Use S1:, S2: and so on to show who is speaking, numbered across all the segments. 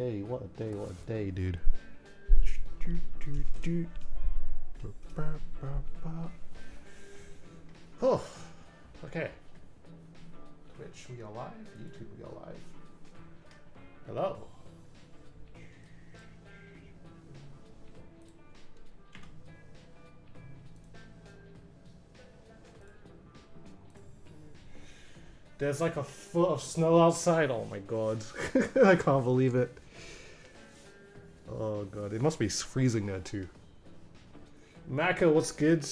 S1: Hey, what a day, dude. Oh, okay. Twitch, we are live. YouTube, we are live. Hello. There's like a foot of snow outside. Oh my god. I can't believe it. Oh god, it must be freezing there too. Maka, what's good?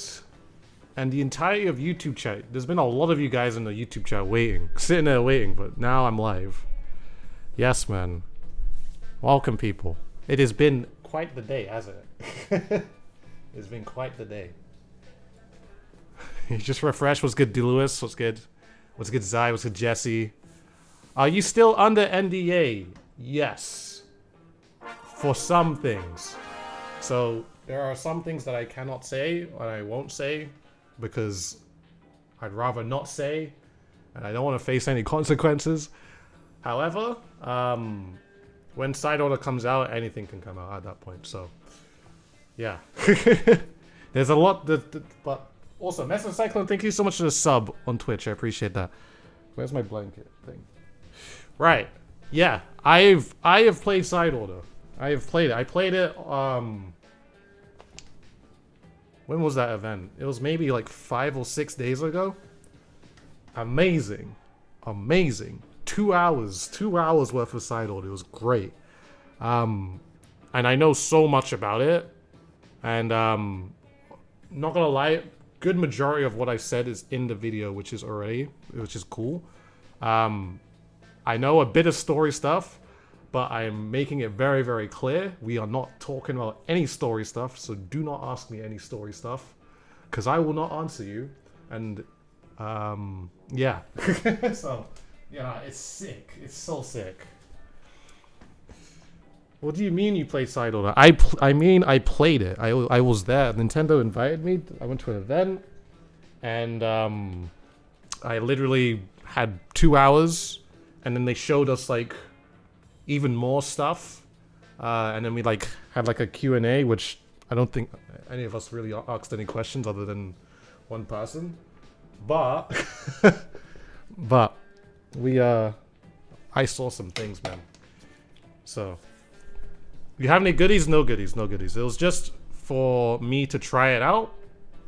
S1: And the entirety of YouTube chat. There's been a lot of you guys in the YouTube chat waiting. Sitting there waiting, but now I'm live. Yes, man. Welcome, people. It has been quite the day, hasn't it? It's been quite the day. You just refreshed. What's good, D. Lewis? What's good? What's good, Zai? What's good, Jesse? Are you still under NDA? Yes. For some things. So, there are some things that I cannot say, and I won't say, because I'd rather not say, and I don't want to face any consequences. However, when Side Order comes out, anything can come out at that point, so, yeah. There's a lot but also, Messer Cyclone, thank you so much for the sub on Twitch, I appreciate that. Where's my blanket thing? Right, yeah, I have played Side Order. I have played it. I played it, when was that event? It was maybe like 5 or 6 days ago. Amazing. Amazing. 2 hours. 2 hours worth of Side Order. It was great. And I know so much about it. And, not gonna lie, good majority of what I said is in the video, which is cool. I know a bit of story stuff, but I am making it very, very clear. We are not talking about any story stuff, so do not ask me any story stuff, because I will not answer you. And, yeah. So, yeah, it's sick. It's so sick. What do you mean you played Side Order? I mean, I played it. I was there. Nintendo invited me. I went to an event, and, I literally had 2 hours, and then they showed us, like, even more stuff, and then we like had like a Q&A, which I don't think any of us really asked any questions other than one person, but but we I saw some things, man. So you have any goodies? No goodies. No goodies. It was just for me to try it out,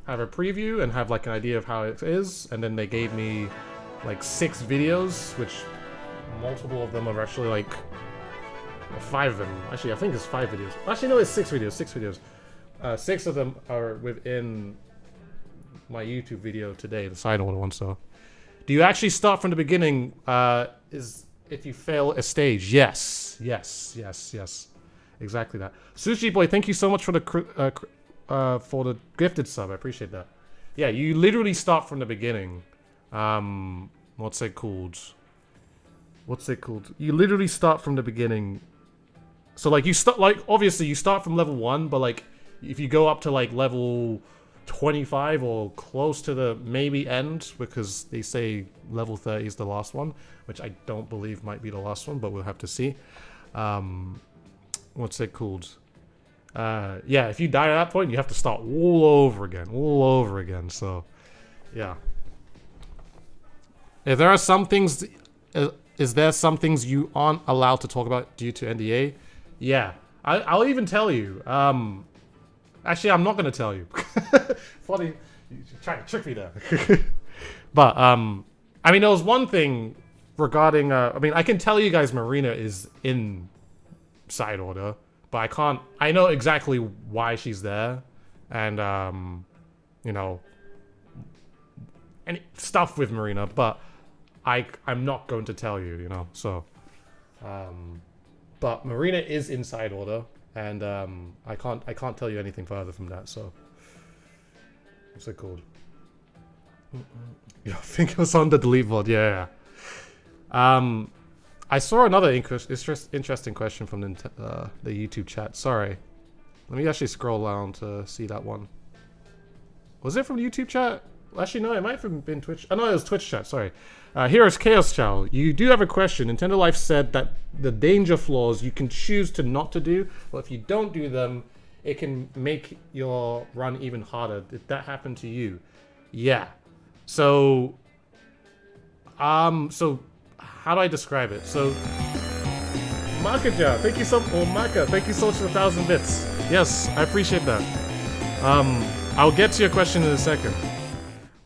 S1: have a preview, and have like an idea of how it is, and then they gave me like 6 videos, which multiple of them are actually like 5 of them. Actually, I think it's 5 videos. Actually, no, it's 6 videos. 6 videos. 6 of them are within my YouTube video today, the Side Order one. So, do you actually start from the beginning? Is if you fail a stage? Yes, yes, yes, yes. Exactly that. Sushi Boy, thank you so much for the gifted sub. I appreciate that. Yeah, you literally start from the beginning. What's it called? What's it called? You literally start from the beginning. So, like, you start, like, obviously, you start from level 1, but, like, if you go up to, like, level 25 or close to the maybe end, because they say level 30 is the last one, which I don't believe might be the last one, but we'll have to see. What's it called? Yeah, if you die at that point, you have to start all over again, so, yeah. If there are some things, is there some things you aren't allowed to talk about due to NDA? Yeah, I'll even tell you. Actually, I'm not gonna tell you. Funny, you're trying to trick me there. But I mean, there was one thing regarding. I mean, I can tell you guys, Marina is in Side Order, but I can't. I know exactly why she's there, and you know, any stuff with Marina, but I'm not going to tell you. You know, so. But Marina is in Side Order, and I can't tell you anything further from that. So, what's it called? Yeah, I think it was on the delete board. Yeah. I saw another interesting question from the YouTube chat. Sorry, let me actually scroll down to see that one. Was it from the YouTube chat? Actually, no, it might have been Twitch. Oh, no, it was Twitch chat, sorry. Here is Chaos Chow. You do have a question. Nintendo Life said that the danger floors you can choose to not to do, but if you don't do them, it can make your run even harder. Did that happen to you? Yeah. So, so how do I describe it? So, Makaja, thank you so Maka, thank you so much for 1,000 bits. Yes, I appreciate that. I'll get to your question in a second.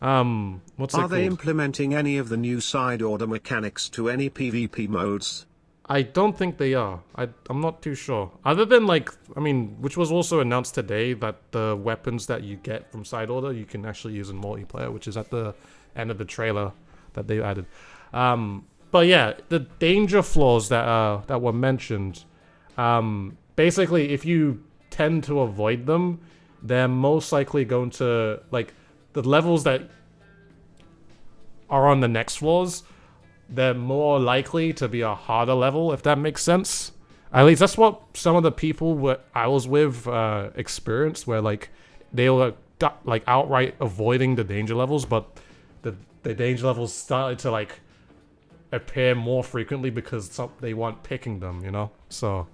S1: Are
S2: they implementing any of the new side order mechanics to any PvP modes?
S1: I don't think they are. I'm not too sure. Other than like, I mean, which was also announced today, that the weapons that you get from side order you can actually use in multiplayer, which is at the end of the trailer that they added. But yeah, the danger floors that were mentioned, basically if you tend to avoid them, they're most likely going to, like, the levels that are on the next floors, they're more likely to be a harder level, if that makes sense. At least that's what some of the people I was with experienced, where like they were like outright avoiding the danger levels, but the danger levels started to like appear more frequently because they weren't picking them, you know? So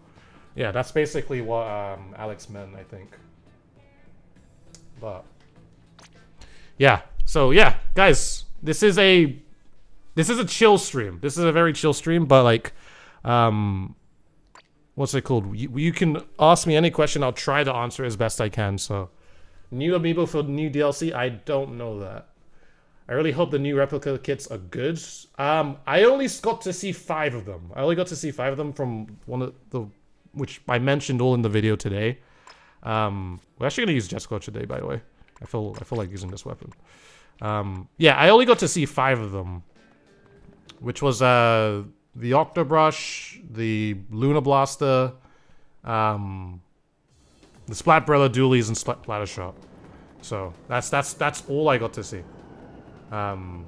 S1: yeah, that's basically what Alex meant, I think. But yeah, so yeah, guys, this is a chill stream. This is a very chill stream, but like, what's it called? You can ask me any question. I'll try to answer as best I can. So, new amiibo for new DLC? I don't know that. I really hope the new replica kits are good. I only got to see 5 of them. I only got to see 5 of them from one of the, which I mentioned all in the video today. We're actually gonna use Jet Squad today, by the way. I feel like using this weapon. Yeah, I only got to see 5 of them, which was the Octo Brush, the Luna Blaster, the Splatbrella Dualies, and Splatter Shot. So that's all I got to see. And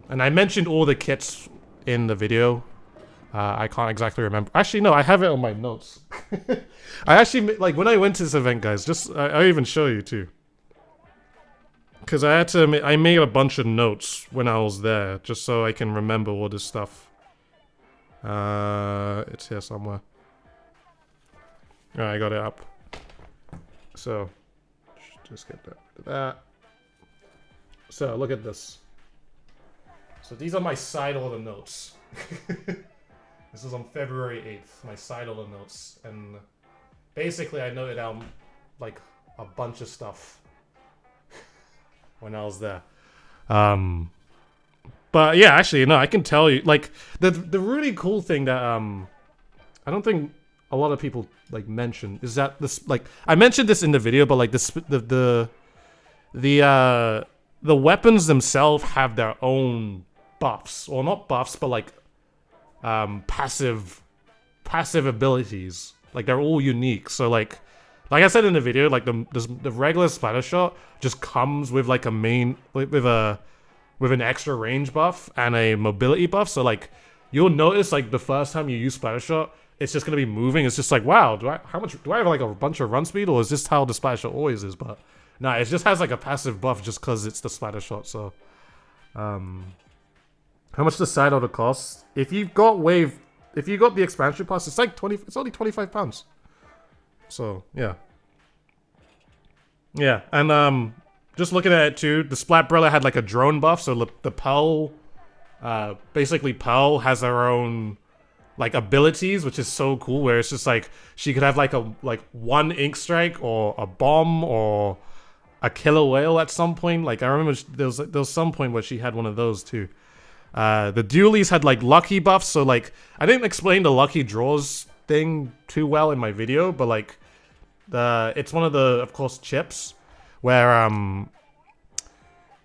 S1: I mentioned all the kits in the video. I can't exactly remember. Actually, no, I have it on my notes. I actually, like, when I went to this event, guys, I'll even show you too. Because I made a bunch of notes when I was there, just so I can remember all this stuff. It's here somewhere. Alright, I got it up. So, just get that. So, look at this. So these are my side order notes. This is on February 8th, my side order notes. And basically I noted down, like, a bunch of stuff when I was there. But yeah, actually, no, I can tell you, like, the really cool thing that I don't think a lot of people like mention is that this, like, I mentioned this in the video, but like the weapons themselves have their own buffs, or not buffs, but like passive abilities. Like, they're all unique. So like I said in the video, like the regular Splatter Shot just comes with like a main, with an extra range buff and a mobility buff. So like you'll notice, like, the first time you use Splatter Shot, it's just gonna be moving. It's just like, wow, do I have like a bunch of run speed, or is this how the Splatter Shot always is? But nah, it just has like a passive buff just because it's the Splatter Shot. So how much does side order cost? If you got the expansion pass, it's like it's only £25. So yeah, and just looking at it too, the Splatbrella had like a drone buff. So the Pearl, basically Pearl has her own like abilities, which is so cool. Where it's just like she could have like one ink strike, or a bomb, or a killer whale at some point. Like, I remember there was some point where she had one of those too. The Dualies had like lucky buffs. So like, I didn't explain the lucky draws thing too well in my video, but like it's one of the, of course, chips where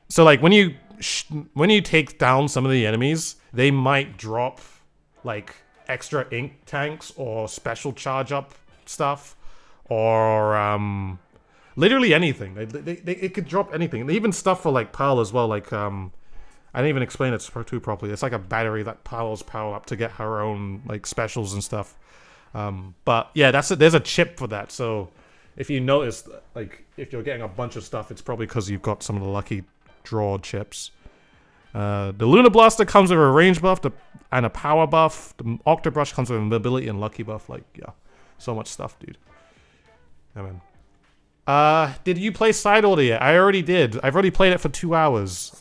S1: so like when you take down some of the enemies, they might drop like extra ink tanks or special charge up stuff, or literally anything. It could drop anything, and even stuff for like Pearl as well. Like I didn't even explain it too properly. It's like a battery that powers Pearl up to get her own like specials and stuff. But yeah, there's a chip for that. So if you notice, like, if you're getting a bunch of stuff, it's probably because you've got some of the lucky draw chips. The Lunar Blaster comes with a range buff and a power buff. The Octo Brush comes with a mobility and lucky buff. Like, yeah, so much stuff, dude. Yeah, man. Did you play Side Order yet? I already did. I've already played it for 2 hours.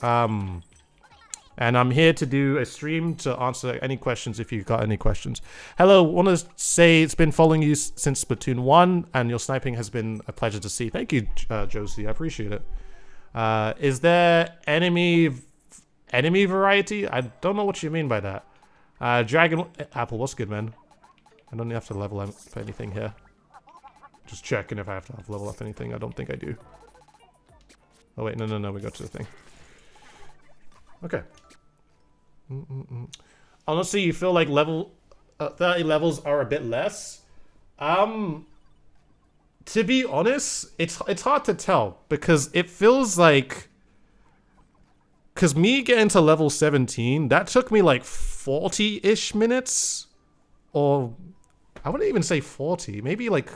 S1: And I'm here to do a stream to answer any questions if you've got any questions. Hello, want to say it's been following you since Splatoon 1, and your sniping has been a pleasure to see. Thank you, Josie. I appreciate it. Is there enemy variety? I don't know what you mean by that. Dragon Apple, what's good, man? I don't have to level up for anything here. Just checking if I have to level up anything. I don't think I do. Oh wait, no, we got to the thing. Okay. Honestly, you feel like 30 levels are a bit less? To be honest, it's hard to tell because it feels like, because me getting to level 17, that took me like 40-ish minutes, or I wouldn't even say 40, maybe like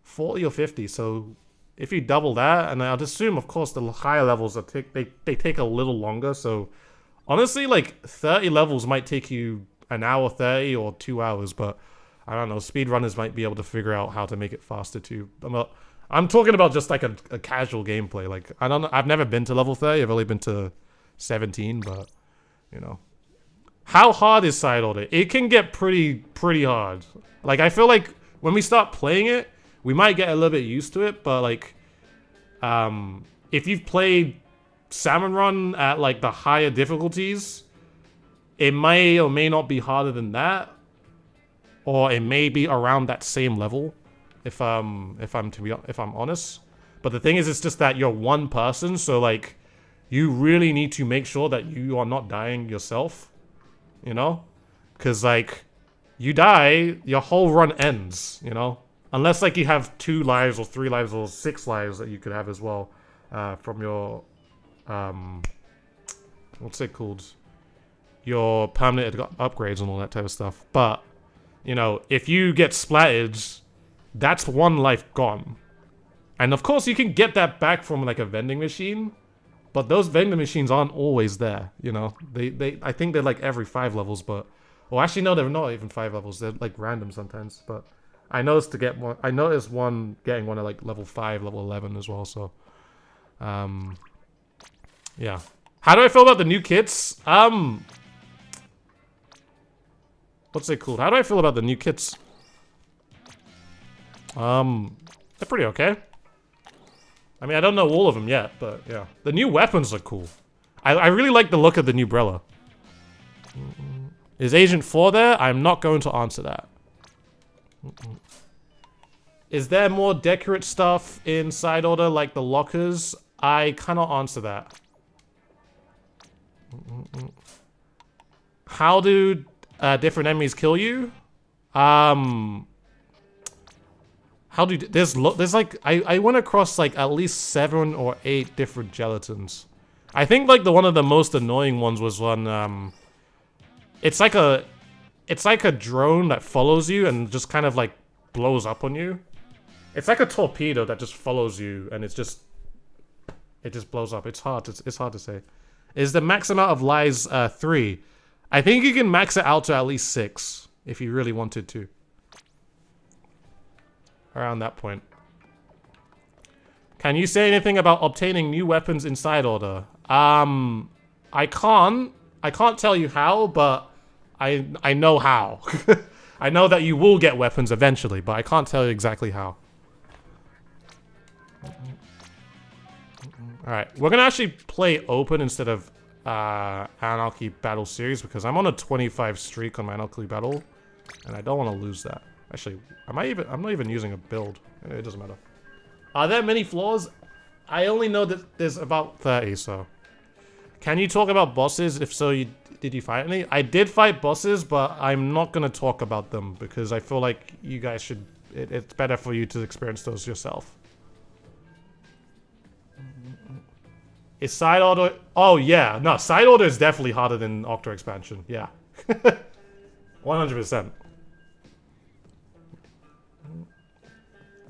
S1: 40 or 50. So if you double that, and I'd assume, of course, the higher levels they take a little longer. So honestly, like 30 levels might take you an hour 30 or 2 hours, but I don't know. Speedrunners might be able to figure out how to make it faster too. I'm talking about just like a casual gameplay. Like I don't know. I've never been to level 30. I've only been to 17, but you know. How hard is Side Order? It can get pretty hard. Like I feel like when we start playing it, we might get a little bit used to it, but like, if you've played Salmon Run at like the higher difficulties, it may or may not be harder than that, or it may be around that same level. If I'm honest, but the thing is, it's just that you're one person, so like, you really need to make sure that you are not dying yourself, you know, because like, you die, your whole run ends, you know. Unless, like, you have 2 lives or 3 lives or 6 lives that you could have as well from your, what's it called? Your permanent upgrades and all that type of stuff. But, you know, if you get splatted, that's 1 life gone. And, of course, you can get that back from, like, a vending machine. But those vending machines aren't always there, you know? I think they're, like, every 5 levels, but... Well, actually, no, they're not even 5 levels. They're, like, random sometimes, but... I noticed one getting one at like level 5, level 11 as well, so yeah. How do I feel about the new kits? What's it called? How do I feel about the new kits? They're pretty okay. I mean, I don't know all of them yet, but yeah. The new weapons are cool. I really like the look of the new Brella. Is Agent 4 there? I'm not going to answer that. Is there more decorate stuff in Side Order, like the lockers? I cannot answer that. How do different enemies kill you? How do there's like I went across like at least 7 or 8 different gelatins. I think like one of the most annoying ones was one. It's like a drone that follows you and just kind of like blows up on you. It's like a torpedo that just follows you and it just blows up. It's hard to say. Is the max amount of lives 3? I think you can max it out to at least 6 if you really wanted to. Around that point. Can you say anything about obtaining new weapons in Side Order? I can't tell you how, but I know how. I know that you will get weapons eventually, but I can't tell you exactly how. Alright, we're gonna actually play open instead of Anarchy Battle Series because I'm on a 25 streak on my Anarchy Battle, and I don't want to lose that. Actually, I'm not even using a build. It doesn't matter. Are there many flaws? I only know that there's about 30, so. Can you talk about bosses? If so, did you fight any? I did fight bosses, but I'm not gonna talk about them because I feel like you guys should. It's better for you to experience those yourself. Is Side Order... Oh, yeah. No, Side Order is definitely harder than Octo expansion. Yeah. 100%.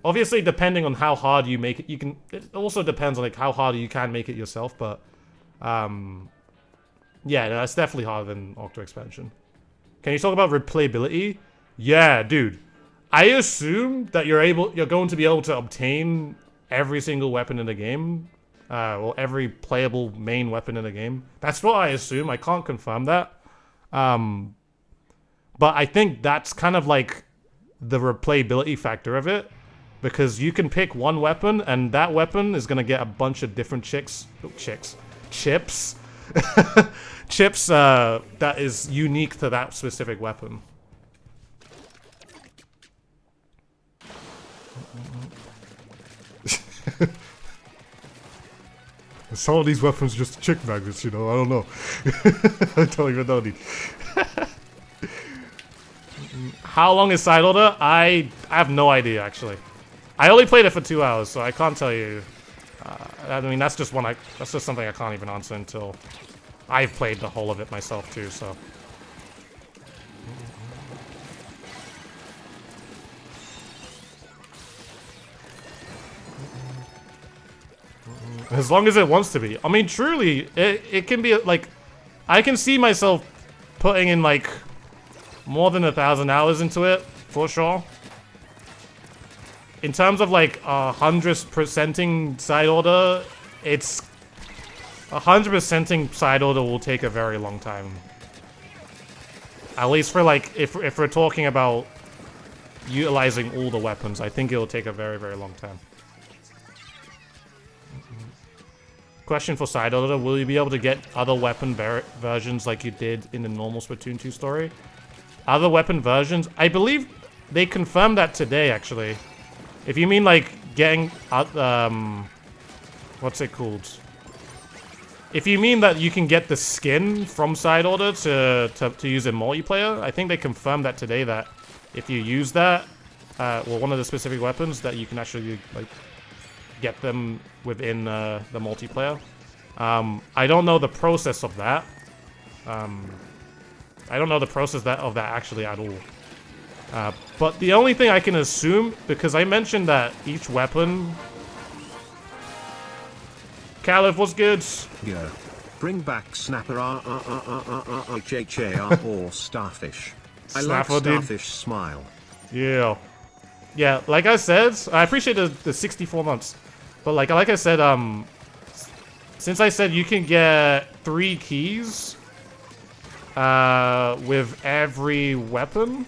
S1: Obviously, depending on how hard you make it, you can. It also depends on like how hard you can make it yourself, but yeah, no, that's definitely harder than Octo expansion. Can you talk about replayability? Yeah, dude. I assume that you're going to be able to obtain every single weapon in the game, or every playable main weapon in the game. That's what I assume. I can't confirm that. But I think that's kind of like the replayability factor of it, because you can pick one weapon, and that weapon is gonna get a bunch of different chips, chips that is unique to that specific weapon. Some of these weapons just chick magnets, you know. I don't know. I don't even know these. How long is side order? I have no idea, actually. I only played it for 2 hours, so I can't tell you. I mean, that's just something I can't even answer until I've played the whole of it myself too. So. As long as it wants to be. I mean, truly, it can be like, I can see myself putting in like more than 1,000 hours into it for sure. In terms of like 100%ing side order, it's 100%ing side order will take a very long time. At least for like, if we're talking about utilizing all the weapons, I think it'll take a very, very long time. Question for side order, will you be able to get other weapon versions like you did in the normal Splatoon 2 story? Other weapon versions? I believe they confirmed that today, actually. If you mean like getting, what's it called? If you mean that you can get the skin from side order to use in multiplayer, I think they confirmed that today, that if you use that, well, one of the specific weapons, that you can actually like get them within the multiplayer. I don't know the process of that. I don't know the process of that actually at all. But the only thing I can assume, because I mentioned that each weapon... Caliph, what's good?
S2: Yeah. Bring back Snapper HHAR or Starfish. I like Starfish smile.
S1: Yeah. Yeah, like I said, I appreciate the 64 months. But like I said, since I said you can get 3 keys with every weapon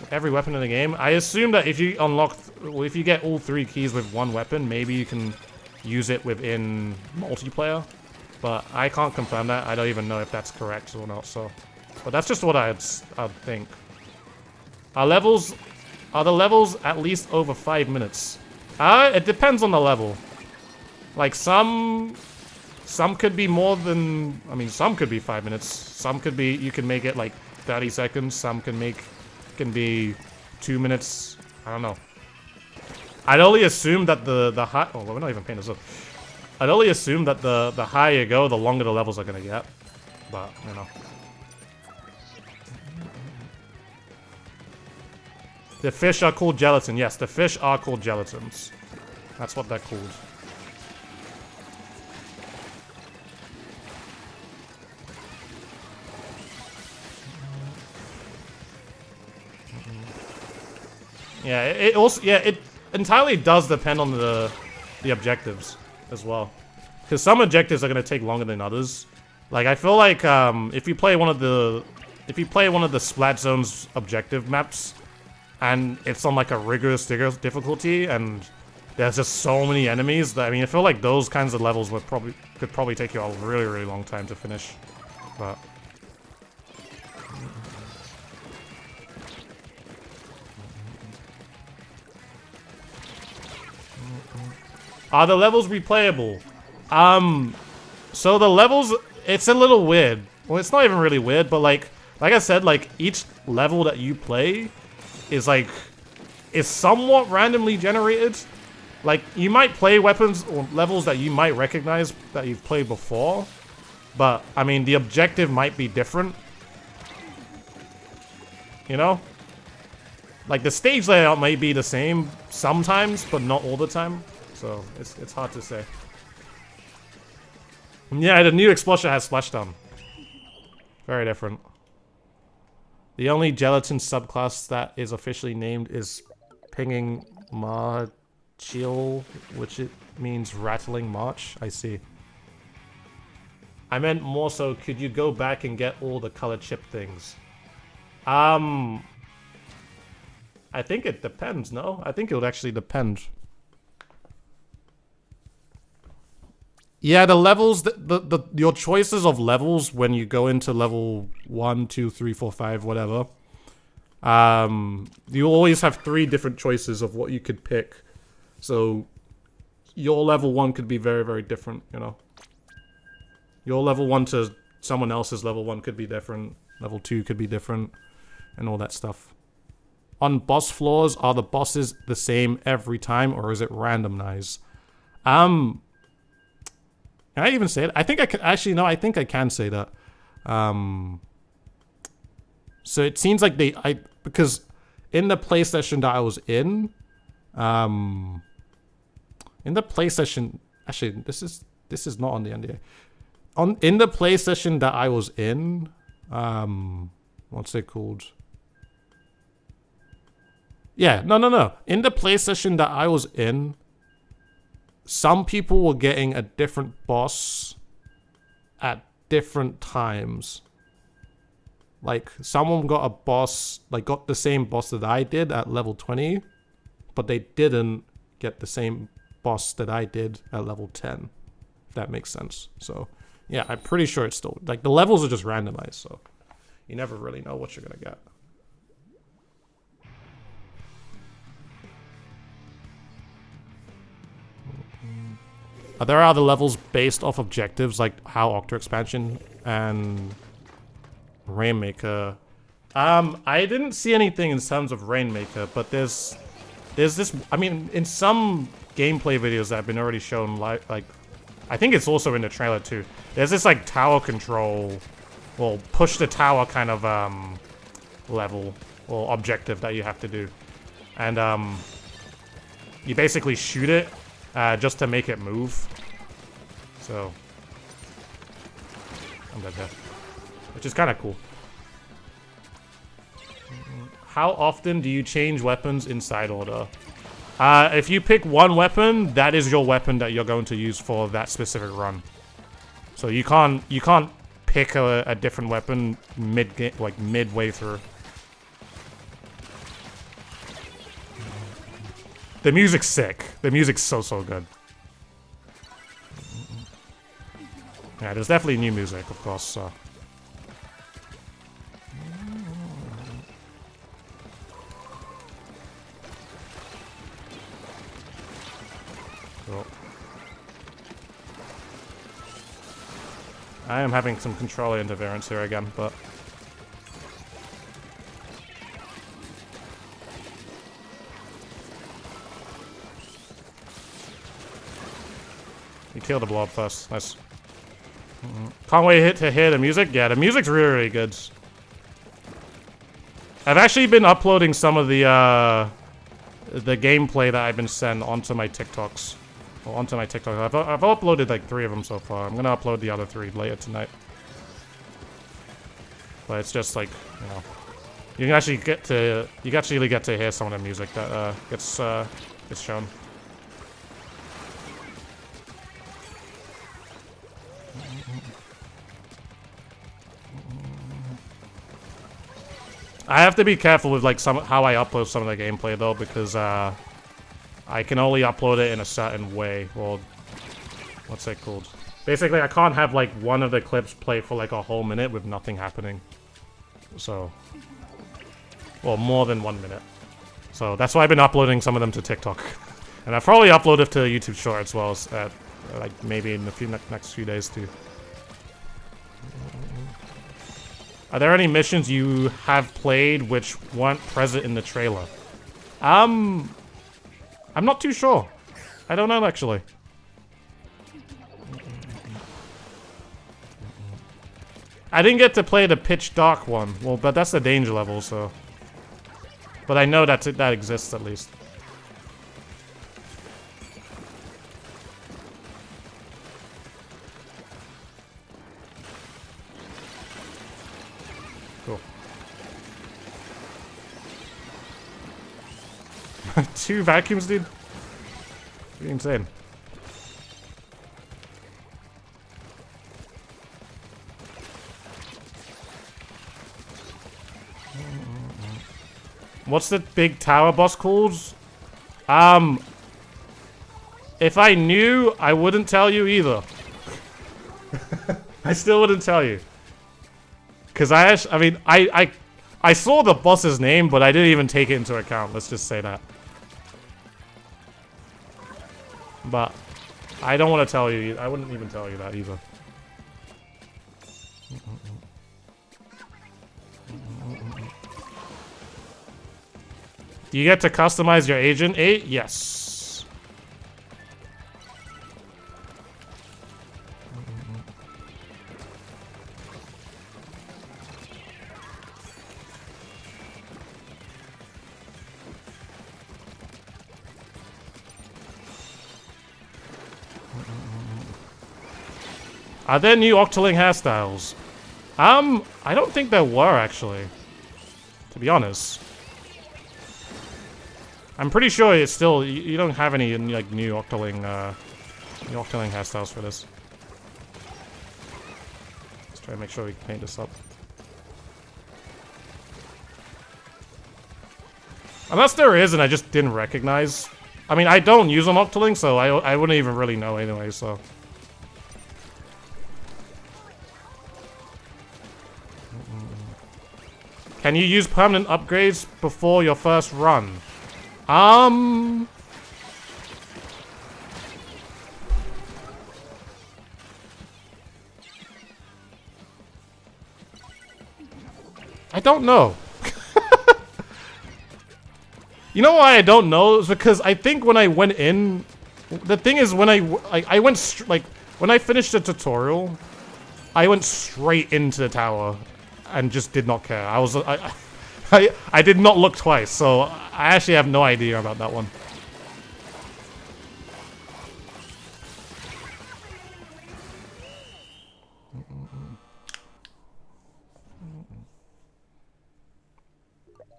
S1: in the game, I assume that if you unlock, if you get all 3 keys with one weapon, maybe you can use it within multiplayer. But I can't confirm that. I don't even know if that's correct or not. So, but that's just what I'd think. Are the levels at least over 5 minutes? It depends on the level. Like some could be more than, I mean, some could be 5 minutes. Some could be, you can make it like 30 seconds. Some can be 2 minutes. I don't know. I'd only assume that the high, oh, we're not even paying this up. I'd only assume that the higher you go, the longer the levels are gonna get. But, you know. The fish are called gelatin. Yes, the fish are called gelatins. That's what they're called. Yeah, it entirely does depend on the objectives as well. Because some objectives are going to take longer than others. Like, I feel like if you play one of the Splat Zone's objective maps, and it's on like a rigorous difficulty, and there's just so many enemies, that, I mean, I feel like those kinds of levels could probably take you a really, really long time to finish. But are the levels replayable? So the levels, it's a little weird. Well, it's not even really weird, but like I said, like each level that you play is somewhat randomly generated. Like, you might play weapons or levels that you might recognize that you've played before, but I mean, the objective might be different. You know? Like the stage layout may be the same sometimes, but not all the time. So it's hard to say. Yeah, the new explosion has splashdown. Very different. The only gelatin subclass that is officially named is pinging Marchiel, which it means rattling march. I see. I meant more so, could you go back and get all the color chip things? I think it depends, no? I think it would actually depend. Yeah, the levels, your choices of levels when you go into level 1, 2, 3, 4, 5, whatever. You always have 3 different choices of what you could pick. So, your level 1 could be very, very different, you know. Your level 1 to someone else's level 1 could be different. Level 2 could be different. And all that stuff. On boss floors, are the bosses the same every time, or is it randomized? Can I even say it? I think I can. Actually, no, I think I can say that. So it seems like because in the play session that I was in the play session, actually, this is not on the NDA. In the play session that I was in, what's it called? Yeah, no. In the play session that I was in, some people were getting a different boss at different times. Like, someone got a boss, like, got the same boss that I did at level 20, but they didn't get the same boss that I did at level 10, if that makes sense. So, yeah, I'm pretty sure it's still, like, the levels are just randomized, so you never really know what you're gonna get. There are other levels based off objectives, like how Octo Expansion and Rainmaker. I didn't see anything in terms of Rainmaker, but there's this. I mean, in some gameplay videos that have been already shown, like I think it's also in the trailer too. There's this like tower control, well, push the tower kind of level or objective that you have to do, and you basically shoot it. Just to make it move. So, I'm dead there. Which is kind of cool. How often do you change weapons in side order? If you pick one weapon, that is your weapon that you're going to use for that specific run. So you can't pick a different weapon midway through. The music's sick. The music's so good. Yeah, there's definitely new music, of course, so. Cool. I am having some controller interference here again, but... You kill the blob first. Nice. Can't wait to hear the music. Yeah, the music's really, really good. I've actually been uploading some of the gameplay that I've been sent onto my TikToks. Well, onto my TikTok. I've uploaded like 3 of them so far. I'm gonna upload the other 3 later tonight. But it's just like, you know, you can actually get to hear some of the music that gets shown. I have to be careful with like how I upload some of the gameplay though, because I can only upload it in a certain way. Well, what's it called? Basically, I can't have like one of the clips play for like a whole minute with nothing happening. So, well, more than 1 minute. So that's why I've been uploading some of them to TikTok, and I've probably uploaded to YouTube Short as well, like maybe in the next few days too. Are there any missions you have played which weren't present in the trailer? I'm not too sure. I don't know, actually. I didn't get to play the pitch dark one. Well, but that's the danger level, so... But I know that exists at least. Cool. 2 vacuums, dude? Pretty insane. What's the big tower boss called? If I knew, I wouldn't tell you either. I still wouldn't tell you. Cause I saw the boss's name, but I didn't even take it into account. Let's just say that. But I don't want to tell you. I wouldn't even tell you that either. Do you get to customize your agent 8? Yes. Are there new Octoling hairstyles? I don't think there were, actually. To be honest. I'm pretty sure it's still... You don't have any, like, new Octoling hairstyles for this. Let's try to make sure we can paint this up. Unless there is and I just didn't recognize. I mean, I don't use an Octoling, so I wouldn't even really know anyway, so... Can you use permanent upgrades before your first run? I don't know. You know why I don't know? It's because I think when I went in... The thing is, when I went... Like, when I finished the tutorial, I went straight into the tower. And just did not care. I did not look twice, so I actually have no idea about that one.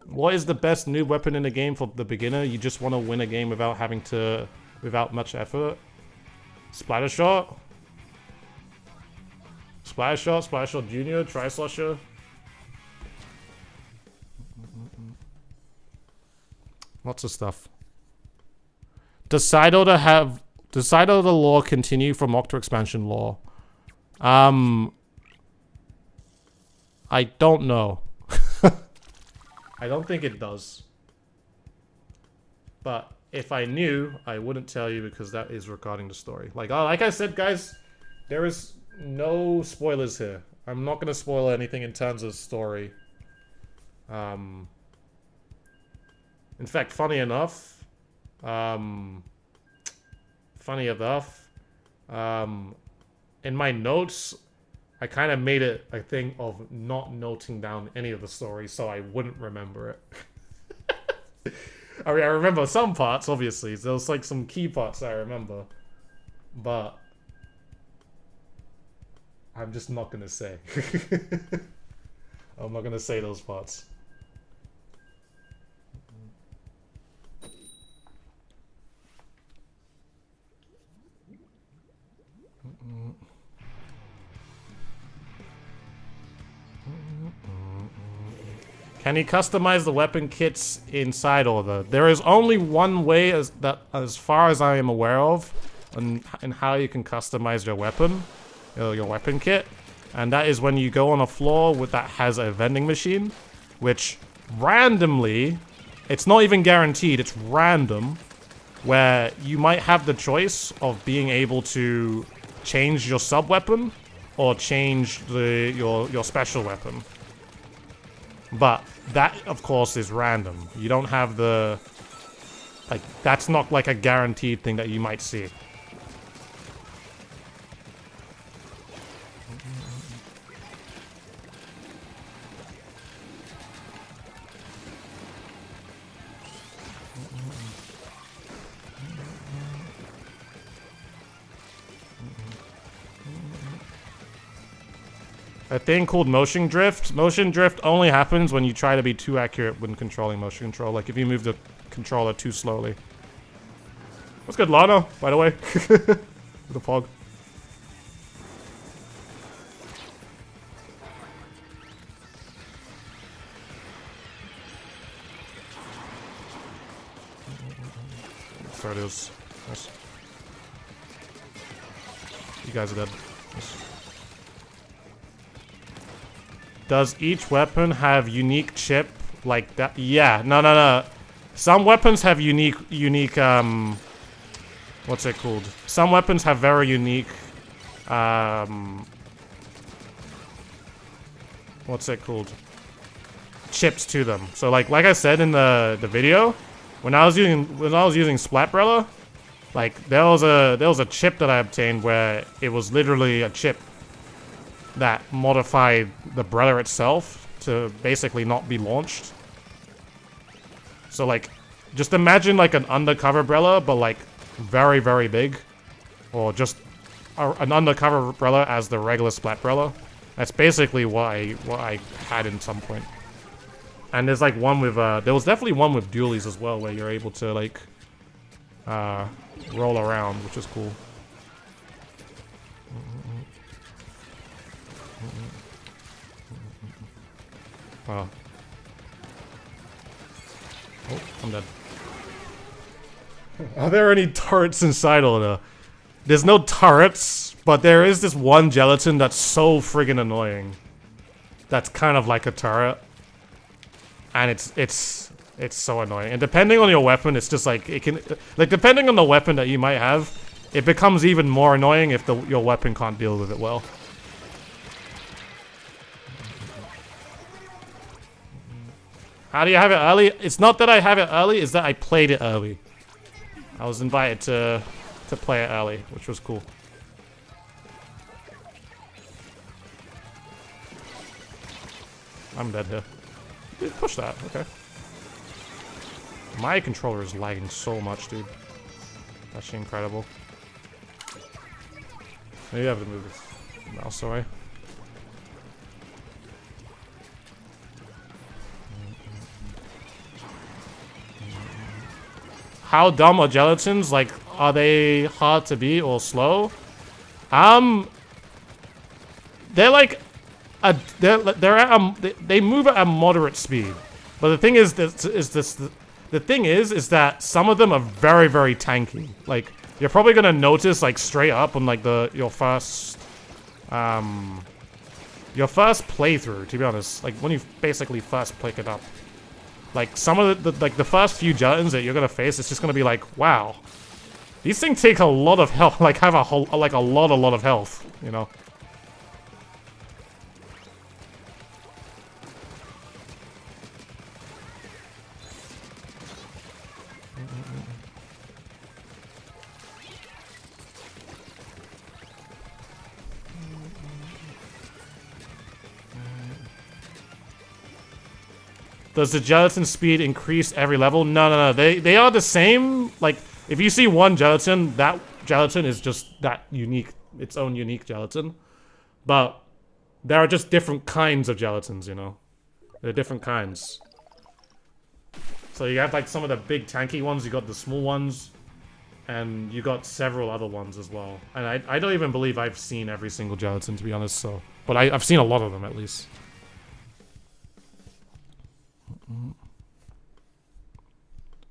S1: What is the best new weapon in the game for the beginner? You just want to win a game without having to... Without much effort? Splatter Shot? Splatter Shot Junior, Tri-Slosher? Lots of stuff. Does side order lore continue from Octo expansion lore? I don't know. I don't think it does. But if I knew, I wouldn't tell you because that is regarding the story. Like I said, guys, there is no spoilers here. I'm not gonna spoil anything in terms of story. In fact, funny enough, in my notes, I kind of made it a thing of not noting down any of the story so I wouldn't remember it. I mean, I remember some parts, obviously. There was like some key parts I remember. But I'm just not gonna say. I'm not gonna say those parts. Can you customize the weapon kits inside order? There is only one way, as far as I am aware of, in how you can customize your weapon, your weapon kit, and that is when you go on a floor that has a vending machine, which randomly, it's not even guaranteed, it's random, where you might have the choice of being able to change your sub weapon or change your special weapon. But that, of course, is random. You don't have the... Like, that's not like a guaranteed thing that you might see. A thing called motion drift. Motion drift only happens when you try to be too accurate when controlling motion control. Like if you move the controller too slowly. What's good, Lana, by the way? The fog. There it is. Nice. You guys are dead. Nice. Does each weapon have unique chip like that? Yeah, no. Some weapons have unique, what's it called? Some weapons have very unique, what's it called? Chips to them. So like I said in the video, when I was using Splatbrella, like there was a chip that I obtained where it was literally a chip that modified the Brella itself to basically not be launched. So like, just imagine like an undercover Brella, but like very, very big. Or just an undercover Brella as the regular Splatbrella. That's basically what I had in some point. And there's like one with, there was definitely one with dualies as well, where you're able to like, roll around, which is cool. Oh. Oh, I'm dead. Are there any turrets inside Order? There's no turrets, but there is this one gelatin that's so friggin' annoying. That's kind of like a turret. And it's so annoying. And depending on your weapon, it's just like, it can, like depending on the weapon that you might have, it becomes even more annoying if your weapon can't deal with it well. How do you have it early? It's not that I have it early, it's that I played it early. I was invited to play it early, which was cool. I'm dead here. Dude, push that, okay. My controller is lagging so much, dude. Actually incredible. Maybe I have to move this mouse away. How dumb are gelatins? Like, are they hard to beat or slow? They're like, they move at a moderate speed. But the thing is that some of them are very, very tanky. Like, you're probably gonna notice like straight up on like your first playthrough, to be honest. Like when you basically first pick it up. Like some of the first few gelatins that you're gonna face, it's just gonna be like, wow, these things take a lot of health. Like have a lot of health, you know. Does the gelatin speed increase every level? No. They are the same. Like, if you see one gelatin, that gelatin is just that unique, its own unique gelatin. But there are just different kinds of gelatins, you know? There are different kinds. So you have like some of the big tanky ones, you got the small ones, and you got several other ones as well. And I don't even believe I've seen every single gelatin, to be honest, so. But I've seen a lot of them, at least.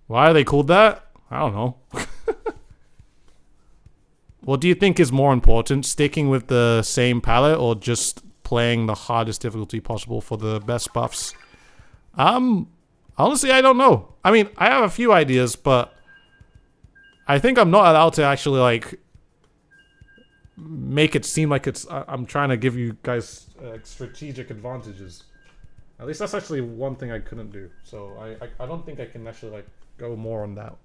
S1: Why are they called that? I don't know. What do you think is more important, sticking with the same palette or just playing the hardest difficulty possible for the best buffs? Honestly, I don't know. I mean, I have a few ideas, but I think I'm not allowed to actually like make it seem like I'm trying to give you guys strategic advantages. At least that's actually one thing I couldn't do. So I don't think I can actually like go more on that.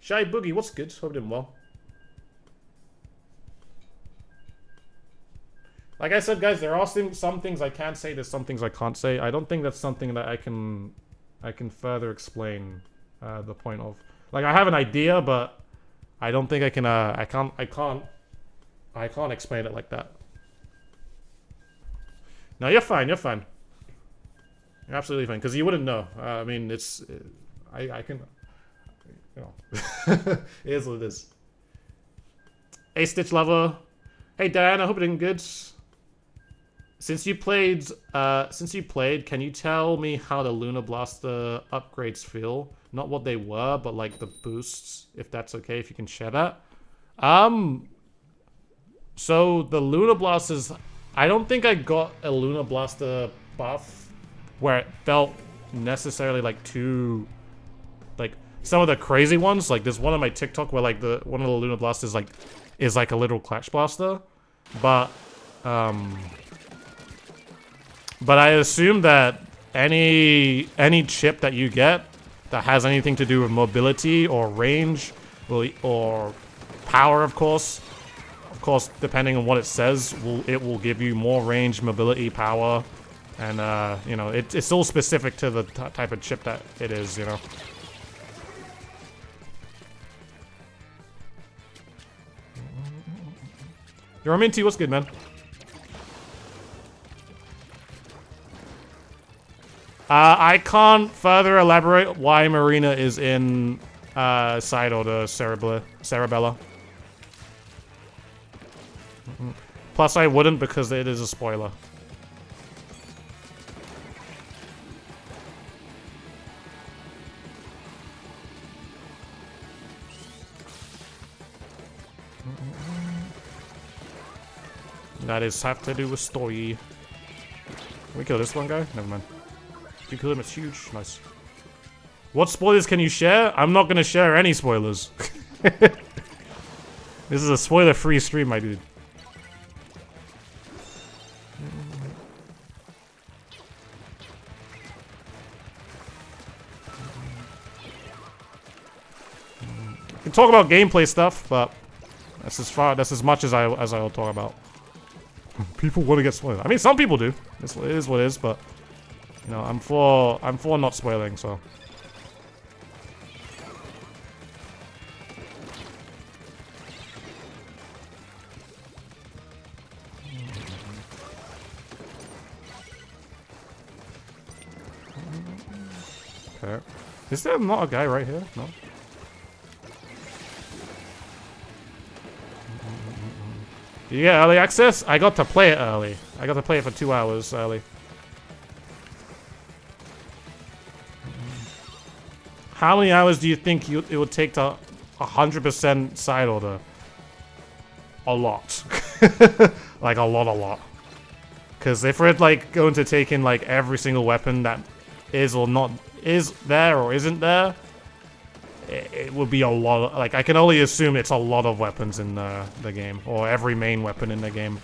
S1: Shy Boogie, what's good? Hope you're doing well. Like I said, guys, there are some things I can say. There's some things I can't say. I don't think that's something that I can further explain the point of. Like I have an idea, but I don't think I can. I can't explain it like that. No, you're fine. You're fine. You're absolutely fine because you wouldn't know. I mean, it's I can. You know, it is what it is. Hey, Stitch Lover. Hey, Diane. I hope you're doing good. Since you played, can you tell me how the Lunar Blaster upgrades feel? Not what they were, but like the boosts, if that's okay, if you can share that. So the Lunar Blasters, I don't think I got a Lunar Blaster buff where it felt necessarily like too, like some of the crazy ones. Like there's one on my TikTok where like one of the Lunar Blasters like is like a literal Clash Blaster, but I assume that any chip that you get that has anything to do with mobility or range or power, of course, depending on what it says, it will give you more range, mobility, power, and you know, it's all specific to the type of chip that it is, you know. You're Minty, what's good, man? I can't further elaborate why Marina is in side order Cerebella. Plus, I wouldn't because it is a spoiler. That is have to do with story. Can we kill this one guy? Never mind. If you kill him, it's huge. Nice. What spoilers can you share? I'm not gonna share any spoilers. This is a spoiler-free stream, my dude. We can talk about gameplay stuff, but that's as much as I'll talk about. People want to get spoiled. I mean, some people do. It is what it is, but you know, I'm for not spoiling, so. Okay. Is there not a guy right here? No. Yeah, early access? I got to play it early. I got to play it for 2 hours early. How many hours do you think it would take to 100% side order? A lot. Like a lot. Because if we're like going to take in like every single weapon that is or not is there or isn't there, it would be a lot of, like, I can only assume it's a lot of weapons in the game, or every main weapon in the game.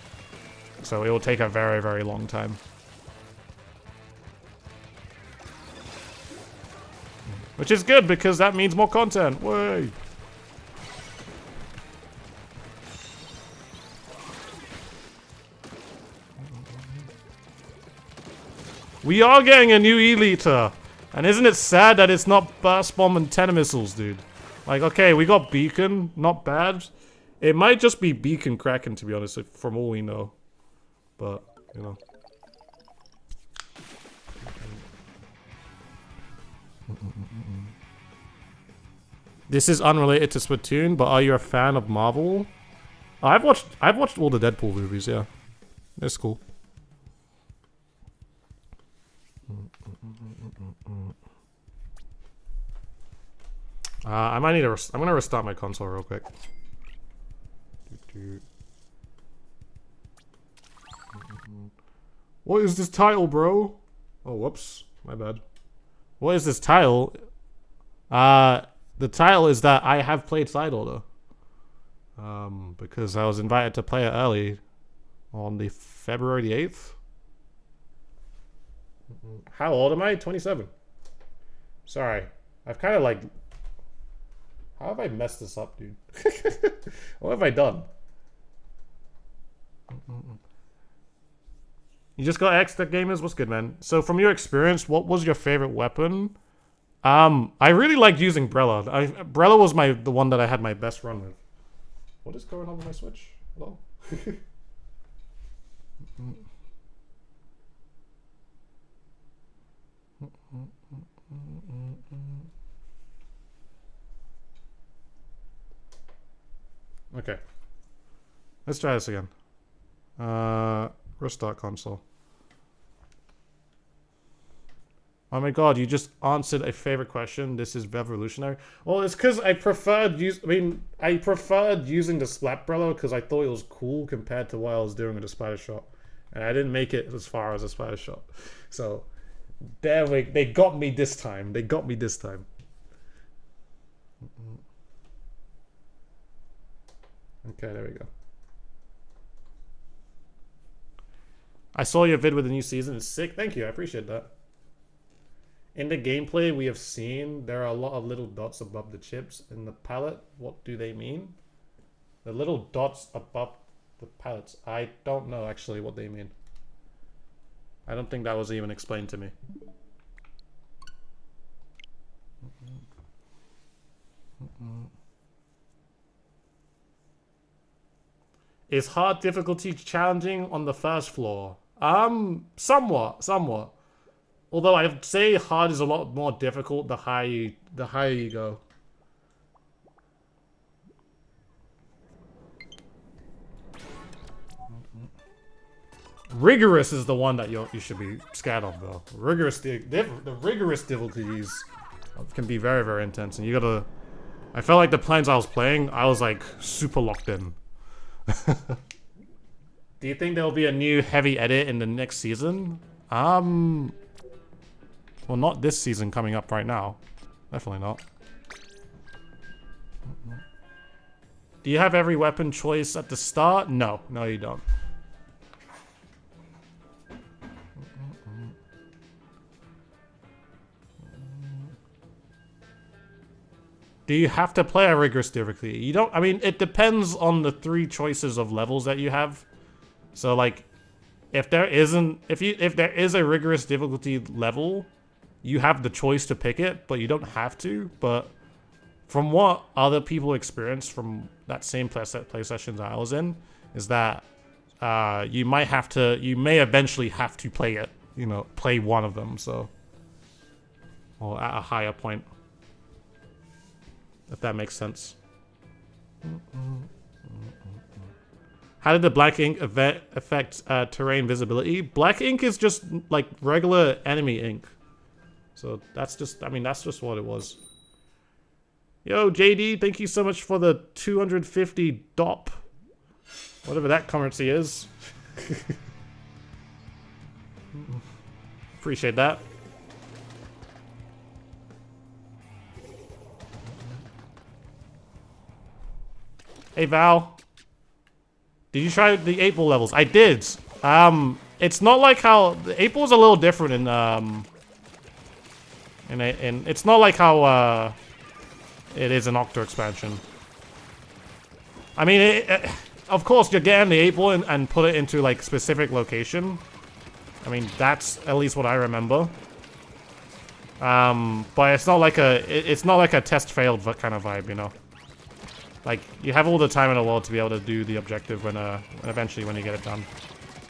S1: So it will take a very, very long time. Which is good, because that means more content. Way. We are getting a new E-liter. And isn't it sad that it's not burst bomb and tenor missiles, dude? Like, okay, we got beacon, not bad. It might just be beacon Kraken, to be honest, from all we know. But, you know. This is unrelated to Splatoon, but are you a fan of Marvel? I've watched all the Deadpool movies, yeah. It's cool. I might need to. I'm gonna restart my console real quick. What is this title, bro? Oh, whoops, my bad. What is this title? The title is that I have played Side Order. Because I was invited to play it early on the February the 8th. How old am I? 27. Sorry. I've kind of like... How have I messed this up, dude? What have I done? You just got X that gamers? What's good, man? So from your experience, what was your favorite weapon? I really liked using Brella. Brella was the one that I had my best run with. What is going on with my Switch? Hello? Okay. Let's try this again. Restart console. Oh my god, you just answered a favorite question. This is revolutionary. Well, it's because I preferred using the Splatbrella because I thought it was cool compared to what I was doing with the Spider Shot. And I didn't make it as far as a Spider Shot. So, they got me this time. They got me this time. Okay, there we go. I saw your vid with the new season. It's sick. Thank you. I appreciate that. In the gameplay we have seen, there are a lot of little dots above the chips in the palette. What do they mean? The little dots above the pallets. I don't know actually what they mean. I don't think that was even explained to me. Is hard difficulty challenging on the first floor? Somewhat. Although I'd say hard is a lot more difficult the higher you go. Rigorous is the one that you should be scared of, though. The rigorous difficulties can be very, very intense, and you gotta. I felt like the planes I was playing, I was like super locked in. Do you think there'll be a new heavy edit in the next season? Well, not this season coming up right now. Definitely not. Do you have every weapon choice at the start? No, you don't. Do you have to play a rigorous difficulty? You don't. I mean, it depends on the 3 choices of levels that you have. So, like, if there is a rigorous difficulty level, you have the choice to pick it, but you don't have to. But from what other people experienced from that same play sessions I was in, is that you may eventually have to play it. You know, play one of them. So, or at a higher point. If that makes sense. How did the black ink affect terrain visibility? Black ink is just like regular enemy ink. So that's just, I mean, that's just what it was. Yo, JD, thank you so much for the 250 DOP. Whatever that currency is. Appreciate that. Hey Val, did you try the 8-ball levels? I did. It's not like how the 8-ball is a little different in it's not like how it is an Octo expansion. I mean, of course, you're getting the 8-ball and put it into like specific location. I mean, that's at least what I remember. But it's not like a test failed kind of vibe, you know. Like, you have all the time in the world to be able to do the objective when eventually when you get it done.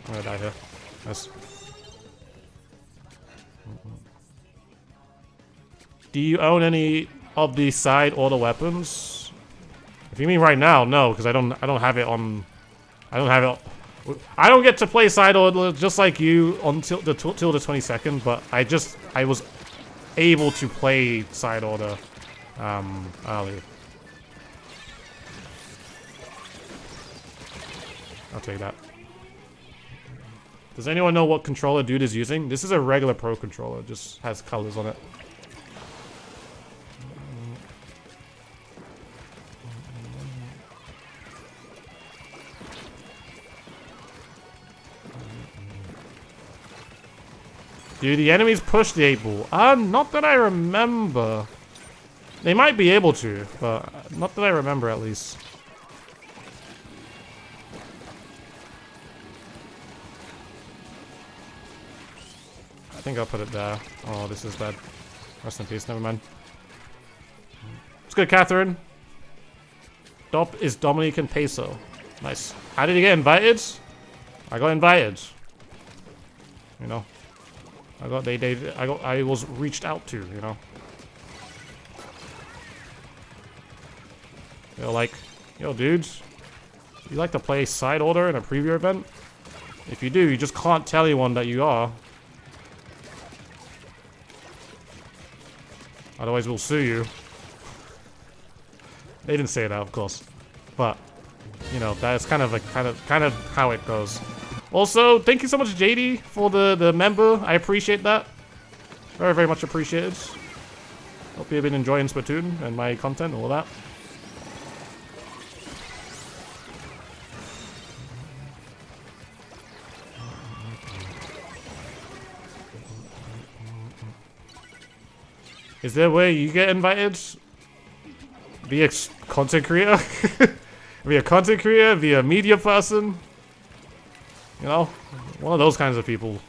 S1: I'm gonna die here. Yes. Do you own any of the side order weapons? If you mean right now, no, because I don't have it on. I don't get to play side order just like you until the 22nd, but I was able to play side order early. I'll take that. Does anyone know what controller dude is using? This is a regular Pro controller. It just has colors on it. Do the enemies push the 8-ball? Not that I remember. They might be able to, but not that I remember at least. think I'll put it there. Oh, this is bad. Rest in peace, never mind. It's good, Catherine. Dop is Dominican peso. Nice. How did you get invited? I got invited. You know. I was reached out to, you know. They're like, yo, dudes, you like to play side order in a preview event? If you do, you just can't tell anyone that you are. Otherwise, we'll sue you. They didn't say that, of course, but you know that's kind of how it goes. Also, thank you so much, JD, for the member. I appreciate that. Very, very much appreciated. Hope you've been enjoying Splatoon and my content, all that. Is there a way you get invited? Via content creator? Via content creator? Via media person? You know? One of those kinds of people.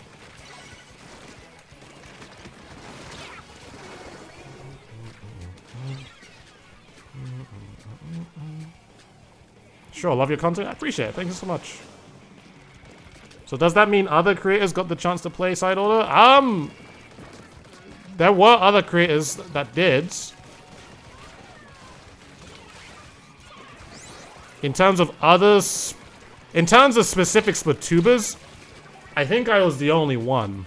S1: Sure, love your content. I appreciate it. Thank you so much. So does that mean other creators got the chance to play side order? There were other creators that did. In terms of others, in terms of specific Splatubers, I think I was the only one.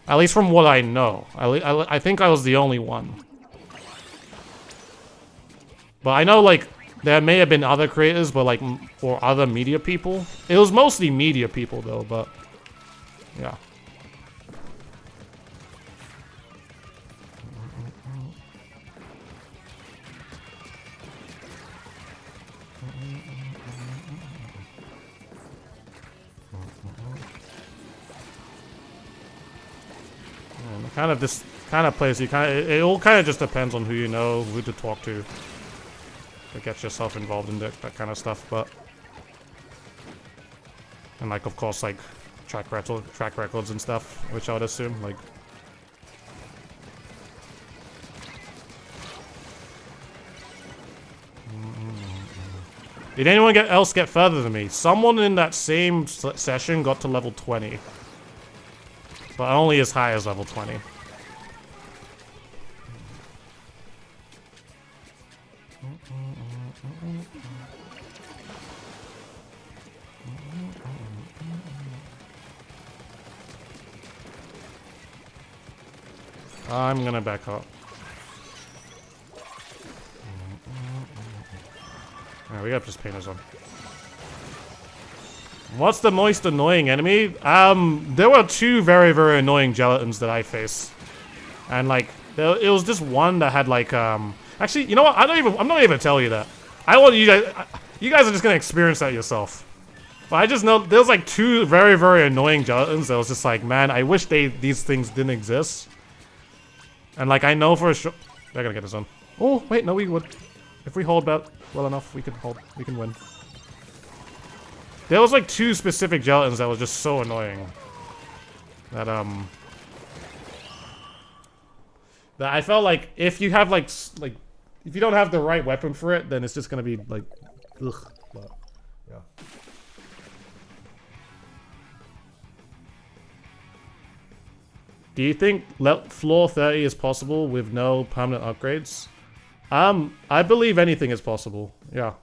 S1: At least from what I know. I think I was the only one. But I know, like, there may have been other creators, but, like, or other media people. It was mostly media people, though, but, yeah. Kind of this kind of place, it all kind of just depends on who you know, who to talk to get yourself involved in that kind of stuff, but and like of course like track records and stuff, which I would assume like. Did anyone else get further than me? Someone in that same session got to level 20. But only as high as level 20. I'm gonna back up. Alright, we got just painters on. What's the most annoying enemy? There were two very, very annoying gelatins that I faced. And like, it was just one that had like, actually, you know what? I'm not even gonna tell you that. I want you guys are just gonna experience that yourself. But I just know, there's like two very, very annoying gelatins that was just like, man, I wish these things didn't exist. And like, I know for sure, they're gonna get us on. Oh, wait, no, we would. If we hold back well enough, we can win. There was like two specific gelatins that was just so annoying. That that I felt like if you have like if you don't have the right weapon for it, then it's just gonna be like ugh. But, yeah. Do you think floor 30 is possible with no permanent upgrades? I believe anything is possible. Yeah.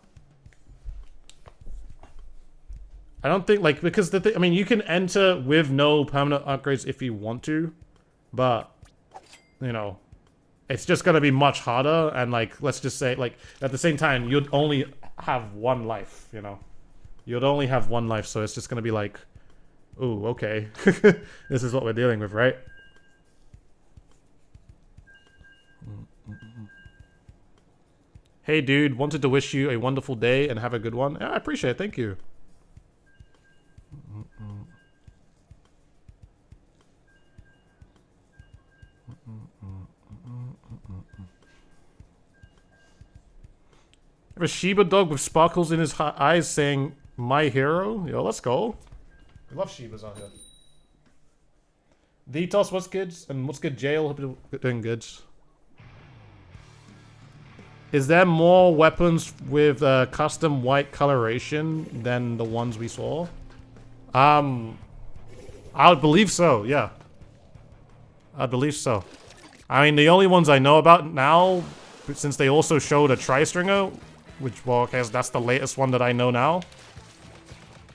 S1: I don't think, like, because the thing, I mean, you can enter with no permanent upgrades if you want to, but, you know, it's just gonna be much harder, and, like, let's just say, like, at the same time, you'd only have one life, you know? You'd only have one life, so it's just gonna be like, ooh, okay. This is what we're dealing with, right? Hey, dude, wanted to wish you a wonderful day and have a good one. Yeah, I appreciate it, thank you. I have a Shiba dog with sparkles in his eyes saying, "My hero." Yo, let's go. We love Shibas out here. Vitos, what's good? And what's good, Jail? Hope you're doing good. Is there more weapons with custom white coloration than the ones we saw? I would believe so, yeah. I believe so. I mean, the only ones I know about now, since they also showed a tri-stringer, which, well, okay, that's the latest one that I know now.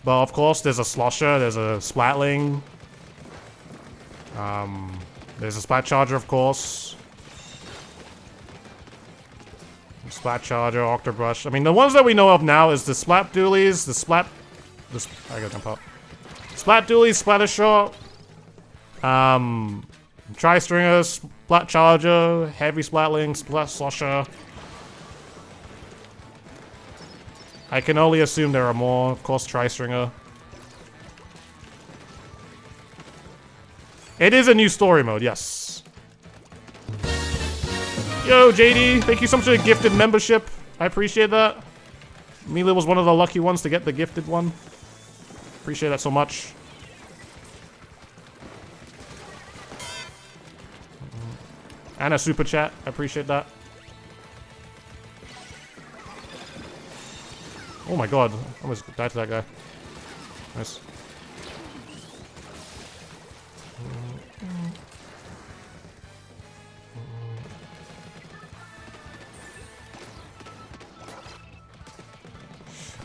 S1: But of course, there's a slosher, there's a splatling. There's a splat charger, of course. Splat charger, octobrush. I mean, the ones that we know of now is the splat dualies, I gotta jump out. Splat dualies, splatter shot. Tri-stringer, splat charger, heavy splatling, splat slosher. I can only assume there are more. Of course, tri-stringer. It is a new story mode, yes. Yo, JD, thank you so much for the gifted membership. I appreciate that. Mila was one of the lucky ones to get the gifted one. Appreciate that so much. And a super chat. I appreciate that. Oh my god. I almost died to that guy. Nice.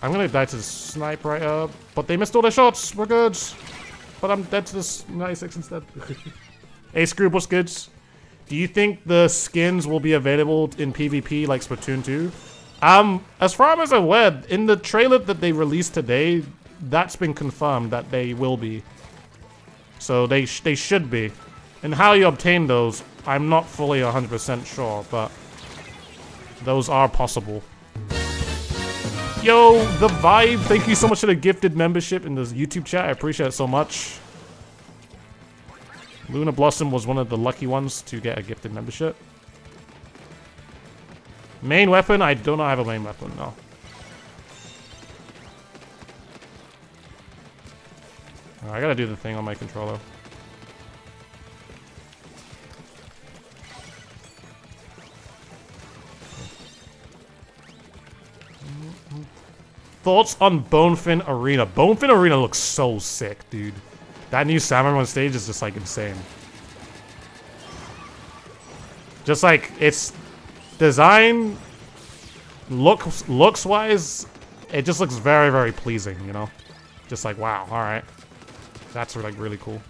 S1: I'm gonna die to the snipe right up. But they missed all their shots. We're good. But I'm dead to this 96 instead. Hey, Scroob, what's good? Do you think the skins will be available in PvP like Splatoon 2? As far as I'm aware, in the trailer that they released today, that's been confirmed that they will be. So they should be. And how you obtain those, I'm not fully 100% sure, but those are possible. Yo, The Vibe, thank you so much for the gifted membership in this YouTube chat. I appreciate it so much. Luna Blossom was one of the lucky ones to get a gifted membership. Main weapon? I do not have a main weapon, no. I gotta do the thing on my controller. Thoughts on Bonefin Arena? Bonefin Arena looks so sick, dude. That new Samurai on stage is just like insane. Just like its design, looks wise, it just looks very, very pleasing, you know? Just like, wow, alright. That's like really cool.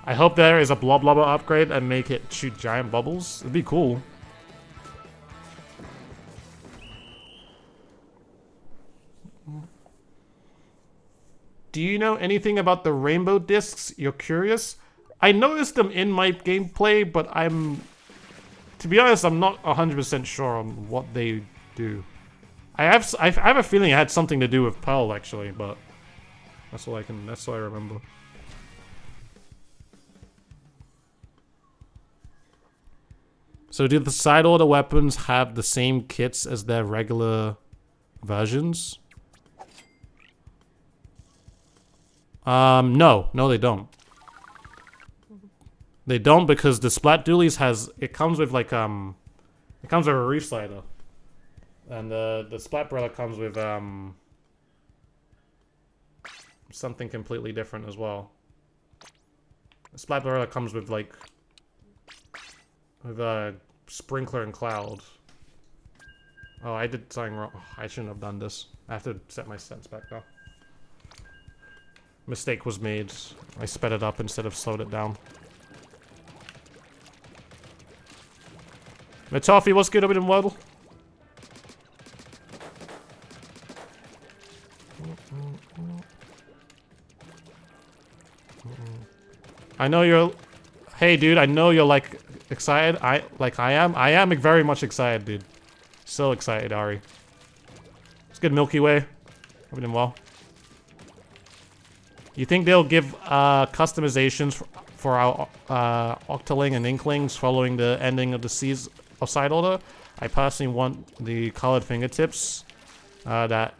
S1: I hope there is a Blob Blubber upgrade and make it shoot giant bubbles. It'd be cool. Do you know anything about the rainbow discs? You're curious? I noticed them in my gameplay, but to be honest, I'm not 100% sure on what they do. I have a feeling it had something to do with Pearl actually, but that's all I remember. So do the side order weapons have the same kits as their regular versions? No, they don't. They don't because the Splat Dualies it comes with like, it comes with a reef slider. And the Splat Brella comes with, something completely different as well. The Splat Brella comes with like, with Sprinkler and Cloud. Oh, I did something wrong. Oh, I shouldn't have done this. I have to set my stats back now. Mistake was made. I sped it up instead of slowed it down. Matoffy, what's good up in Waddle? I know you're... Hey, dude, I know you're, like, excited. I am. I am very much excited, dude. So excited, Ari. It's good, Milky Way. Hope you're doing well. You think they'll give customizations for our Octoling and Inklings following the ending of the Seas of Side Order? I personally want the colored fingertips that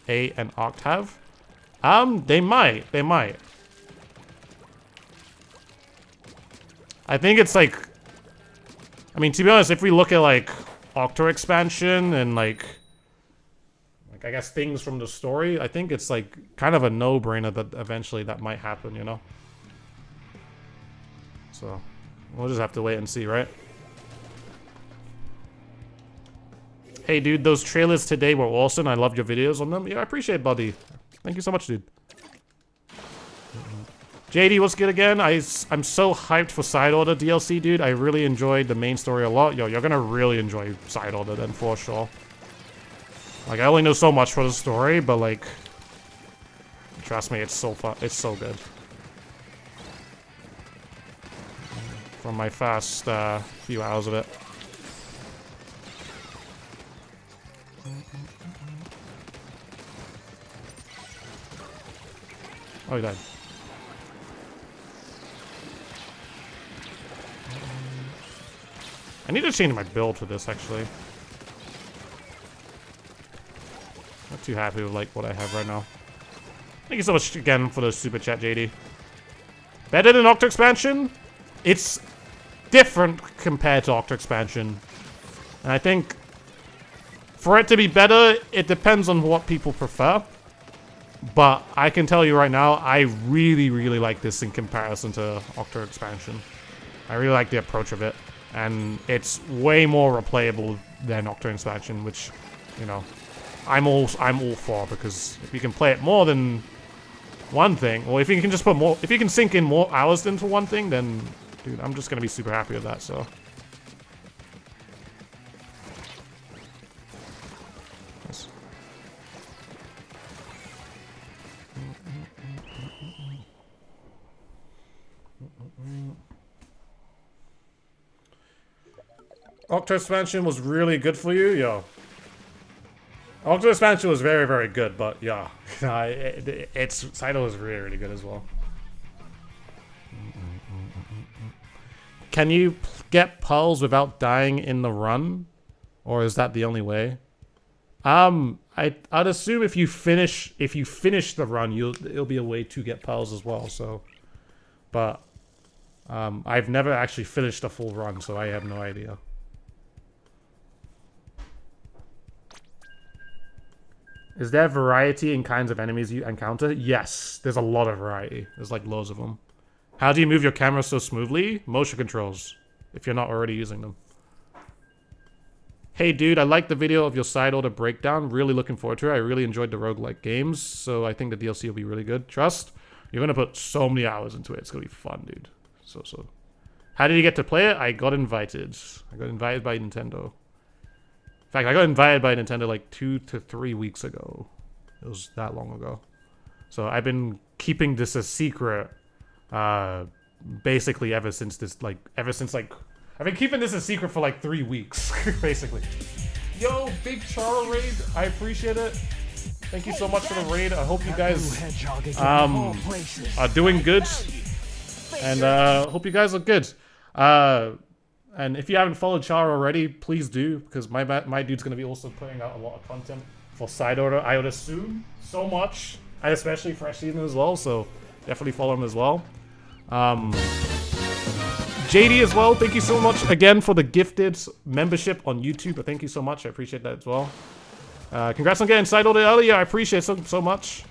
S1: A and Oct have. They might. I think it's like... I mean, to be honest, if we look at, like, Octo expansion and, like, I guess things from the story, I think it's, like, kind of a no-brainer that eventually that might happen, you know? So, we'll just have to wait and see, right? Hey, dude, those trailers today were awesome. I loved your videos on them. Yeah, I appreciate it, buddy. Thank you so much, dude. JD, what's good again? I'm so hyped for Side Order DLC, dude. I really enjoyed the main story a lot. Yo, you're gonna really enjoy Side Order then, for sure. Like, I only know so much for the story, but, like... Trust me, it's so fun. It's so good. From my first few hours of it. Oh, he died. I need to change my build for this, actually. Not too happy with, like, what I have right now. Thank you so much again for the super chat, JD. Better than Octo expansion? It's different compared to Octo expansion. And I think for it to be better, it depends on what people prefer. But I can tell you right now, I really, really like this in comparison to Octo expansion. I really like the approach of it. And it's way more replayable than Octo expansion, which, you know, I'm all for, because if you can play it more than one thing, or if you can just put more, if you can sink in more hours into one thing, then, dude, I'm just gonna be super happy with that, so. Nice. Octo expansion was really good for you, yo. Octo expansion was very, very good, but yeah, Saito was really, really good as well. Can you get pearls without dying in the run, or is that the only way? I'd assume if you finish the run, it'll be a way to get pearls as well. So, but I've never actually finished a full run, so I have no idea. Is there variety in kinds of enemies you encounter? Yes, there's a lot of variety. There's like loads of them. How do you move your camera so smoothly? Motion controls, if you're not already using them. Hey dude, I liked the video of your Side Order breakdown. Really looking forward to it. I really enjoyed the roguelike games, so I think the DLC will be really good. Trust, you're gonna put so many hours into it. It's gonna be fun, dude. So. How did you get to play it? I got invited. I got invited by Nintendo. In fact, I got invited by Nintendo like 2 to 3 weeks ago. It was that long ago. So I've been keeping this a secret, basically ever since I've been keeping this a secret for like 3 weeks, basically. Yo, big Char raid, I appreciate it. Thank you so much for the raid. I hope you guys are doing good, and hope you guys are good. And if you haven't followed Char already, please do, because my dude's gonna be also putting out a lot of content for Side Order, I would assume, so much, and especially Fresh Season as well, so definitely follow him as well. JD as well, thank you so much again for the gifted membership on YouTube. Thank you so much, I appreciate that as well. Congrats on getting Side Order early, I appreciate it so much.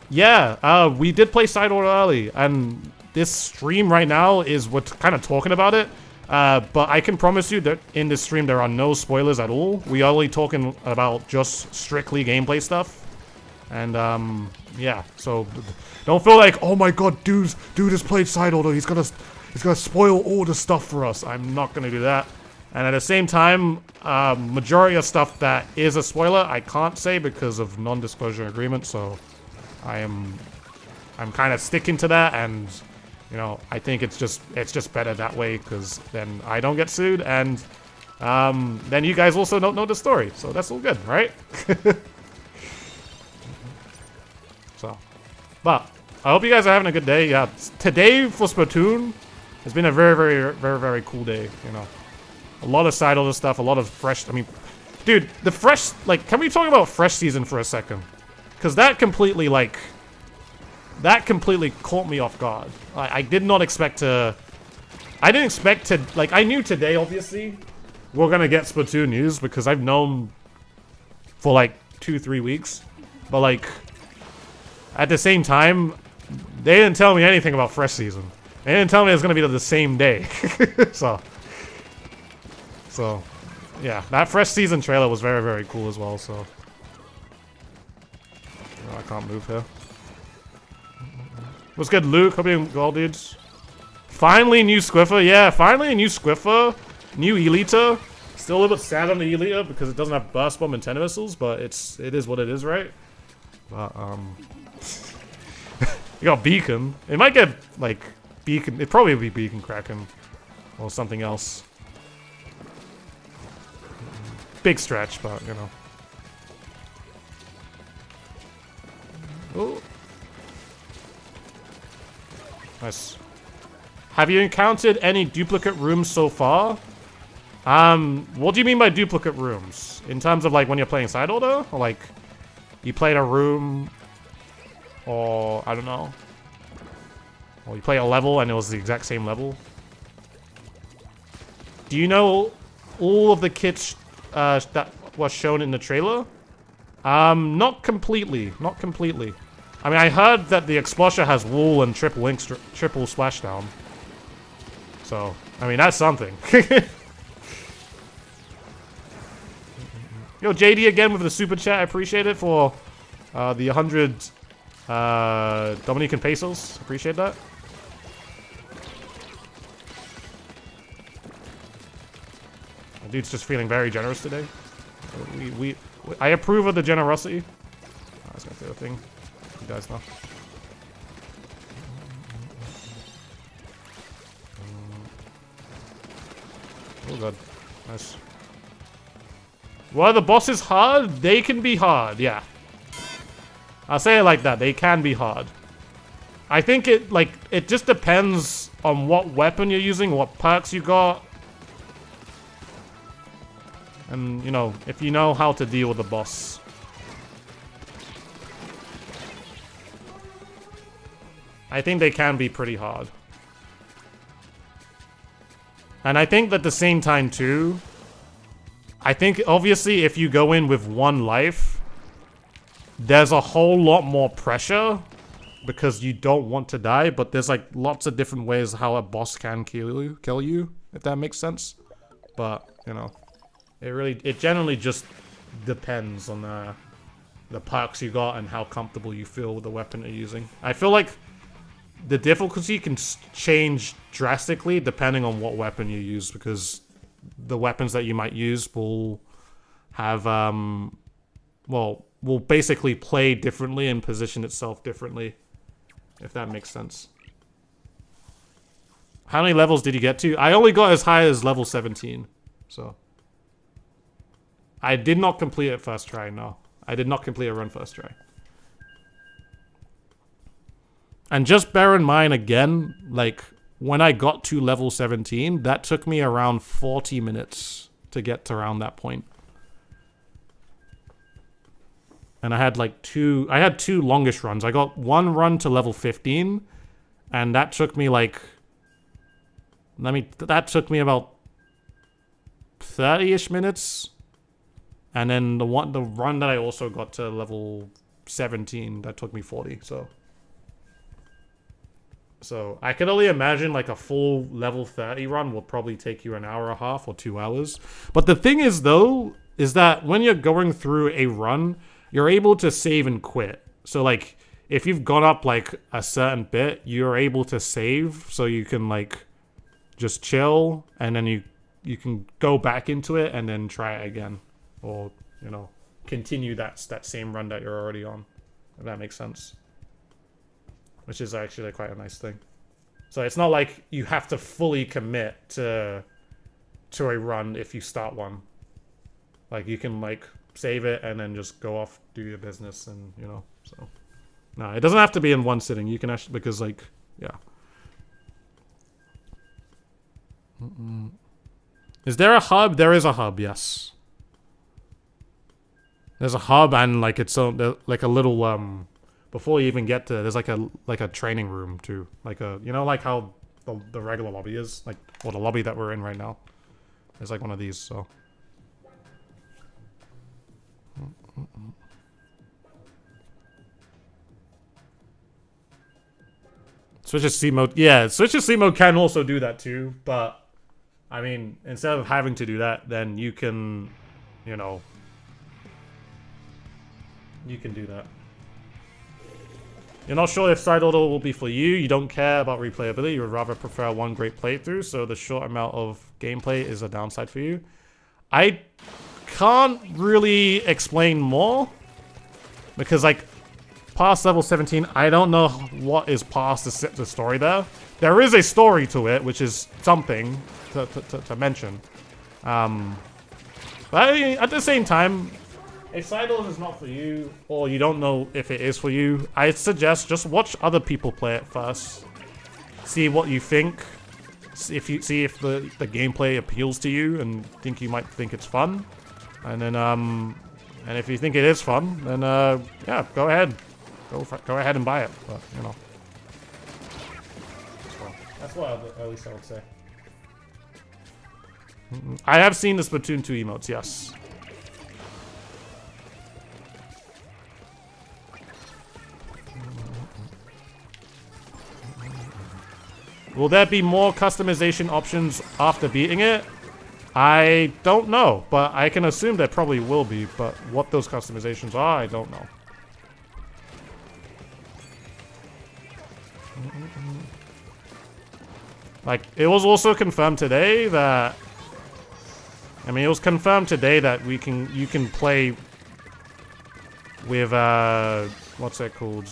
S1: We did play Side Order early, and this stream right now is what's kind of talking about it. But I can promise you that in this stream there are no spoilers at all. We are only talking about just strictly gameplay stuff. And yeah, so don't feel like, oh my god, dude has played Side Order, he's gonna spoil all the stuff for us. I'm not gonna do that. And at the same time, majority of stuff that is a spoiler I can't say because of non-disclosure agreement, so I'm kind of sticking to that, and you know, I think it's just better that way, because then I don't get sued, and then you guys also don't know the story, so that's all good, right? So, but I hope you guys are having a good day. Yeah, today for Splatoon has been a very, very, very, very cool day, you know. A lot of side order stuff, a lot of fresh, I mean, dude, the fresh, like, can we talk about fresh season for a second? Because that completely caught me off guard. I did not expect to, I didn't expect to, like, I knew today, obviously, we're gonna get Splatoon news because I've known for like 2-3 weeks. But like, at the same time, they didn't tell me anything about fresh season. They didn't tell me it was gonna be the same day. So, yeah, that fresh season trailer was very, very cool as well, so. Oh, I can't move here. What's good, Luke? Hope you're doing well, dudes. Finally, new Squiffer. Yeah, finally a new Squiffer. New E-liter. Still a little bit sad on the E-liter because it doesn't have burst bomb and tender missiles, but it is what it is, right? But, you got Beacon. It might get, like, Beacon. It'd probably be Beacon Kraken. Or something else. Big stretch, but, you know. Oh. Nice. Have you encountered any duplicate rooms so far? What do you mean by duplicate rooms? In terms of, like, when you're playing side order? Or, like, you played a room, or, I don't know. Or you play a level and it was the exact same level? Do you know all of the kits that was shown in the trailer? Not completely. Not completely. I mean, I heard that the Explosion has wool and triple splashdown. So, I mean, that's something. Yo, JD again with the super chat. I appreciate it for the 100 Dominican pesos. Appreciate that. The dude's just feeling very generous today. I approve of the generosity. Oh, that's my favorite thing. You guys know. Oh god. Nice. Well, the bosses hard? They can be hard, yeah. I'll say it like that. They can be hard. I think it just depends on what weapon you're using, what perks you got. And, you know, if you know how to deal with the boss. I think they can be pretty hard. And I think at the same time, too, I think, obviously, if you go in with one life, there's a whole lot more pressure because you don't want to die, but there's, like, lots of different ways how a boss can kill you, if that makes sense. But, you know, it generally just depends on the perks you got and how comfortable you feel with the weapon you're using. I feel like the difficulty can change drastically depending on what weapon you use, because the weapons that you might use will have, will basically play differently and position itself differently, if that makes sense. How many levels did you get to? I only got as high as level 17, so. I did not complete it first try, no. I did not complete a run first try. And just bear in mind again, like, when I got to level 17, that took me around 40 minutes to get to around that point. And I had like two longish runs. I got one run to level 15, and that took me like, that took me about 30-ish minutes. And then the run that I also got to level 17, that took me 40, So I can only imagine like a full level 30 run will probably take you an hour and a half or 2 hours. But the thing is, though, is that when you're going through a run, you're able to save and quit. So like, if you've gone up like a certain bit, you're able to save, so you can like just chill, and then you can go back into it and then try it again, or you know, continue that same run that you're already on, if that makes sense. Which is actually quite a nice thing. So it's not like you have to fully commit to a run if you start one. Like, you can, like, save it and then just go off, do your business, and, you know, so. No, it doesn't have to be in one sitting. You can actually, because, like, yeah. Is there a hub? There is a hub, yes. There's a hub and like its own, like a little before you even get to, there's like a training room too, like a, you know, like how the regular lobby is, like, or the lobby that we're in right now. There's like one of these, so. Switch to C mode, yeah, Switch to C mode can also do that too, but I mean, instead of having to do that, then you can, you know, you can do that. You're not sure if side order will be for you. You don't care about replayability. You would rather prefer one great playthrough. So the short amount of gameplay is a downside for you. I can't really explain more. Because, like, past level 17, I don't know what is past the story there. There is a story to it, which is something to mention. But at the same time, if side order is not for you, or you don't know if it is for you, I suggest just watch other people play it first. See what you think. See if the gameplay appeals to you and think you might think it's fun. And then and if you think it is fun, then yeah, go ahead. Go ahead and buy it. But you know. So, that's what at least I would say. I have seen the Splatoon 2 emotes, yes. Will there be more customization options after beating it? I don't know, but I can assume there probably will be, but what those customizations are, I don't know. Like, it was also confirmed today that... I mean, it was confirmed today that you can play with, what's it called?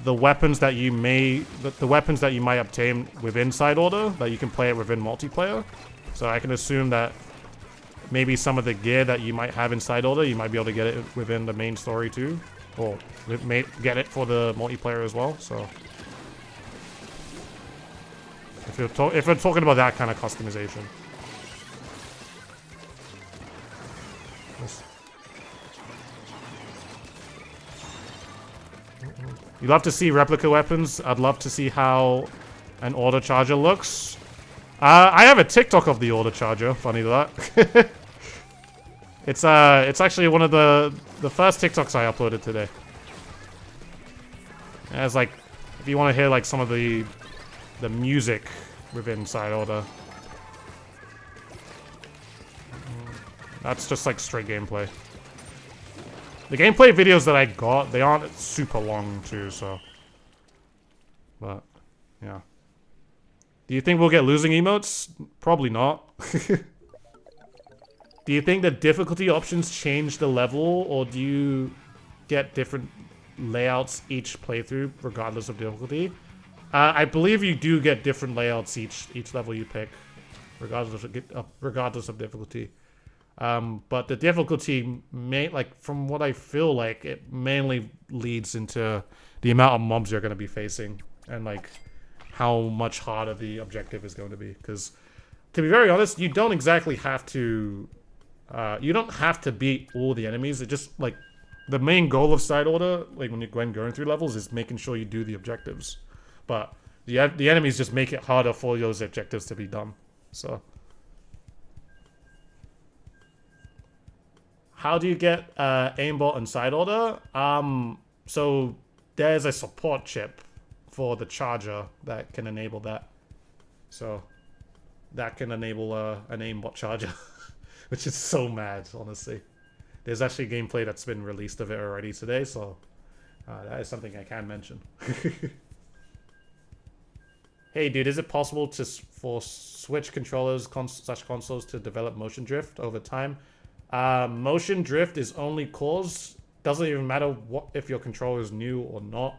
S1: The weapons that you may, the weapons that you might obtain within side order, that you can play it within multiplayer. So I can assume that maybe some of the gear that you might have in side order, you might be able to get it within the main story too, or get it for the multiplayer as well. So if we're talking about that kind of customization. You'd love to see replica weapons. I'd love to see how an order charger looks. I have a TikTok of the order charger, funny that. It's actually one of the first TikToks I uploaded today. As like, if you want to hear like some of the music within side order. That's just like straight gameplay. The gameplay videos that I got, they aren't super long too, so. But, yeah. Do you think we'll get losing emotes? Probably not. Do you think the difficulty options change the level, or do you get different layouts each playthrough, regardless of difficulty? I believe you do get different layouts each level you pick, regardless of difficulty. But the difficulty from what I feel like, it mainly leads into the amount of mobs you're going to be facing and like how much harder the objective is going to be. Because to be very honest, you don't exactly have to, you don't have to beat all the enemies. It just like the main goal of side order, like when going through levels, is making sure you do the objectives. But the enemies just make it harder for those objectives to be done. So. How do you get aimbot and side order? So there's a support chip for the charger that can enable that. So that can enable an aimbot charger, which is so mad, honestly. There's actually gameplay that's been released of it already today, so that is something I can mention. Hey dude, is it possible for Switch controllers / consoles to develop motion drift over time? Motion drift is only caused, doesn't even matter if your controller is new or not.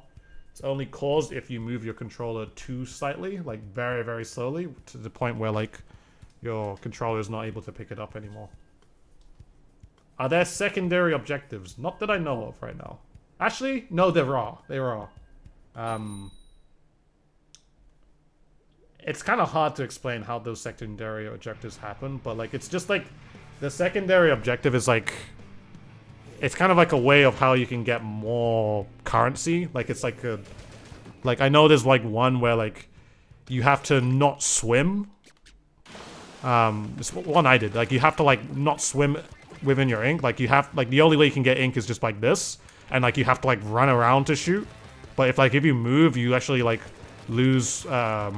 S1: It's only caused if you move your controller too slightly, like very, very slowly, to the point where like your controller is not able to pick it up anymore. Are there secondary objectives? Not that I know of right now. Actually, no, there are. There are. it's kind of hard to explain how those secondary objectives happen, but like it's just like the secondary objective is like it's kind of like a way of how you can get more currency. Like it's like a I know there's like one where like you have to not swim. This one I did. Like you have to like not swim within your ink. Like you have like the only way you can get ink is just like this, and like you have to like run around to shoot. But if you move, you actually like lose like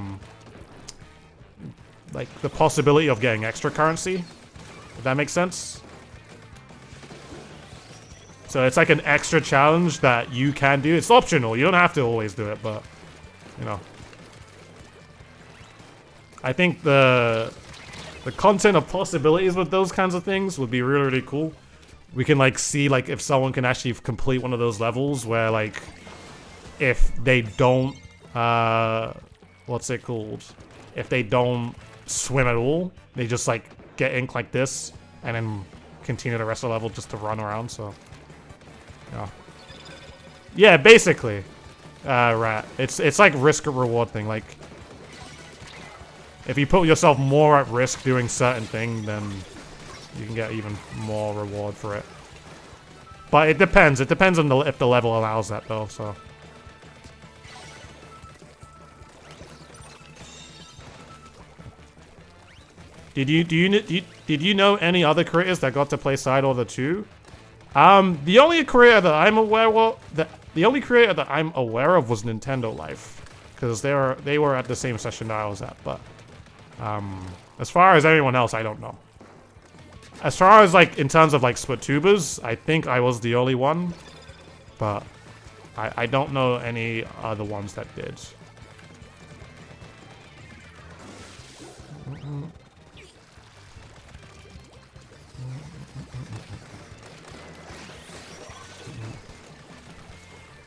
S1: the possibility of getting extra currency. If that makes sense. So it's like an extra challenge that you can do. It's optional. You don't have to always do it, but you know. I think the content of possibilities with those kinds of things would be really, really cool. We can like see like if someone can actually complete one of those levels where like if they don't what's it called? If they don't swim at all, they just like get ink like this and then continue the rest of the level just to run around. So yeah, basically right. It's like risk and reward thing. Like if you put yourself more at risk doing certain thing, then you can get even more reward for it. But it depends. It depends on if the level allows that, though. So. Did you know any other creators that got to play Side Order 2? The only creator that I'm aware of was Nintendo Life, because they were at the same session that I was at, but. As far as anyone else, I don't know. As far as like in terms of like Splatubers, I think I was the only one, but I don't know any other ones that did.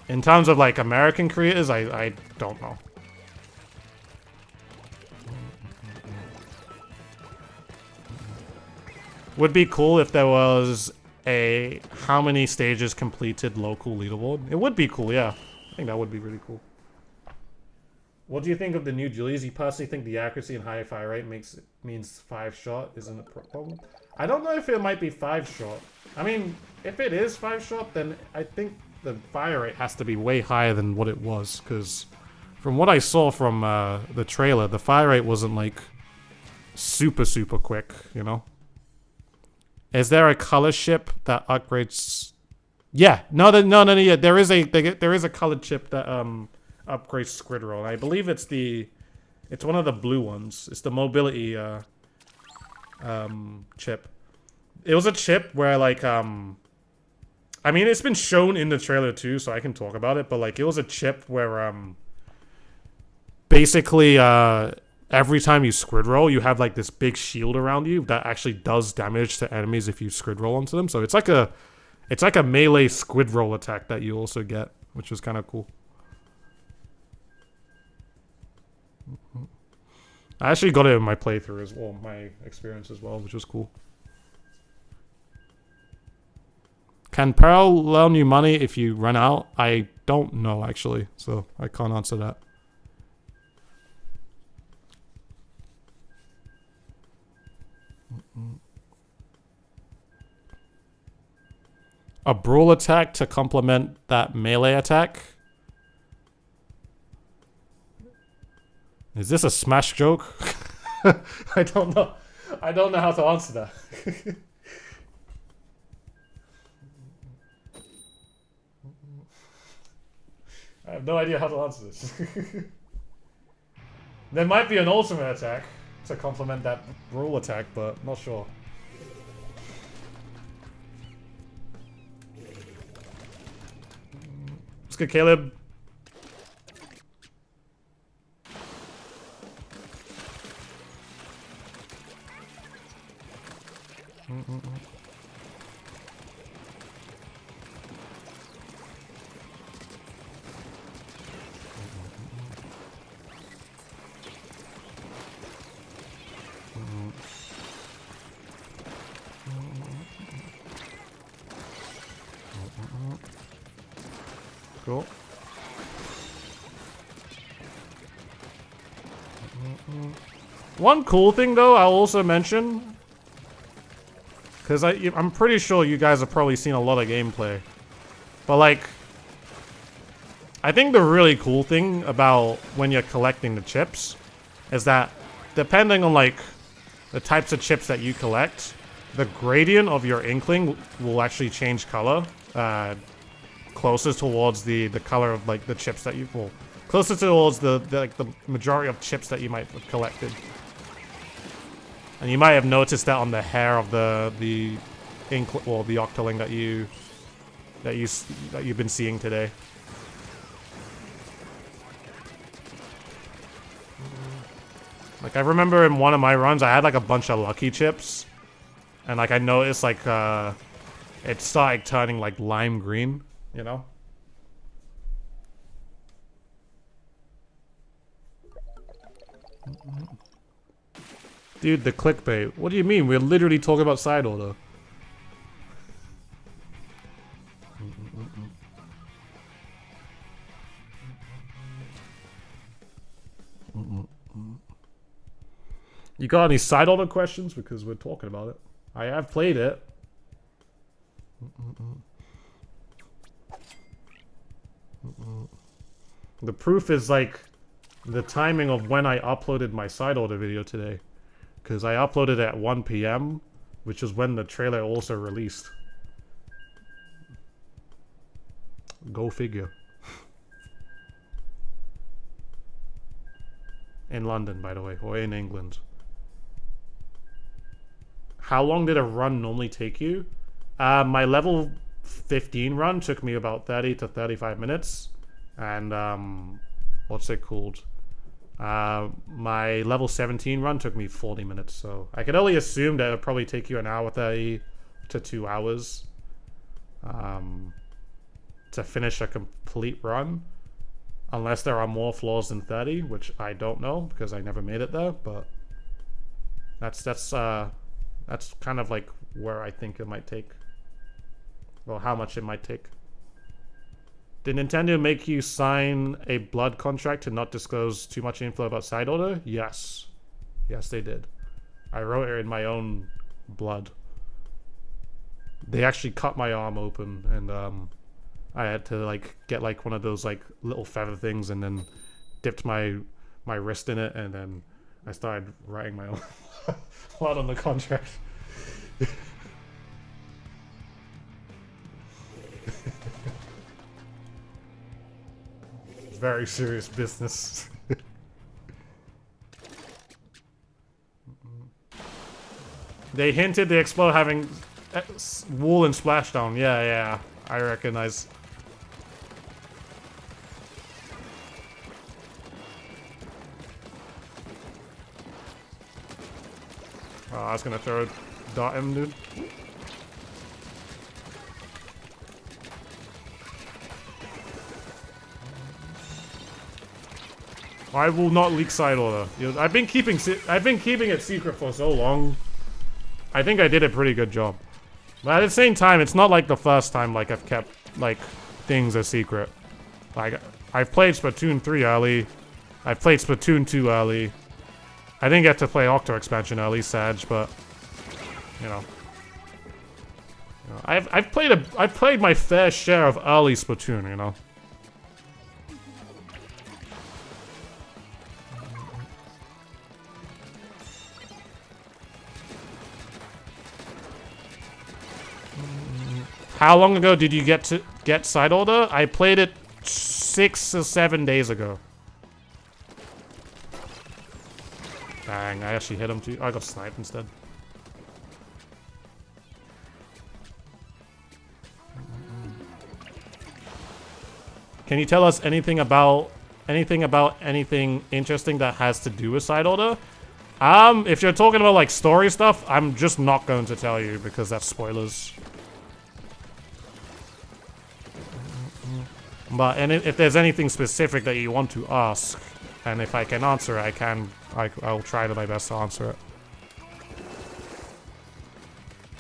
S1: In terms of like American creators, I don't know. Would be cool if there was a how many stages completed local leaderboard. It would be cool, yeah. I think that would be really cool. What do you think of the new Julies? You personally think the accuracy and high fire rate means 5-shot isn't a problem? I don't know if it might be 5-shot. I mean, if it is 5-shot, then I think the fire rate has to be way higher than what it was. Because from what I saw from the trailer, the fire rate wasn't like super, super quick, you know? Is there a color chip that upgrades? Yeah, no. Yeah, there is a colored chip that upgrades squid roll. I believe it's one of the blue ones. It's the mobility chip. It was a chip where like I mean it's been shown in the trailer too, so I can talk about it. But like it was a chip where basically every time you squid roll, you have like this big shield around you that actually does damage to enemies if you squid roll onto them. So it's like a melee squid roll attack that you also get, which was kind of cool. I actually got it in my playthrough as well, my experience as well, which was cool. Can Pearl loan you money if you run out? I don't know actually, so I can't answer that. A brawl attack to complement that melee attack? Is this a Smash joke? I don't know. I don't know how to answer that. I have no idea how to answer this. There might be an ultimate attack to complement that brawl attack, but not sure. What's good, Caleb? Cool. One cool thing though, I'll also mention, because I'm pretty sure you guys have probably seen a lot of gameplay, but like, I think the really cool thing about when you're collecting the chips is that depending on like the types of chips that you collect, the gradient of your inkling will actually change color, closer towards the color of like the chips that you pull. Closer towards the majority of chips that you might have collected. And you might have noticed that on the hair of the octoling that you've been seeing today. Like I remember in one of my runs I had like a bunch of lucky chips. And like I noticed like it started turning like lime green, you know? Dude, the clickbait. What do you mean? We're literally talking about side order. You got any side order questions? Because we're talking about it. I have played it. The proof is like the timing of when I uploaded my side order video today. Because I uploaded at 1 PM, which is when the trailer also released. Go figure. In London, by the way, or in England. How long did a run normally take you? My level 15 run took me about 30 to 35 minutes. And, what's it called? My level 17 run took me 40 minutes, so I could only assume that it would probably take you an hour 30 to 2 hours to finish a complete run, unless there are more floors than 30, which I don't know because I never made it there. But that's kind of like where I think it might take, well, how much it might take. Did Nintendo make you sign a blood contract to not disclose too much info about side order? Yes. Yes, they did. I wrote it in my own blood. They actually cut my arm open, and I had to like get like one of those like little feather things and then dipped my wrist in it, and then I started writing my own blood on the contract. Very serious business. They hinted the Explode having wool and splashdown. Yeah, I recognize. Oh, I was gonna throw a dot at him, dude. I will not leak side order. I've been keeping it secret for so long. I think I did a pretty good job. But at the same time, it's not like the first time like I've kept like things a secret. Like I've played Splatoon 3 early. I've played Splatoon 2 early. I didn't get to play Octo expansion early, Sag, but you know. I've played my fair share of early Splatoon, you know. How long ago did you get side order? I played it 6 or 7 days ago. Dang, I actually hit him too. I got sniped instead. Can you tell us anything about anything interesting that has to do with side order? If you're talking about like story stuff, I'm just not going to tell you because that's spoilers. But if there's anything specific that you want to ask, and if I can answer it, I'll try my best to answer it.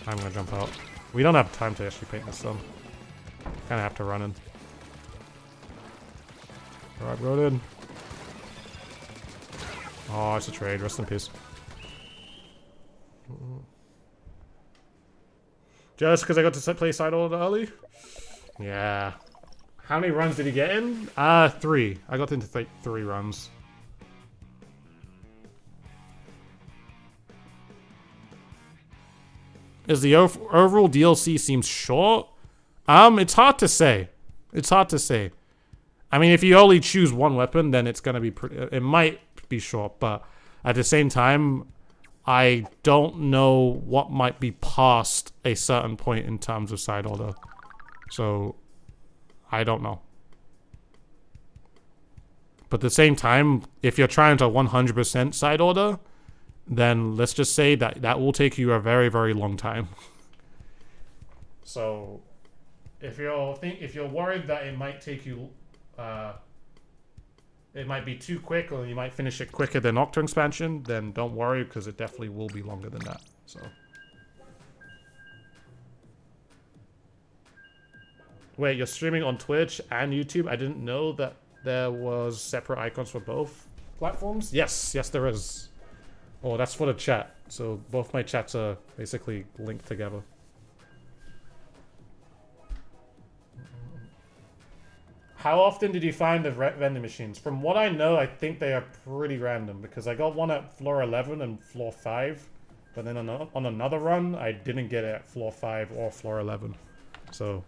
S1: I'm gonna jump out. We don't have time to actually paint this though. Kinda have to run in. Alright, rode in. Oh, it's a trade. Rest in peace. Just because I got to play side order early? Yeah. How many runs did he get in? 3. I got into 3 runs. Is the overall DLC seems short? It's hard to say. It's hard to say. I mean, if you only choose one weapon, then it's gonna be it might be short, but at the same time, I don't know what might be past a certain point in terms of side order. So, I don't know. But at the same time, if you're trying to 100% side order, then let's just say that that will take you a very, very long time. So, if you're worried that it might take you, it might be too quick, or you might finish it quicker than Octo expansion, then don't worry, because it definitely will be longer than that. So, wait, you're streaming on Twitch and YouTube? I didn't know that there was separate icons for both platforms. Yes, there is. Oh, that's for the chat. So both my chats are basically linked together. How often did you find the vending machines? From what I know, I think they are pretty random, because I got one at floor 11 and floor 5, but then on another run, I didn't get it at floor 5 or floor 11. So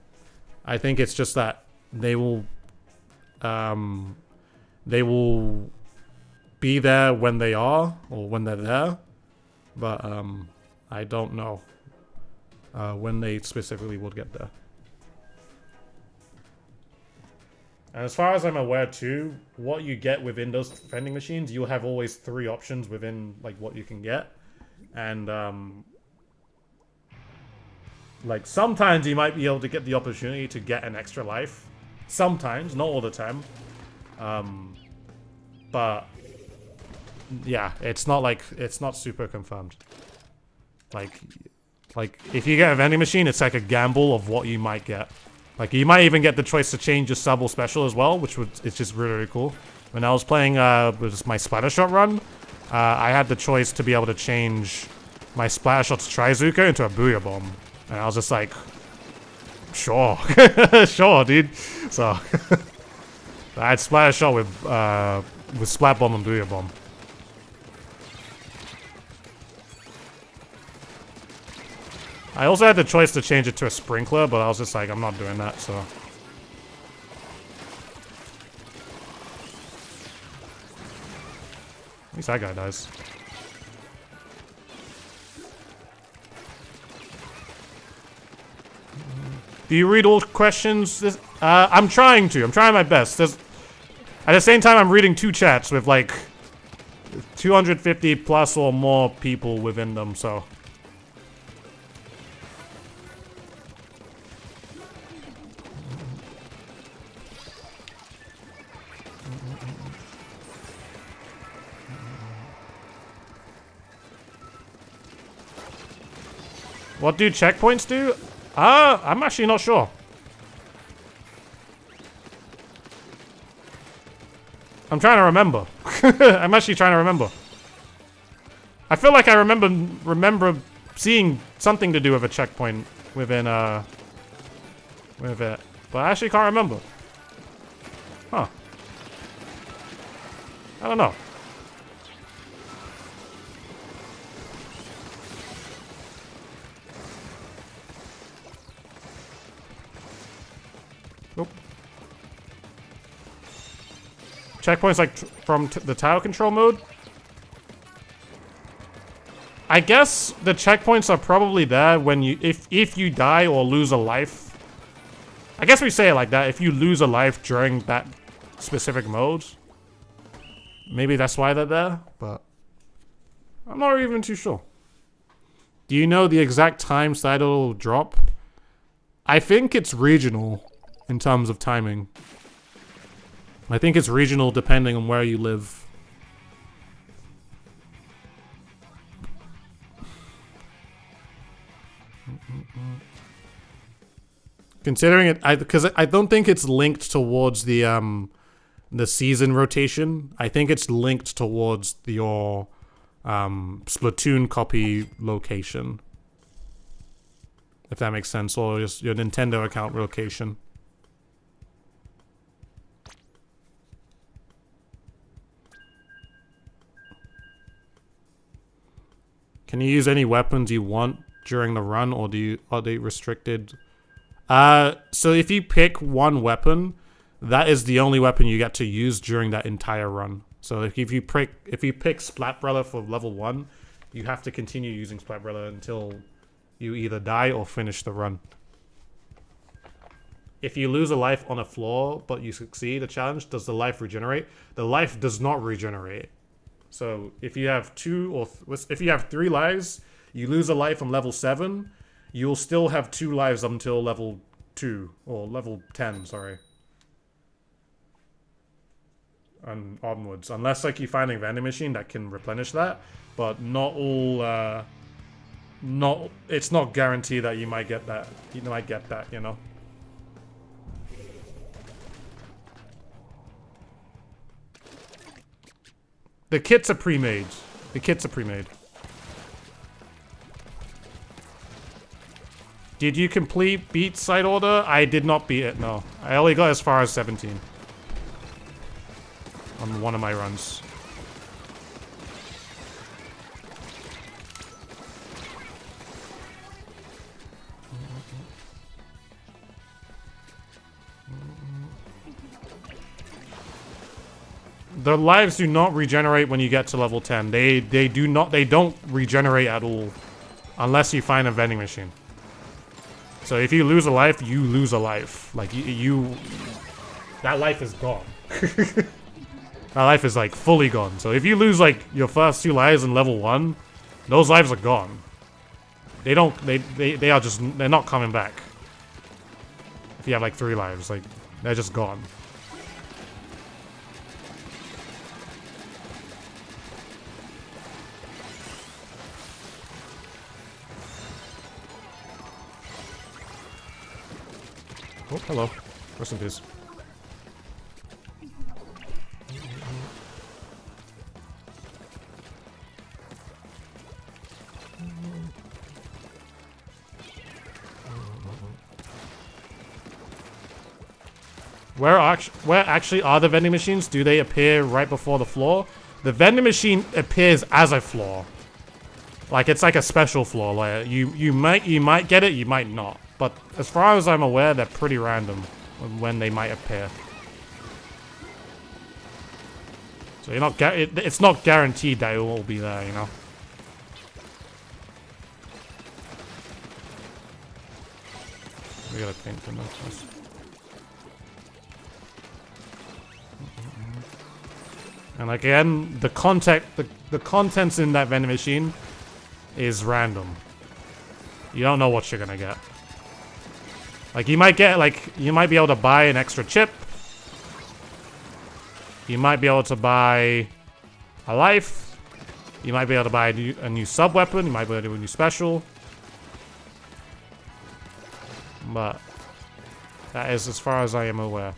S1: I think it's just that they will be there when they are, or when they're there, but I don't know when they specifically would get there. And as far as I'm aware too, what you get within those vending machines, you'll have always 3 options within like what you can get. And like sometimes you might be able to get the opportunity to get an extra life. Sometimes, not all the time. But yeah, it's not super confirmed. Like if you get a vending machine, it's like a gamble of what you might get. Like, you might even get the choice to change your sub or special as well, which it's just really, really cool. When I was playing with my Splatter Shot run, I had the choice to be able to change my Splatter Shot's Trizuka into a Booyah Bomb. And I was just like, sure. Sure, dude. So, I had Splatter Shot with Splat Bomb and Booyah Bomb. I also had the choice to change it to a sprinkler, but I was just like, I'm not doing that, so. At least that guy dies. Do you read all questions? I'm trying to. I'm trying my best. At the same time, I'm reading 2 chats with like 250 plus or more people within them, so. What do checkpoints do? I'm actually not sure. I'm trying to remember. I'm actually trying to remember. I feel like I remember seeing something to do with a checkpoint within with it, but I actually can't remember. Huh. I don't know. Nope. Checkpoints like from the tower control mode? I guess the checkpoints are probably there when you if you die or lose a life. I guess we say it like that. If you lose a life during that specific mode, maybe that's why they're there, but I'm not even too sure. Do you know the exact time Sidle will drop? I think it's regional in terms of timing. I think it's regional depending on where you live. Considering it, because I don't think it's linked towards the the season rotation. I think it's linked towards your Splatoon copy location. If that makes sense, or just your Nintendo account location. Can you use any weapons you want during the run, or are they restricted? So if you pick one weapon, that is the only weapon you get to use during that entire run. So if you pick Splatbrella for level 1, you have to continue using Splatbrella until you either die or finish the run. If you lose a life on a floor but you succeed a challenge, does the life regenerate? The life does not regenerate. So if you have if you have 3 lives, you lose a life on level 7, you'll still have 2 lives until level 2 or level 10, sorry. And onwards, unless like you find a vending machine that can replenish that, but not all. It's not guaranteed that you might get that. You might get that, you know. The kits are pre-made. The kits are pre-made. Did you beat side order? I did not beat it, no. I only got as far as 17. On one of my runs. The lives do not regenerate when you get to level 10. They don't regenerate at all unless you find a vending machine. So if you lose a life, you lose a life. Like that life is gone. That life is like fully gone. So if you lose like your first 2 lives in level 1, those lives are gone. They are just, they're not coming back. If you have like 3 lives, like they're just gone. Oh, hello. Rest in peace. Where actually are the vending machines? Do they appear right before the floor? The vending machine appears as a floor. Like it's like a special floor. Like you might get it, you might not. But as far as I'm aware, they're pretty random when they might appear. So you're not it's not guaranteed that it will be there, you know. We gotta paint them first. And again, the contents in that vending machine is random. You don't know what you're gonna get. Like you might be able to buy an extra chip. You might be able to buy a life. You might be able to buy a new sub weapon. You might be able to do a new special. But that is as far as I am aware.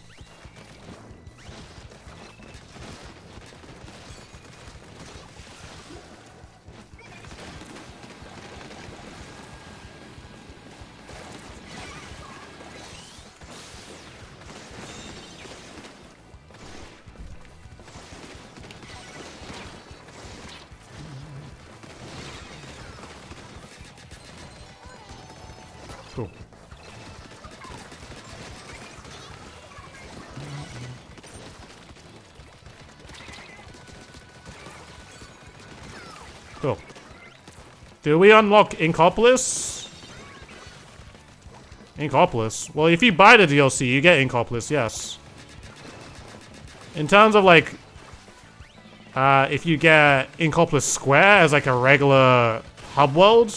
S1: Cool. Cool. Do we unlock Inkopolis? Inkopolis? Well, if you buy the DLC, you get Inkopolis, yes. In terms of, like, if you get Inkopolis Square as, like, a regular hub world,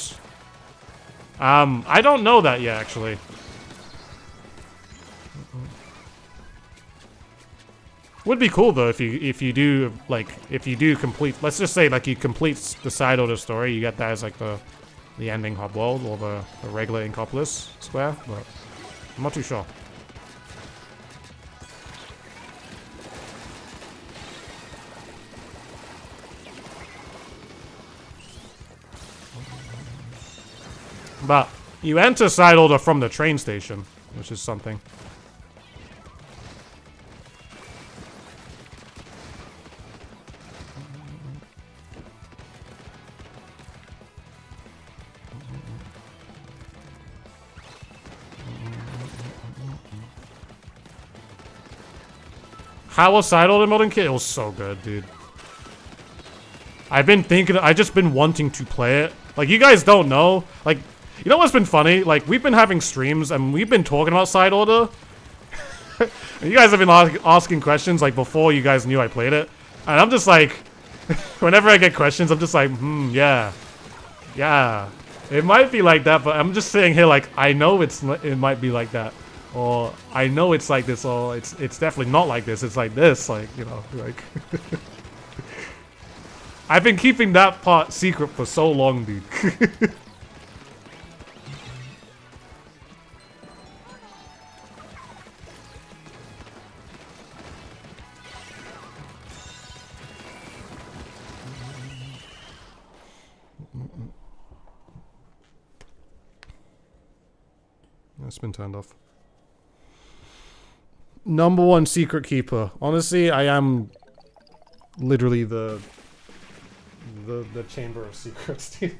S1: I don't know that yet, actually. Would be cool though if you do complete. Let's just say like you complete the side order story, you get that as like the ending hub world or the regular Inkopolis Square, but I'm not too sure. But you enter side order from the train station, which is something. How was side order modern kit? It was so good, dude. I've just been wanting to play it. Like, you guys don't know. Like, you know what's been funny? Like, we've been having streams and we've been talking about side order. And you guys have been asking questions, like, before you guys knew I played it. And I'm just like, whenever I get questions, I'm just like, yeah. Yeah. It might be like that, but I'm just sitting here like, I know it might be like that. Or, I know it's like this, or it's definitely not like this, it's like this, like, you know, like... I've been keeping that part secret for so long, dude. It's been turned off. Number one secret keeper. Honestly, I am literally the chamber of secrets, dude.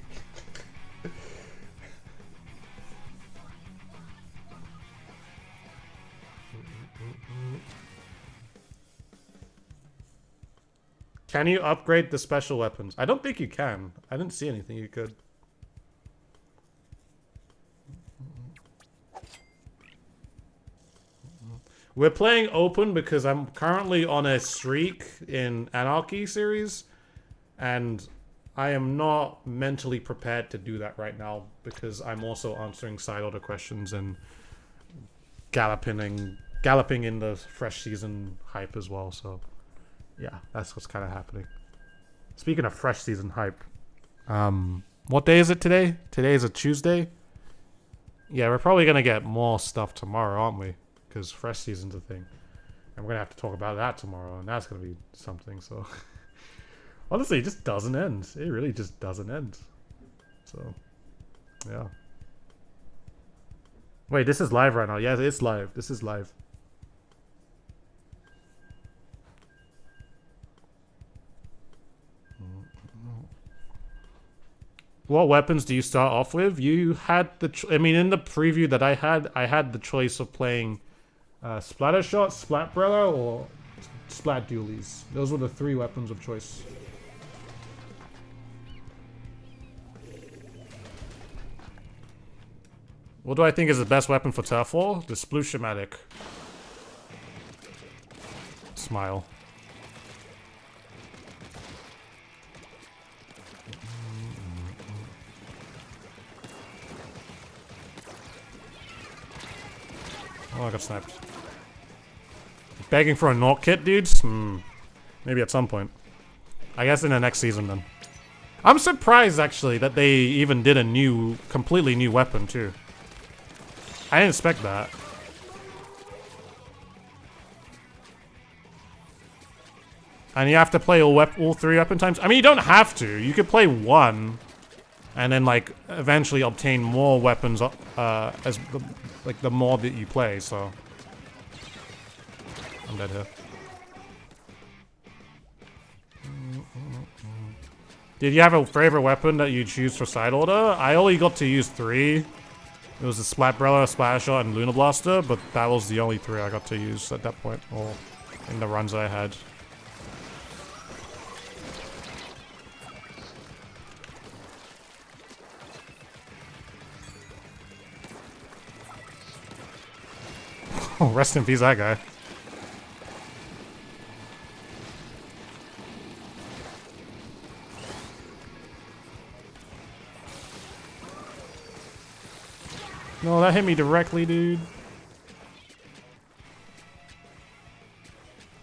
S1: Can you upgrade the special weapons? I don't think you can. I didn't see anything you could. We're playing open because I'm currently on a streak in Anarchy series, and I am not mentally prepared to do that right now because I'm also answering side order questions and galloping in the fresh season hype as well. So, yeah, that's what's kind of happening. Speaking of fresh season hype, what day is it today? Today is a Tuesday. Yeah, we're probably gonna get more stuff tomorrow, aren't we? Because fresh season's a thing. And we're going to have to talk about that tomorrow, and that's going to be something, so... Honestly, it just doesn't end. It really just doesn't end. So, yeah. Wait, this is live right now. Yeah, it's live. This is live. What weapons do you start off with? You had the... I mean, in the preview that I had the choice of playing... Splatter Shot, Splat Brella, or Splat Dualies. Those were the three weapons of choice. What do I think is the best weapon for Turf War? The Splushematic. Smile. Oh, I got sniped. Begging for a Naught kit, dudes? Maybe at some point. I guess in the next season, then. I'm surprised, actually, that they even did a completely new weapon, too. I didn't expect that. And you have to play all three weapon types? I mean, you don't have to. You could play one, and then, like, eventually obtain more weapons as the more that you play, so... I'm dead here. Did you have a favorite weapon that you choose for side order? I only got to use 3. It was the Splat Brella, Splatter Shot, and Luna Blaster, but that was the only 3 I got to use at that point, or in the runs I had. Oh, rest in peace, that guy. No, that hit me directly, dude.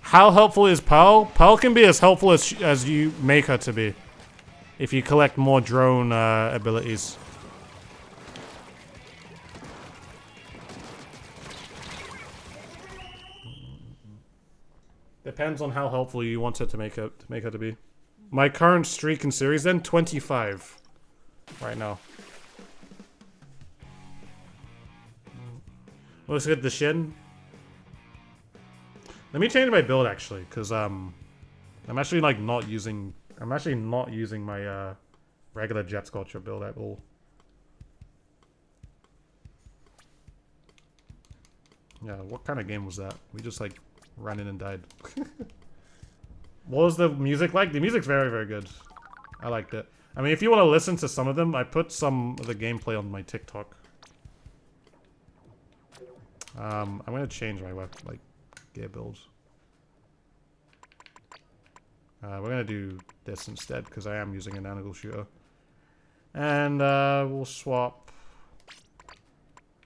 S1: How helpful is Pearl? Pearl can be as helpful as you make her to be. If you collect more drone abilities. Depends on how helpful you want it to make her to be. My current streak in series then 25 right now. Let's get the shin. Let me change my build actually, because I'm actually like not using my regular Jet Sculpture build at all. Yeah, what kind of game was that? We just like ran in and died. What was the music like? The music's very, very good. I liked it. I mean, if you want to listen to some of them, I put some of the gameplay on my TikTok. I'm gonna change my gear builds. We're gonna do this instead because I am using an angle shooter, and we'll swap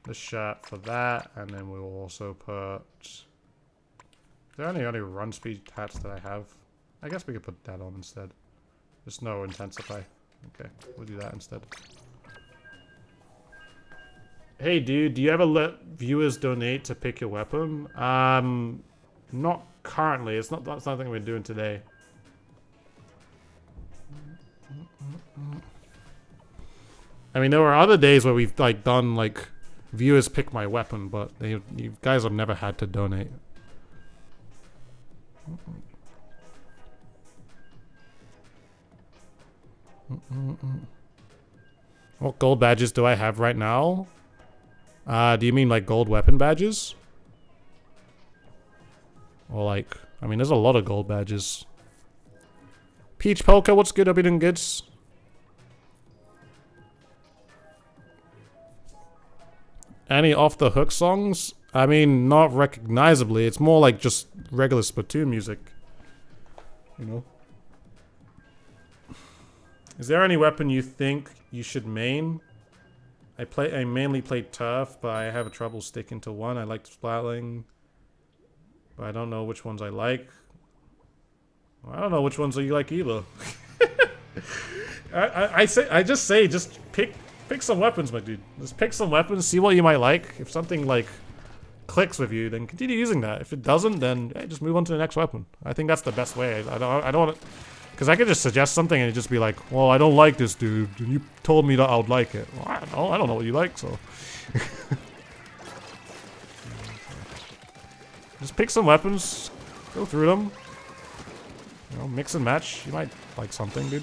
S1: the shirt for that, and then we'll also put. Is there any run speed hats that I have? I guess we could put that on instead. Just no intensify. Okay, we'll do that instead. Hey dude, do you ever let viewers donate to pick your weapon? Not currently. It's not something we're doing today. I mean, there were other days where we've like done like viewers pick my weapon, but you guys have never had to donate. What gold badges do I have right now? Do you mean like gold weapon badges? Or like, I mean, there's a lot of gold badges. Peach Polka, what's good? Hope you're doing good. Any off the hook songs? I mean, not recognizably. It's more like just regular Splatoon music. You know? Is there any weapon you think you should main? I mainly play turf, but I have trouble sticking to one. I like splatling, but I don't know which ones I like. Well, I don't know which ones you like either. I just say pick some weapons, my dude. Just pick some weapons, see what you might like. If something like clicks with you, then continue using that. If it doesn't, then hey, just move on to the next weapon. I think that's the best way. I don't want to. Because I could just suggest something and it'd just be like, well, I don't like this, dude. And you told me that I would like it. Well, I don't know what you like, so. Just pick some weapons. Go through them. You know, mix and match. You might like something, dude.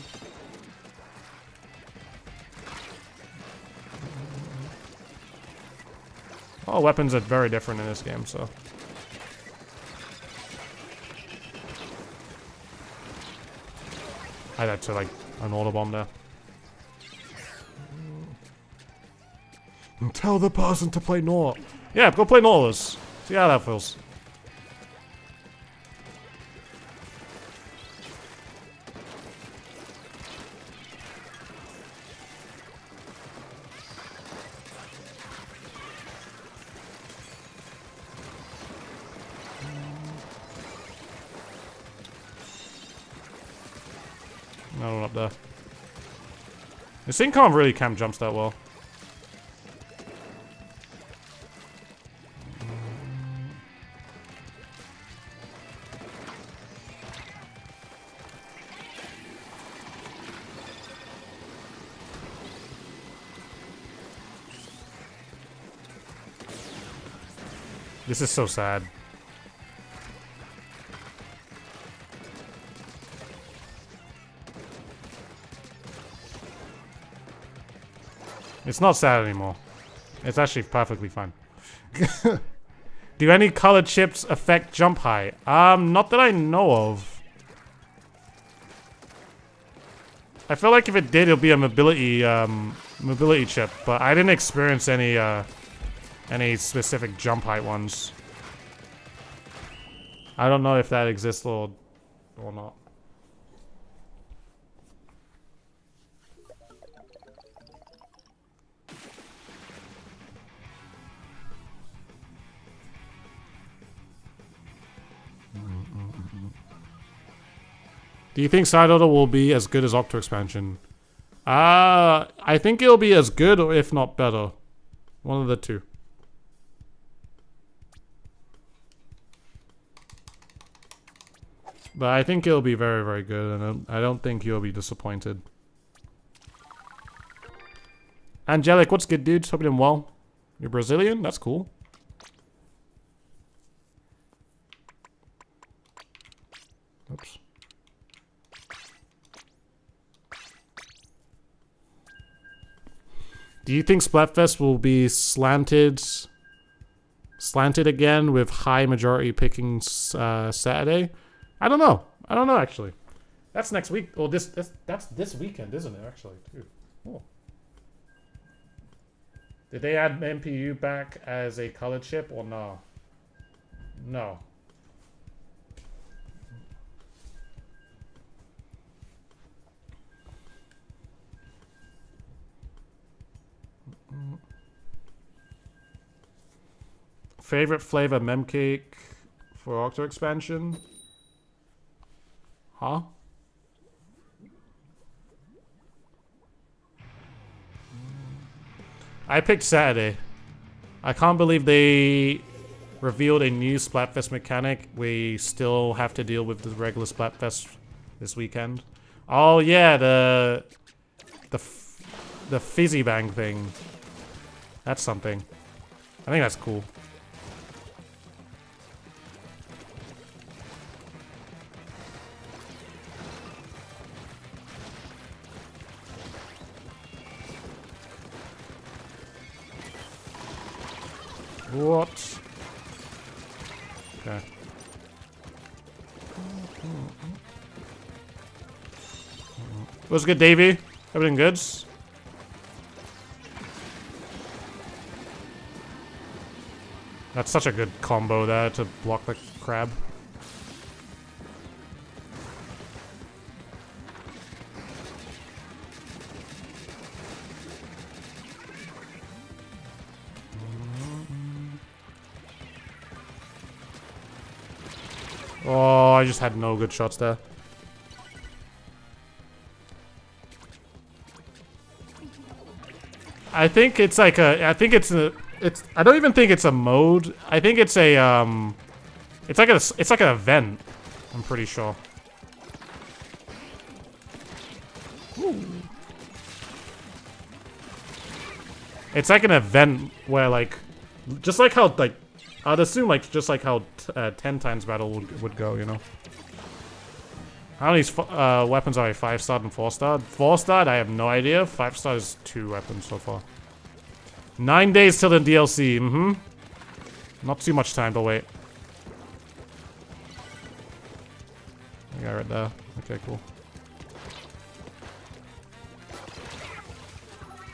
S1: All weapons are very different in this game, so. I had to like an auto bomb there. Tell the person to play Nor. Yeah, go play Norless. See how that feels. No one up there. This thing can't really camp jumps that well. This is so sad. It's not sad anymore. It's actually perfectly fine. Do any colored chips affect jump height? Not that I know of. I feel like if it did, it'll be a mobility chip, but I didn't experience any specific jump height ones. I don't know if that exists or not. Do you think side order will be as good as Octo expansion? I think it'll be as good, or if not better. One of the two. But I think it'll be very, very good, and I don't think you'll be disappointed. Angelic, what's good, dude? Hope you're doing well. You're Brazilian? That's cool. Oops. Do you think Splatfest will be slanted again with high majority picking Saturday? I don't know. I don't know actually. That's next week. Or that's this weekend, isn't it? Actually, dude. Oh. Did they add MPU back as a color chip or no? No. Favorite flavor memcake for Octo expansion? Huh? I picked Saturday. I can't believe they revealed a new Splatfest mechanic. We still have to deal with the regular Splatfest this weekend. Oh yeah, the fizzy bang thing. That's something. I think that's cool. What? Okay. What's good, Davey? Everything good? That's such a good combo there to block the crab. Oh, I just had no good shots there. I think it's like a. I think it's a. It's. I don't even think it's a mode. I think it's a. It's like a. It's like an event. I'm pretty sure. Ooh. It's like an event where like, just like how like. I'd assume, like, just like how 10 times battle would go, you know? How many weapons are 5-star and 4-star? 4-star, I have no idea. 5-star is 2 weapons so far. 9 days till the DLC, Not too much time to wait. I got right there. Okay, cool.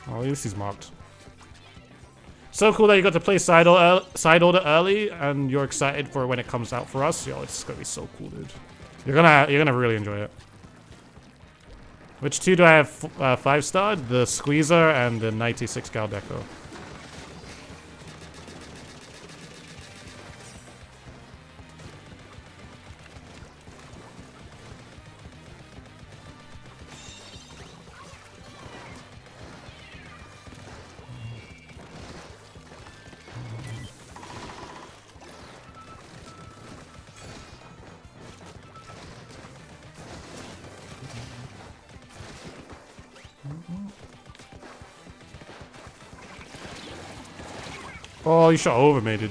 S1: Oh, at least he's marked. So cool that you got to play side order early, and you're excited for when it comes out for us. Yo, it's gonna be so cool, dude. You're gonna really enjoy it. Which 2 do I have 5-star? The Squeezer and the 96 Gal Deco. Oh, you shot over me, dude.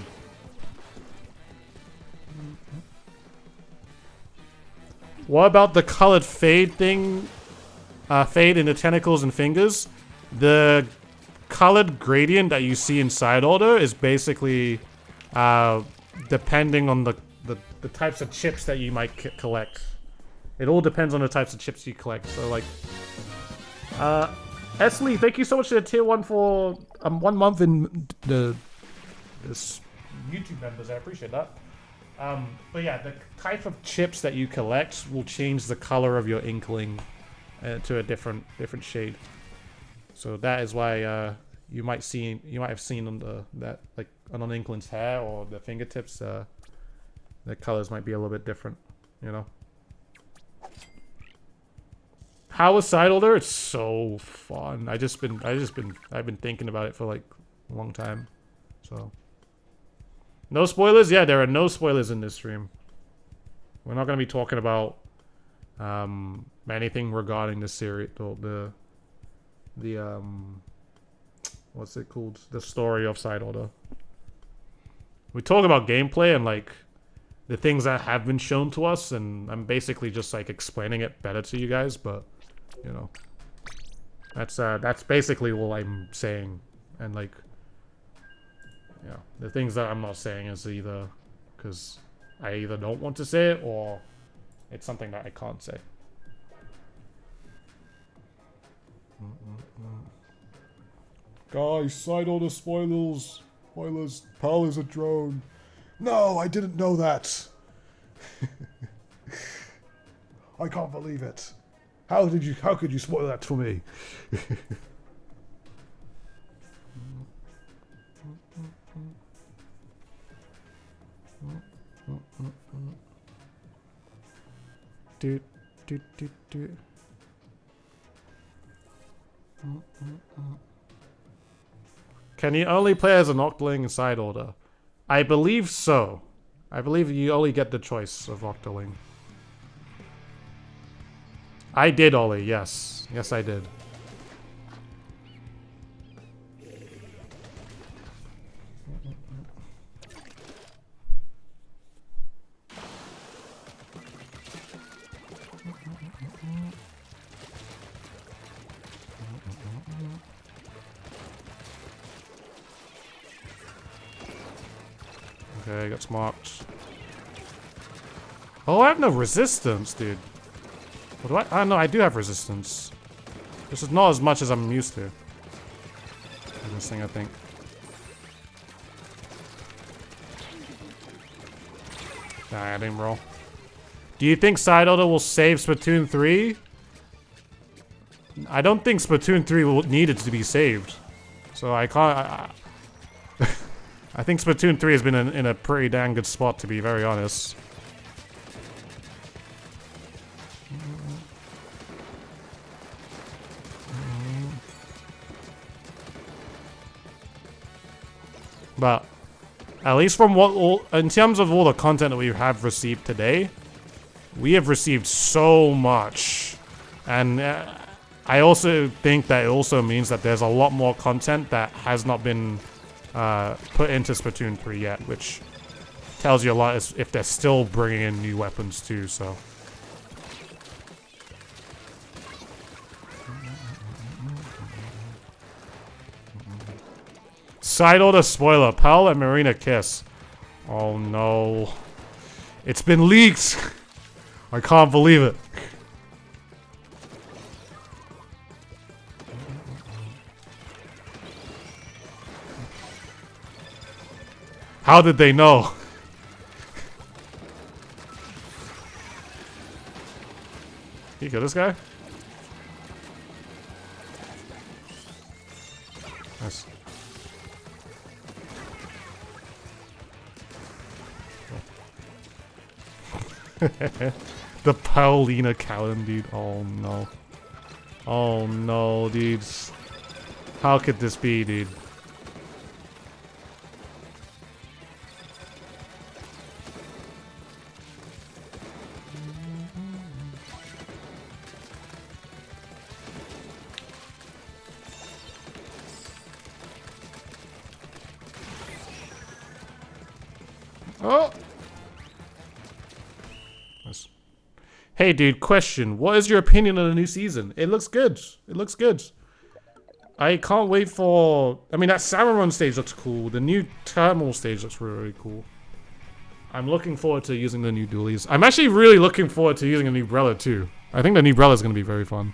S1: What about the colored fade thing? Fade in the tentacles and fingers? The colored gradient that you see in side order is basically depending on the types of chips that you might collect. It all depends on the types of chips you collect. So like, Esley, thank you so much for the tier 1 for 1 month in this YouTube members. I appreciate that. But yeah, the type of chips that you collect will change the color of your inkling to a different shade. So that is why you might have seen on on Inkling's hair or the fingertips, the colors might be a little bit different, you know. How was side order? It's so fun. I've been thinking about it for like a long time. So no spoilers? Yeah, there are no spoilers in this stream. We're not gonna be talking about anything regarding the series, the what's it called? The story of side order. We talk about gameplay and like the things that have been shown to us, and I'm basically just like explaining it better to you guys. But you know, that's basically all I'm saying. And like, yeah, the things that I'm not saying is either because I either don't want to say it or it's something that I can't say. Guys, side order spoilers. Spoilers. Pearl is a drone. No, I didn't know that. I can't believe it. How could you spoil that for me? Do. Can you only play as an Octoling in side order? I believe so. I believe you only get the choice of Octoling. I did, Ollie, yes. Yes, I did. Okay, got marked. Oh, I have no resistance, dude. What do I? No, I do have resistance. This is not as much as I'm used to. In this thing, I think. Nah, I didn't roll. Do you think side order will save Splatoon 3? I don't think Splatoon 3 will need it to be saved. So I can't... I think Splatoon 3 has been in a pretty dang good spot, to be very honest. But at least from in terms of all the content that we have received today, we have received so much. And I also think that it also means that there's a lot more content that has not been put into Splatoon 3 yet, which tells you a lot if they're still bringing in new weapons too, so. Side order spoiler, Pearl and Marina kiss. Oh no. It's been leaked! I can't believe it. How did they know? Can you kill this guy? Nice. The Paulina Callan, dude. Oh no. Oh no, dudes. How could this be, dude? Oh! Nice. Hey dude, question. What is your opinion on the new season? It looks good. It looks good. I can't wait for... I mean, that Samurai stage looks cool. The new Terminal stage looks really, really cool. I'm looking forward to using the new dualies. I'm actually really looking forward to using a new Brella too. I think the new Brella is going to be very fun.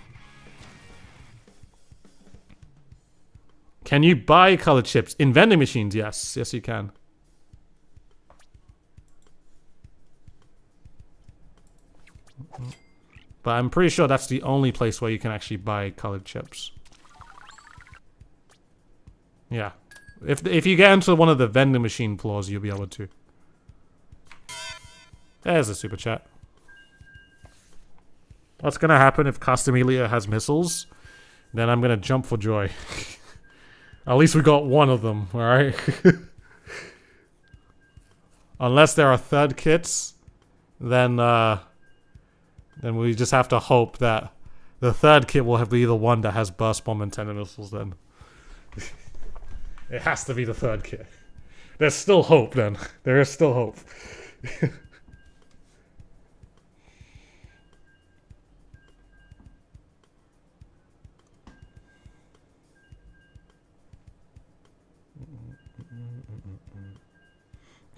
S1: Can you buy color chips in vending machines? Yes. Yes, you can. But I'm pretty sure that's the only place where you can actually buy colored chips. Yeah. If you get into one of the vending machine floors, you'll be able to. There's a super chat. What's gonna happen if Castamelia has missiles? Then I'm gonna jump for joy. At least we got one of them, alright? Unless there are third kits, then we just have to hope that the third kit will be the one that has burst bomb and tender missiles then. It has to be the third kit. There's still hope then. There is still hope.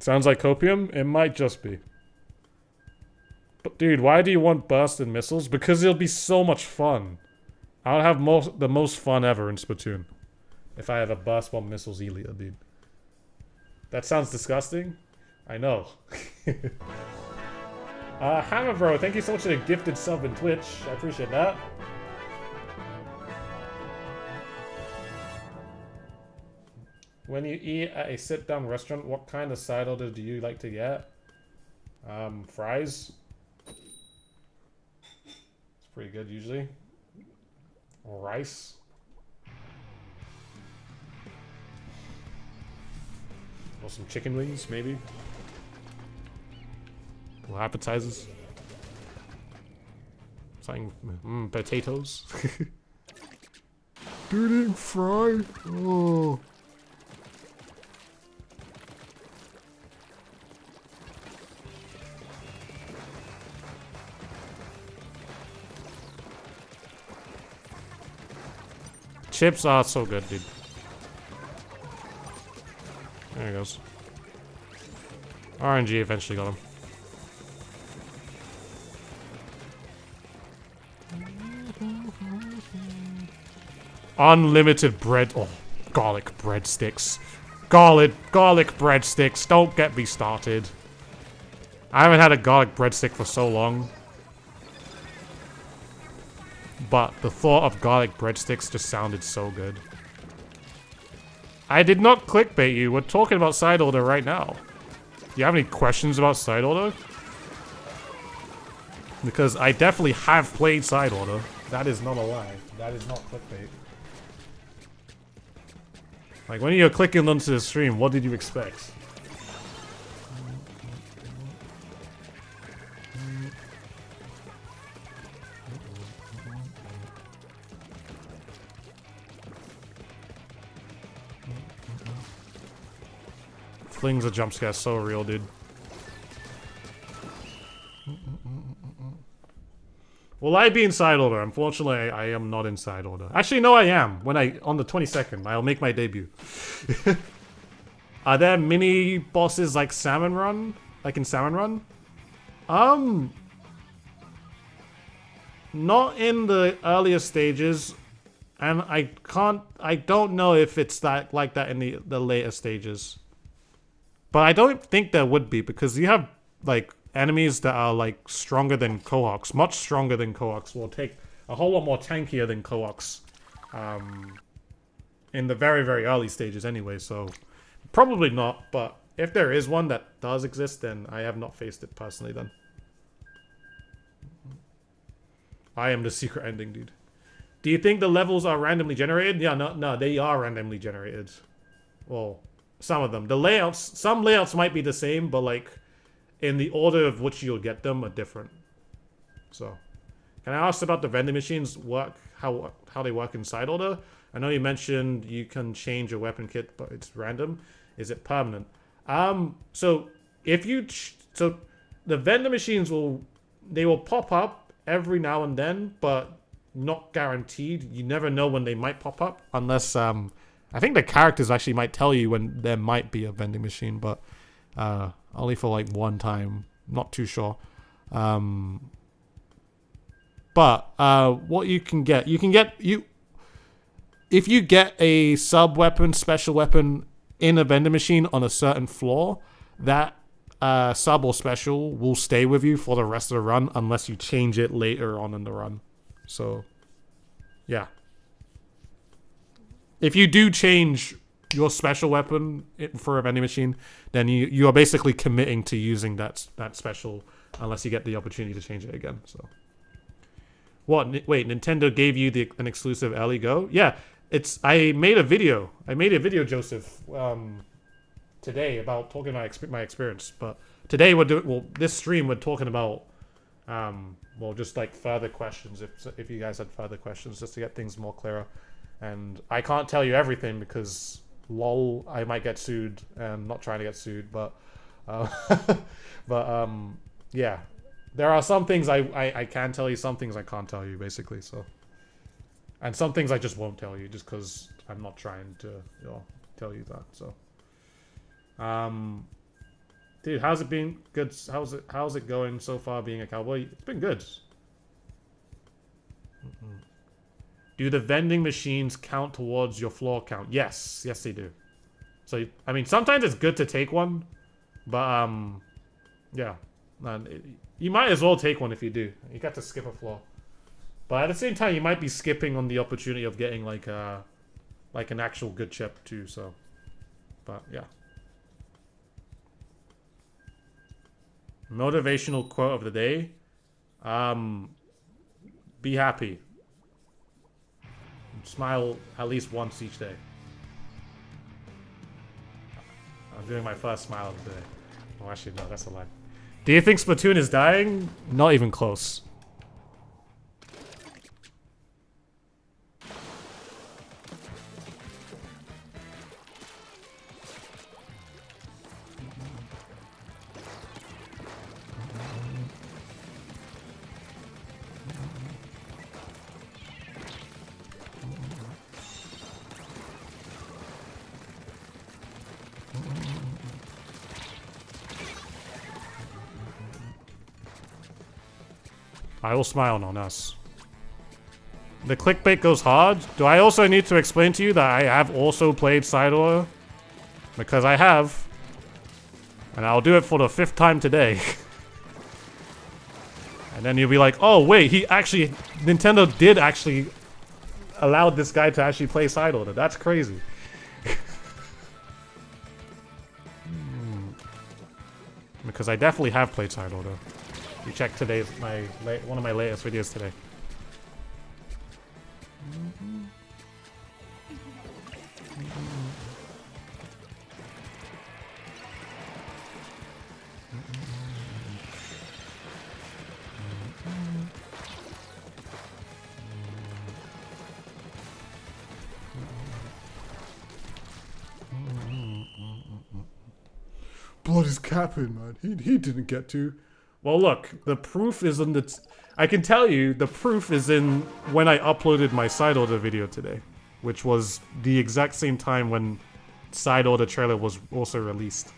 S1: Sounds like copium? It might just be. But dude, why do you want bursted missiles? Because it'll be so much fun. I'll have the most fun ever in Splatoon. If I have a burst bomb missiles Elia, dude. That sounds disgusting. I know. Hammer Bro, thank you so much for the gifted sub in Twitch. I appreciate that. When you eat at a sit-down restaurant, what kind of side order do you like to get? Fries. It's pretty good usually. Or rice. Or some chicken wings, maybe. Or appetizers. Something, potatoes. Dude, fry. Oh. Chips are so good, dude. There he goes. RNG eventually got him. Unlimited bread. Oh, garlic breadsticks. Garlic breadsticks. Don't get me started. I haven't had a garlic breadstick for so long. But the thought of garlic breadsticks just sounded so good. I did not clickbait you. We're talking about side order right now. Do you have any questions about side order? Because I definitely have played side order. That is not a lie. That is not clickbait. Like, when you're clicking onto the stream, what did you expect? Fling's a jump scare so real, dude. Will I be in side order? Unfortunately, I am not in side order. Actually, no, I am. On the 22nd, I'll make my debut. Are there mini bosses like Salmon Run? Like in Salmon Run? Not in the earlier stages. And I don't know if it's like that in the later stages. But I don't think there would be, because you have, like, enemies that are, like, stronger than Cohocs. Much stronger than Cohocs. Will take a whole lot more tankier than Cohocs. In the very, very early stages anyway, so... Probably not, but if there is one that does exist, then I have not faced it personally then. I am the secret ending, dude. Do you think the levels are randomly generated? Yeah, no, they are randomly generated. Well... Some of them. The layouts, some layouts might be the same, but like in the order of which you'll get them are different. So, can I ask about the vending machines? How they work in side order? I know you mentioned you can change your weapon kit, but it's random. Is it permanent? So if you so the vending machines will pop up every now and then, but not guaranteed. You never know when they might pop up unless I think the characters actually might tell you when there might be a vending machine, but only for like one time. Not too sure. But what you can get if you get a sub weapon, special weapon in a vending machine on a certain floor, that sub or special will stay with you for the rest of the run unless you change it later on in the run. So, yeah. If you do change your special weapon for a vending machine, then you are basically committing to using that special unless you get the opportunity to change it again. So, what? Wait, Nintendo gave you an exclusive early go? Yeah, I made a video. Joseph, today about talking about my experience. But today this stream we're talking about, just like further questions. If you guys had further questions, just to get things more clearer. And I can't tell you everything because, lol, I might get sued. And I'm not trying to get sued, but yeah. There are some things I can tell you, some things I can't tell you, basically. So, and some things I just won't tell you just because I'm not trying to tell you that. So, Dude, how's it been? Good. How's it going so far being a cowboy? It's been good. Do the vending machines count towards your floor count? Yes. Yes, they do. So, I mean, sometimes it's good to take one. But, yeah. You might as well take one if you do. You got to skip a floor. But at the same time, you might be skipping on the opportunity of getting, like an actual good chip, too, so. But, yeah. Motivational quote of the day. Be happy. Smile at least once each day. I'm doing my first smile of the day. Oh, actually, no, that's a lie. Do you think Splatoon is dying? Not even close. I will smile on us. The clickbait goes hard. Do I also need to explain to you that I have also played side order? Because I have. And I'll do it for the 5th time today. And then you'll be like, oh wait, Nintendo did actually allow this guy to actually play side order. That's crazy. Because I definitely have played side order. You check today's one of my latest videos today. Blood is capping, man. He didn't get to. Well, look, the proof is in the... I can tell you, the proof is in when I uploaded my side order video today. Which was the exact same time when side order trailer was also released.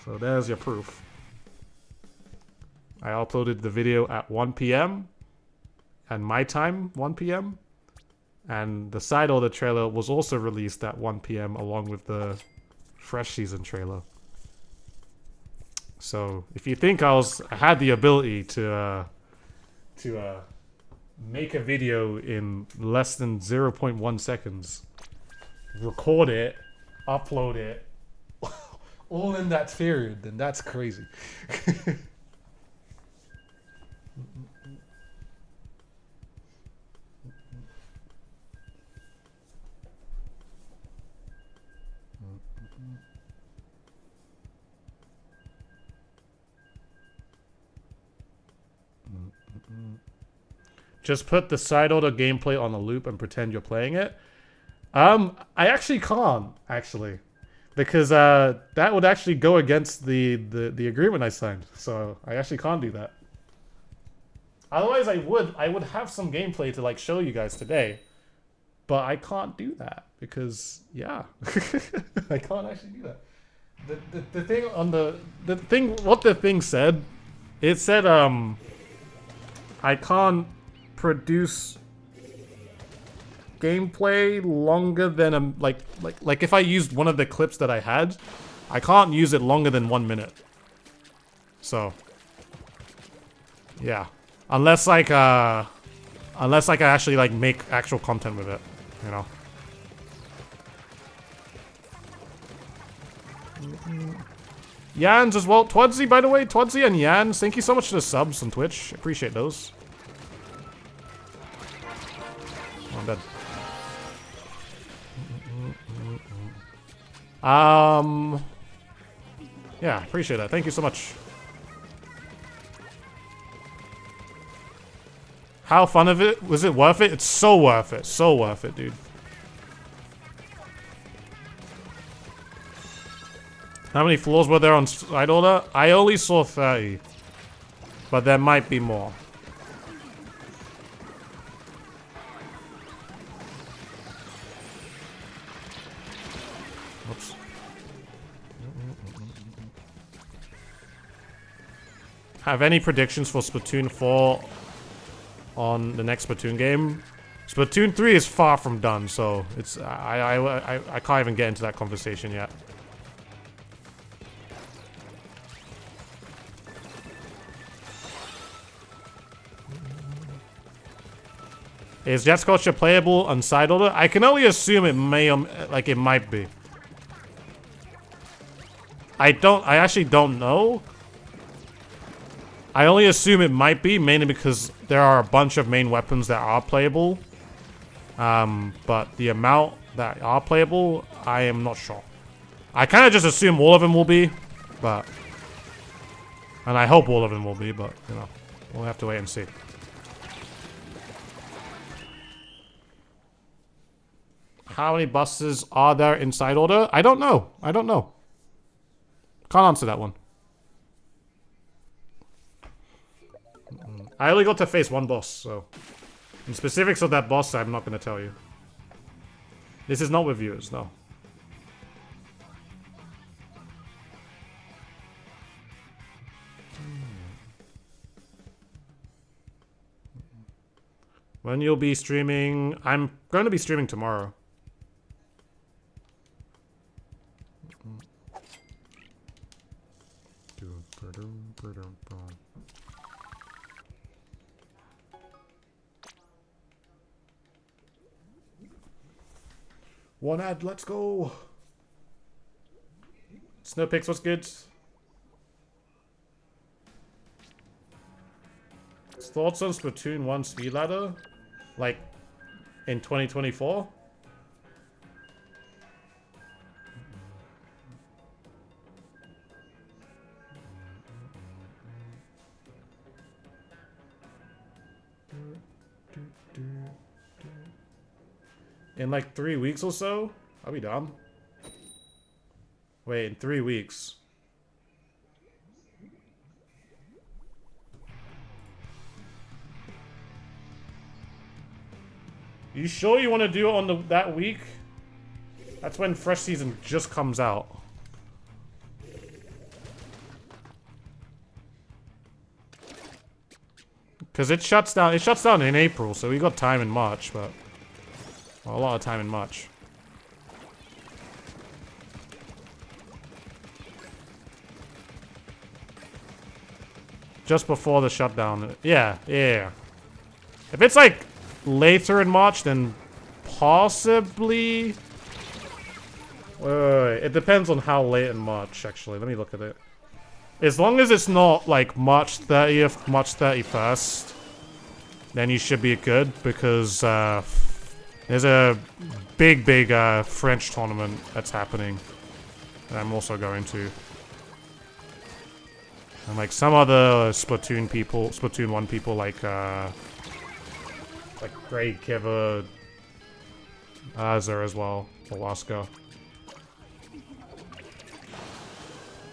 S1: So there's your proof. I uploaded the video at 1 PM. And my time, 1 PM. And the side order trailer was also released at 1 PM along with the Fresh Season trailer. So if you think I had the ability to make a video in less than 0.1 seconds, record it, upload it, all in that period, then that's crazy. Just put the side order gameplay on a loop and pretend you're playing it. I actually can't, because that would actually go against the agreement I signed. So I actually can't do that. Otherwise, I would have some gameplay to like show you guys today, but I can't do that because yeah, I can't actually do that. The thing on what the thing said, it said I can't produce gameplay longer than like if I used one of the clips that I had, I can't use it longer than 1 minute. So yeah, unless I actually like make actual content with it, you know. Yans as well. Twadsy, by the way. Twadsy and Yans, thank you so much for the subs on Twitch. Appreciate those. Oh, I'm dead. Yeah, appreciate that. Thank you so much. How fun of it? Was it worth it? It's so worth it. So worth it, dude. How many floors were there on side order? I only saw 30. But there might be more. Oops. have any predictions for Splatoon 4 on the next Splatoon game. Splatoon 3 is far from done, so it's I can't even get into that conversation yet. Is Jet Sculpture playable on side order? I can only assume it may, like it might be. I actually don't know. I only assume it might be, mainly because there are a bunch of main weapons that are playable. But the amount that are playable, I am not sure. I kind of just assume all of them will be, but... And I hope all of them will be, but, you know, we'll have to wait and see. How many buses are there in side order? I don't know. I don't know. Can't answer that one. I only got to face one boss, so... In specifics of that boss, I'm not going to tell you. This is not with viewers, no. When you'll be streaming... I'm going to be streaming tomorrow. One ad, let's go. Snowpix, what's good? Thoughts on Splatoon 1 speed ladder? Like, in 2024? In like 3 weeks or so? I'll be dumb. Wait, in 3 weeks. You sure you want to do it on that week? That's when fresh season just comes out. Because it shuts down in April, so we got time in March, but... Well, a lot of time in March. Just before the shutdown. Yeah. If it's like later in March, then possibly... Wait. It depends on how late in March, actually. Let me look at it. As long as it's not like March 30th, March 31st, then you should be good, because there's a big French tournament that's happening that I'm also going to. And like some other Splatoon 1 people like Greg, Kiva, Azar as well, Alaska.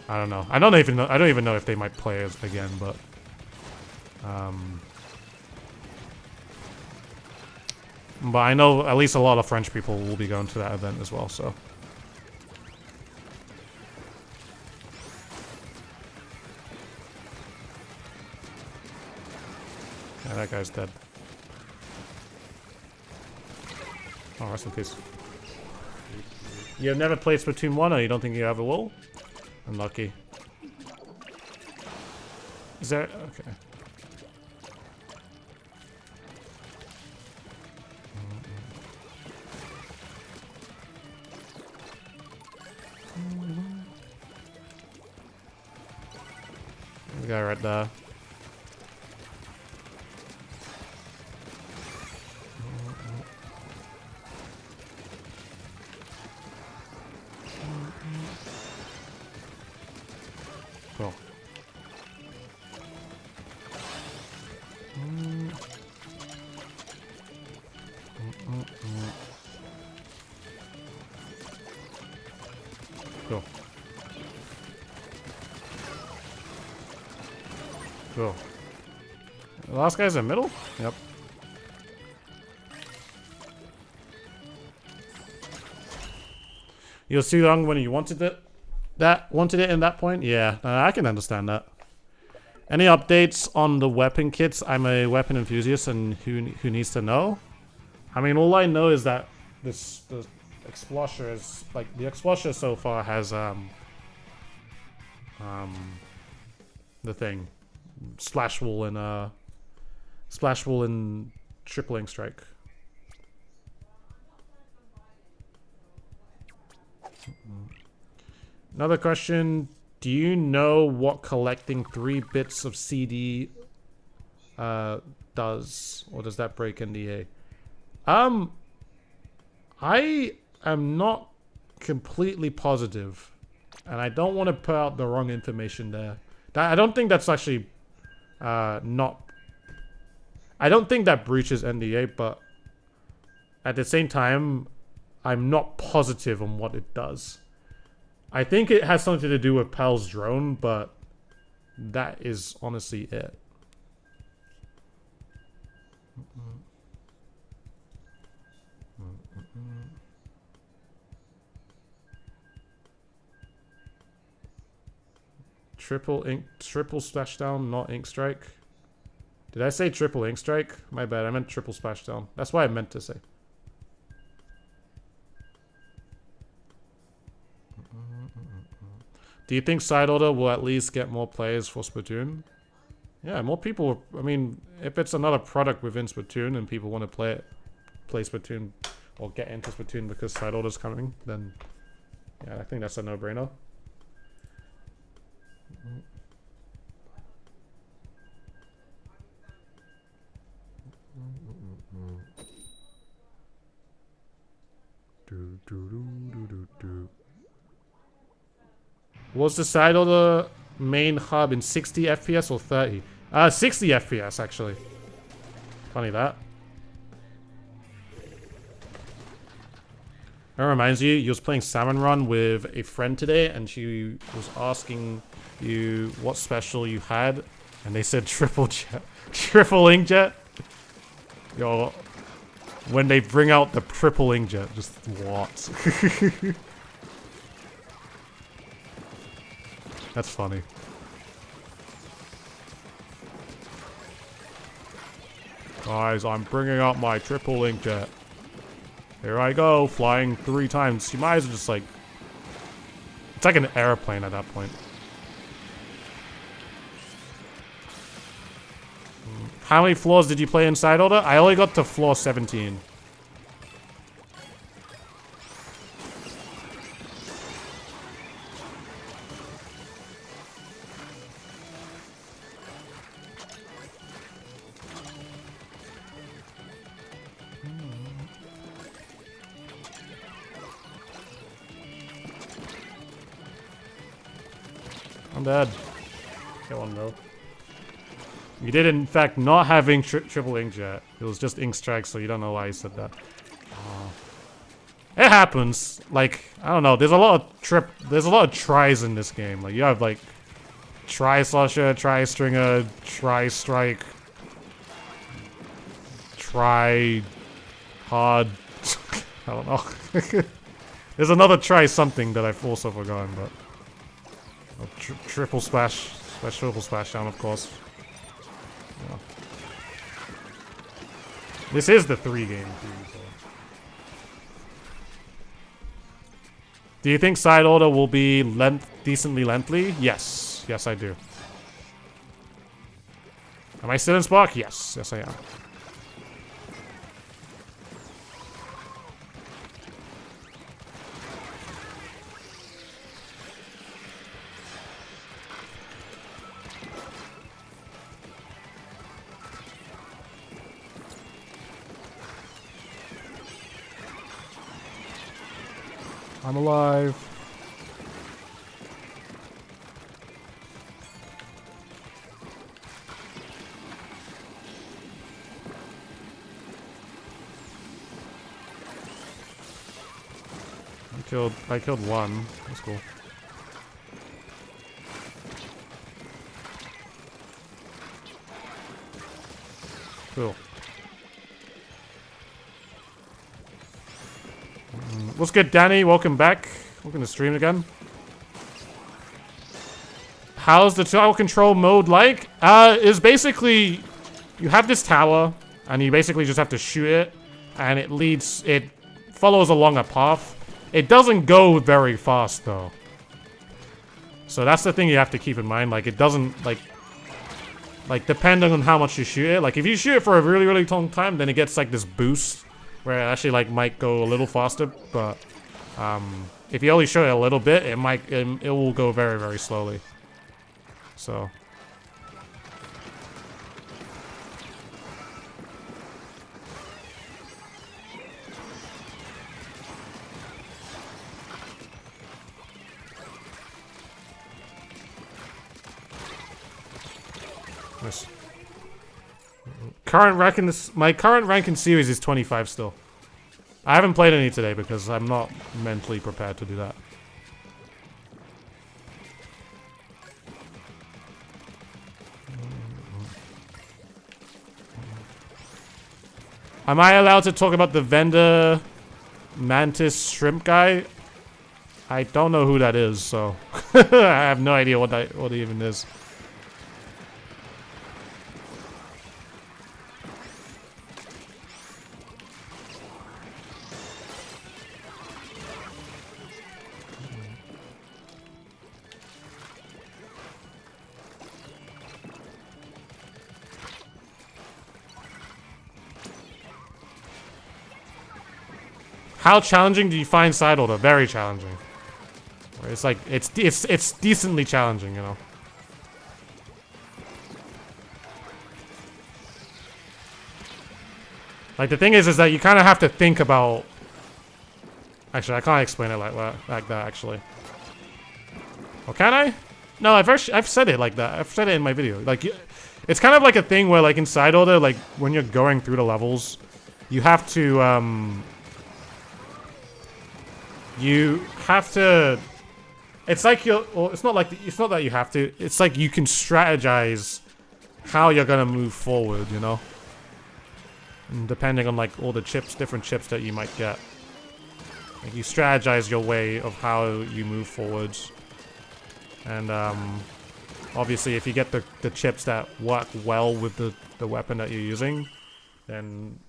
S1: I don't know. I don't even know if they might play us again, but I know at least a lot of French people will be going to that event as well, so. Yeah, that guy's dead. Oh, rest in peace. You have never played Splatoon 1, or you don't think you ever will? Unlucky. Is there... Okay. The guy right there. Cool. Cool. Cool. The last guy's in the middle? Yep. You was too young when you wanted it. Wanted it in that point? Yeah, I can understand that. Any updates on the weapon kits? I'm a weapon enthusiast, and who needs to know? I mean, all I know is that the Explosher is like the Explosher so far has the thing, Splash Wall and Triple Ink Strike. Another question. Do you know what collecting 3 bits of CD does? Or does that break NDA? I am not completely positive. And I don't want to put out the wrong information there. I don't think that's actually not... I don't think that breaches NDA, but at the same time, I'm not positive on what it does. I think it has something to do with Pal's drone, but that is honestly it. Triple splashdown, not ink strike. Did I say triple ink strike? My bad, I meant triple splashdown. That's what I meant to say. Do you think side order will at least get more players for Splatoon? Yeah, more people. I mean, if it's another product within Splatoon and people want to play Splatoon or get into Splatoon because side order's coming, then yeah, I think that's a no-brainer. Was the side order main hub in 60 FPS or 30? 60 FPS actually. Funny that. That reminds you, you was playing Salmon Run with a friend today, and she was asking you what special you had, and they said triple inkjet. Yo, when they bring out the triple inkjet, just what? That's funny. Guys, I'm bringing out my triple inkjet. Here I go, flying 3 times. You might as well just like... It's like an airplane at that point. How many floors did you play in side order? I only got to floor 17. I'm dead. Get one though. You did in fact not having triple inkjet. It was just ink strike, so you don't know why you said that. It happens. Like, I don't know. There's a lot of tries in this game. Like you have like tri-slasher, tri-stringer, tri-strike, try-hard. I don't know. There's another try something that I've also forgotten, but triple splash, triple splash down, of course. Yeah. This is the 3 game too. So. Do you think side order will be decently lengthy? Yes. Yes, I do. Am I still in Spark? Yes. Yes, I am. I'm alive. I killed one. That's cool. Cool. What's good, Danny? Welcome back. Welcome to stream again. How's the tower control mode like? Is basically you have this tower and you basically just have to shoot it, and it follows along a path. It doesn't go very fast though. So that's the thing you have to keep in mind. Like, it doesn't, like depending on how much you shoot it. Like, if you shoot it for a really, really long time, then it gets, like, this boost where it actually, like, might go a little faster. But, if you only shoot it a little bit, it will go very, very slowly. So. Nice. My current rank in series is 25 still. I haven't played any today because I'm not mentally prepared to do that. Am I allowed to talk about the vendor mantis shrimp guy? I don't know who that is, so I have no idea what it even is. How challenging do you find side order? Very challenging. It's like it's decently challenging, you know. Like, the thing is that you kind of have to think about. Actually, I can't explain it like that. Actually, or can I? No, I've said it like that. I've said it in my video. Like, it's kind of like a thing where, like, in side order, like when you're going through the levels, you have to you have to. It's like you're. Or it's not like. It's not that you have to. It's like you can strategize how you're gonna move forward. You know. And depending on, like, all the different chips that you might get, like, you strategize your way of how you move forwards. And obviously, if you get the chips that work well with the weapon that you're using, then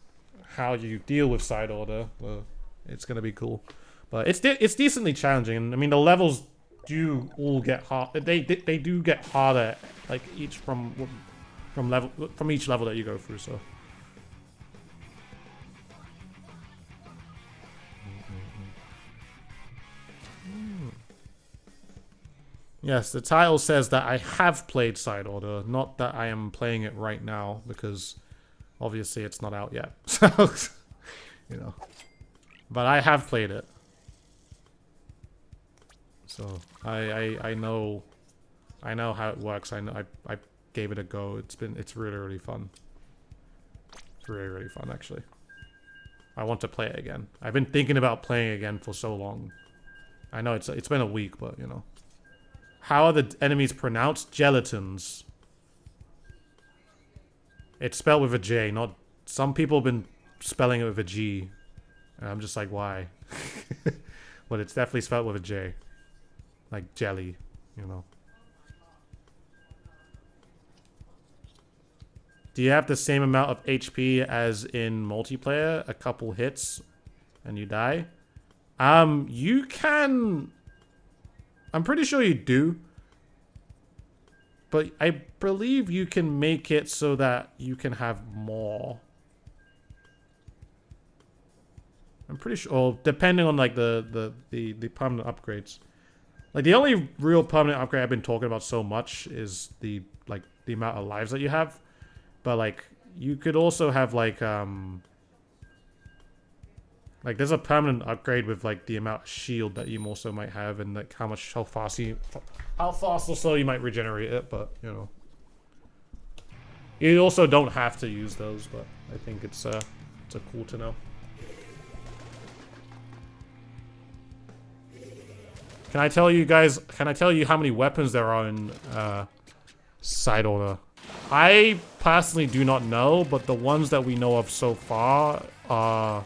S1: how you deal with side order, well, it's gonna be cool. But it's decently challenging. And I mean, the levels do all get hard. They do get harder, like, from each level that you go through. So. Yes, the title says that I have played side order, not that I am playing it right now, because obviously it's not out yet. So, you know, but I have played it. So I know how it works. I gave it a go. It's really fun. It's really fun, actually. I want to play it again. I've been thinking about playing it again for so long. I know it's been a week, but you know. How are the enemies pronounced? Gelatins. It's spelled with a J, not. Some people have been spelling it with a G. And I'm just like, why? But it's definitely spelled with a J. Like jelly, you know. Do you have the same amount of HP as in multiplayer? A couple hits and you die? You can. I'm pretty sure you do. But I believe you can make it so that you can have more. I'm pretty sure, or depending on, like, the permanent upgrades. Like, the only real permanent upgrade I've been talking about so much is the amount of lives that you have. But, like, you could also have, like, there's a permanent upgrade with, like, the amount of shield that you also might have, and, like, how fast or slow you might regenerate it, but, you know. You also don't have to use those, but I think it's cool to know. Can I tell you how many weapons there are in side order? I personally do not know, but the ones that we know of so far are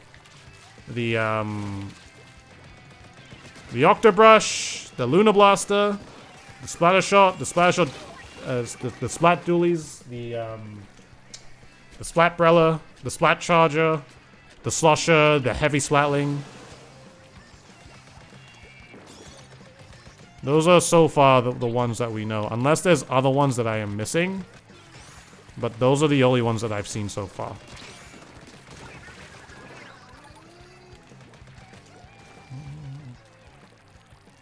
S1: the Octo Brush, the Luna Blaster, The splatter shot, the splat dualies, the splat brella, the splat charger, the slosher, the heavy splatling. Those are so far the ones that we know. Unless there's other ones that I am missing. But those are the only ones that I've seen so far.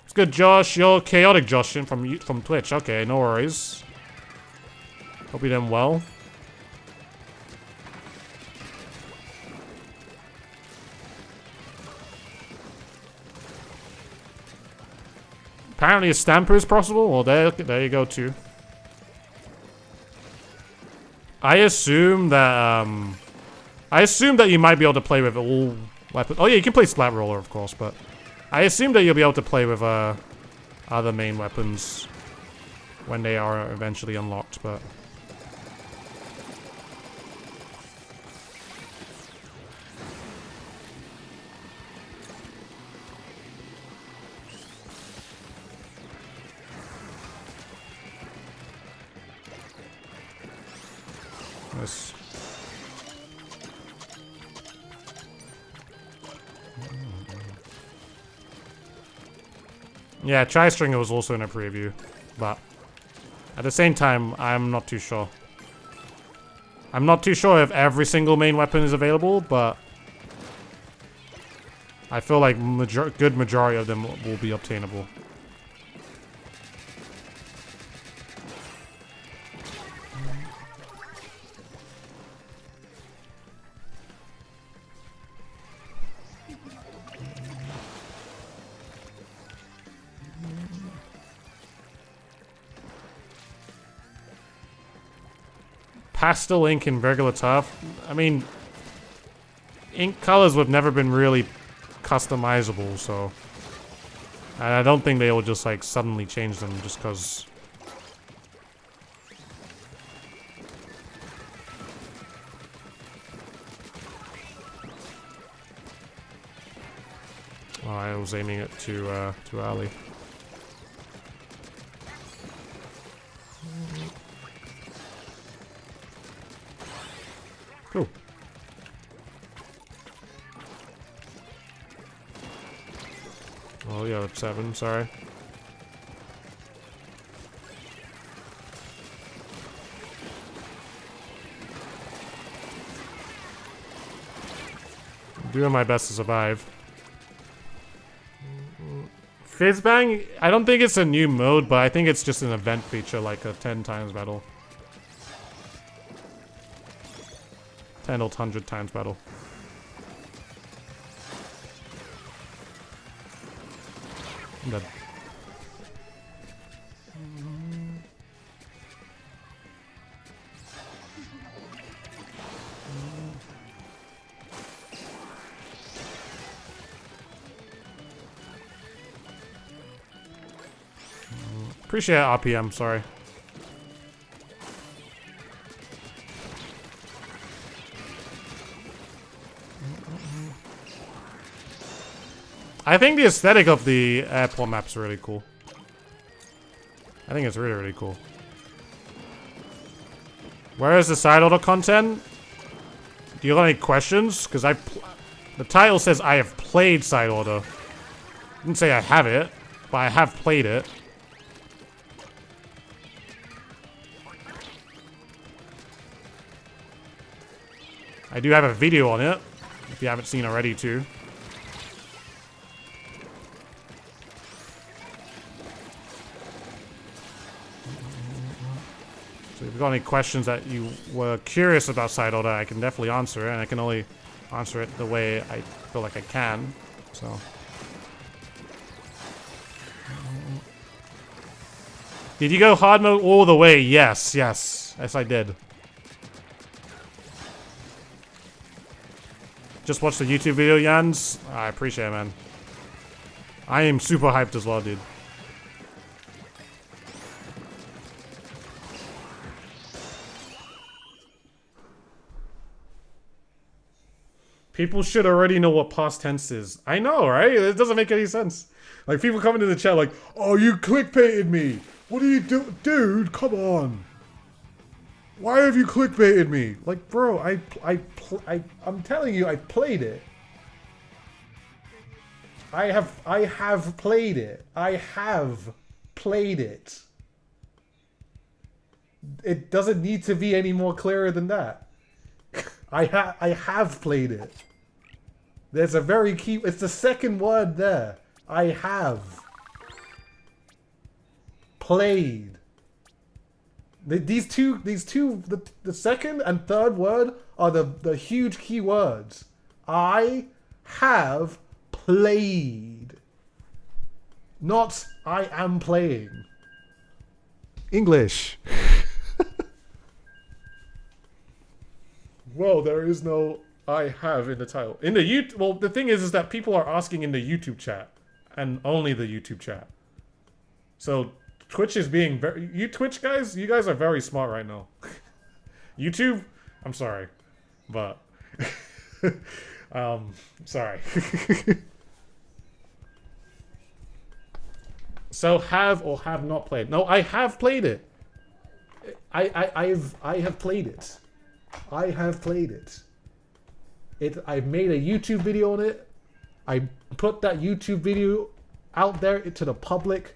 S1: It's good, Josh. You're chaotic, Josh, from Twitch. Okay, no worries. Hope you're doing well. Apparently a stamper is possible. Well, there you go too. I assume that you might be able to play with all weapons. Oh yeah, you can play Splat Roller, of course, but I assume that you'll be able to play with other main weapons when they are eventually unlocked, but nice. Yeah, Tri-Stringer was also in a preview, but at the same time, I'm not too sure. I'm not too sure if every single main weapon is available, but I feel like good majority of them will be obtainable. Pastel ink and regular tough. I mean, ink colors have never been really customizable, so I don't think they will just like suddenly change them just because. Oh, I was aiming it to Ali. Cool. Oh yeah, 7, sorry. I'm doing my best to survive. Fizzbang, I don't think it's a new mode, but I think it's just an event feature, like a 10 times battle. 10 or 100 times battle. I'm dead. Appreciate it, RPM, sorry. I think the aesthetic of the airport map's really cool. I think it's really, really cool. Where is the side order content? Do you have any questions? Because the title says I have played side order. I didn't say I have it, but I have played it. I do have a video on it, if you haven't seen already too. So if you've got any questions that you were curious about side order, I can definitely answer it, and I can only answer it the way I feel like I can, so. Did you go hard mode all the way? Yes, yes. Yes, I did. Just watched the YouTube video, Jans. I appreciate it, man. I am super hyped as well, dude. People should already know what past tense is. I know, right? It doesn't make any sense. Like, people come into the chat like, oh, you clickbaited me. What are you do, dude? Come on. Why have you clickbaited me? Like, bro, I'm telling you, I played it. I have played it. I have played it. It doesn't need to be any more clearer than that. I have played it. There's a very key. It's the second word there. I have played. These two, the second and third word are the huge key words. I have played. Not I am playing. English. Well, there is no I have in the title. In the well, the thing is that people are asking in the YouTube chat, and only the YouTube chat. So Twitch is being very. You Twitch guys, you guys are very smart right now. YouTube, I'm sorry, but sorry. So have or have not played? No, I have played it. I have played it. I have played it. I made a YouTube video on it. I put that YouTube video out there to the public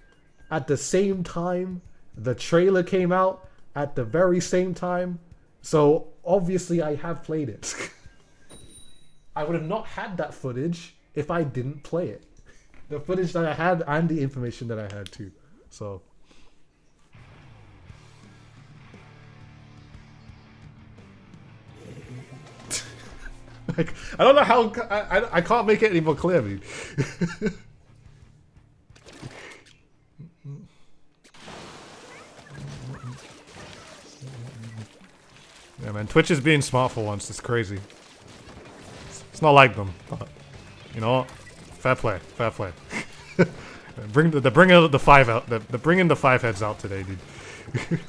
S1: at the same time the trailer came out, at the very same time. So obviously I have played it. I would have not had that footage if I didn't play it. The footage that I had and the information that I had too. So like, I don't know how I can't make it any more clear, dude. Yeah, man, Twitch is being smart for once. It's crazy. It's not like them, but you know what? Fair play, fair play. They're bringing the five out. They're bringing the five heads out today, dude.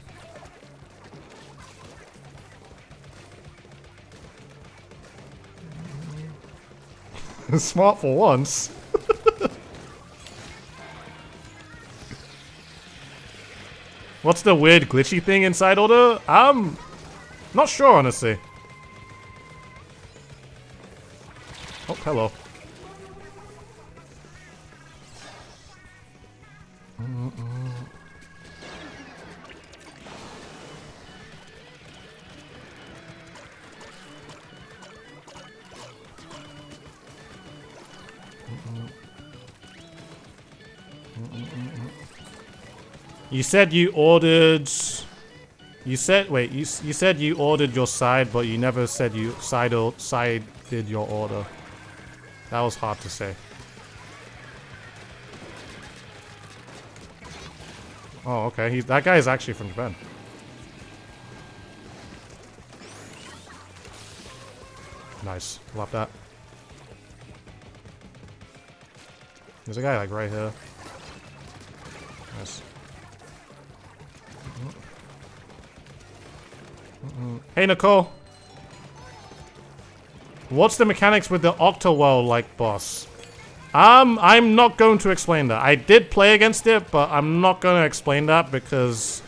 S1: Smart for once. What's the weird glitchy thing inside order? I'm not sure, honestly. Oh, hello. You said you ordered... You said... Wait, you said you ordered your side, but you never said you sided your order. That was hard to say. Oh, okay. That guy is actually from Japan. Nice. Love that. There's a guy like right here. Nice. Hey, Nicole. What's the mechanics with the Octo world like boss? I'm not going to explain that. I did play against it, but I'm not going to explain that because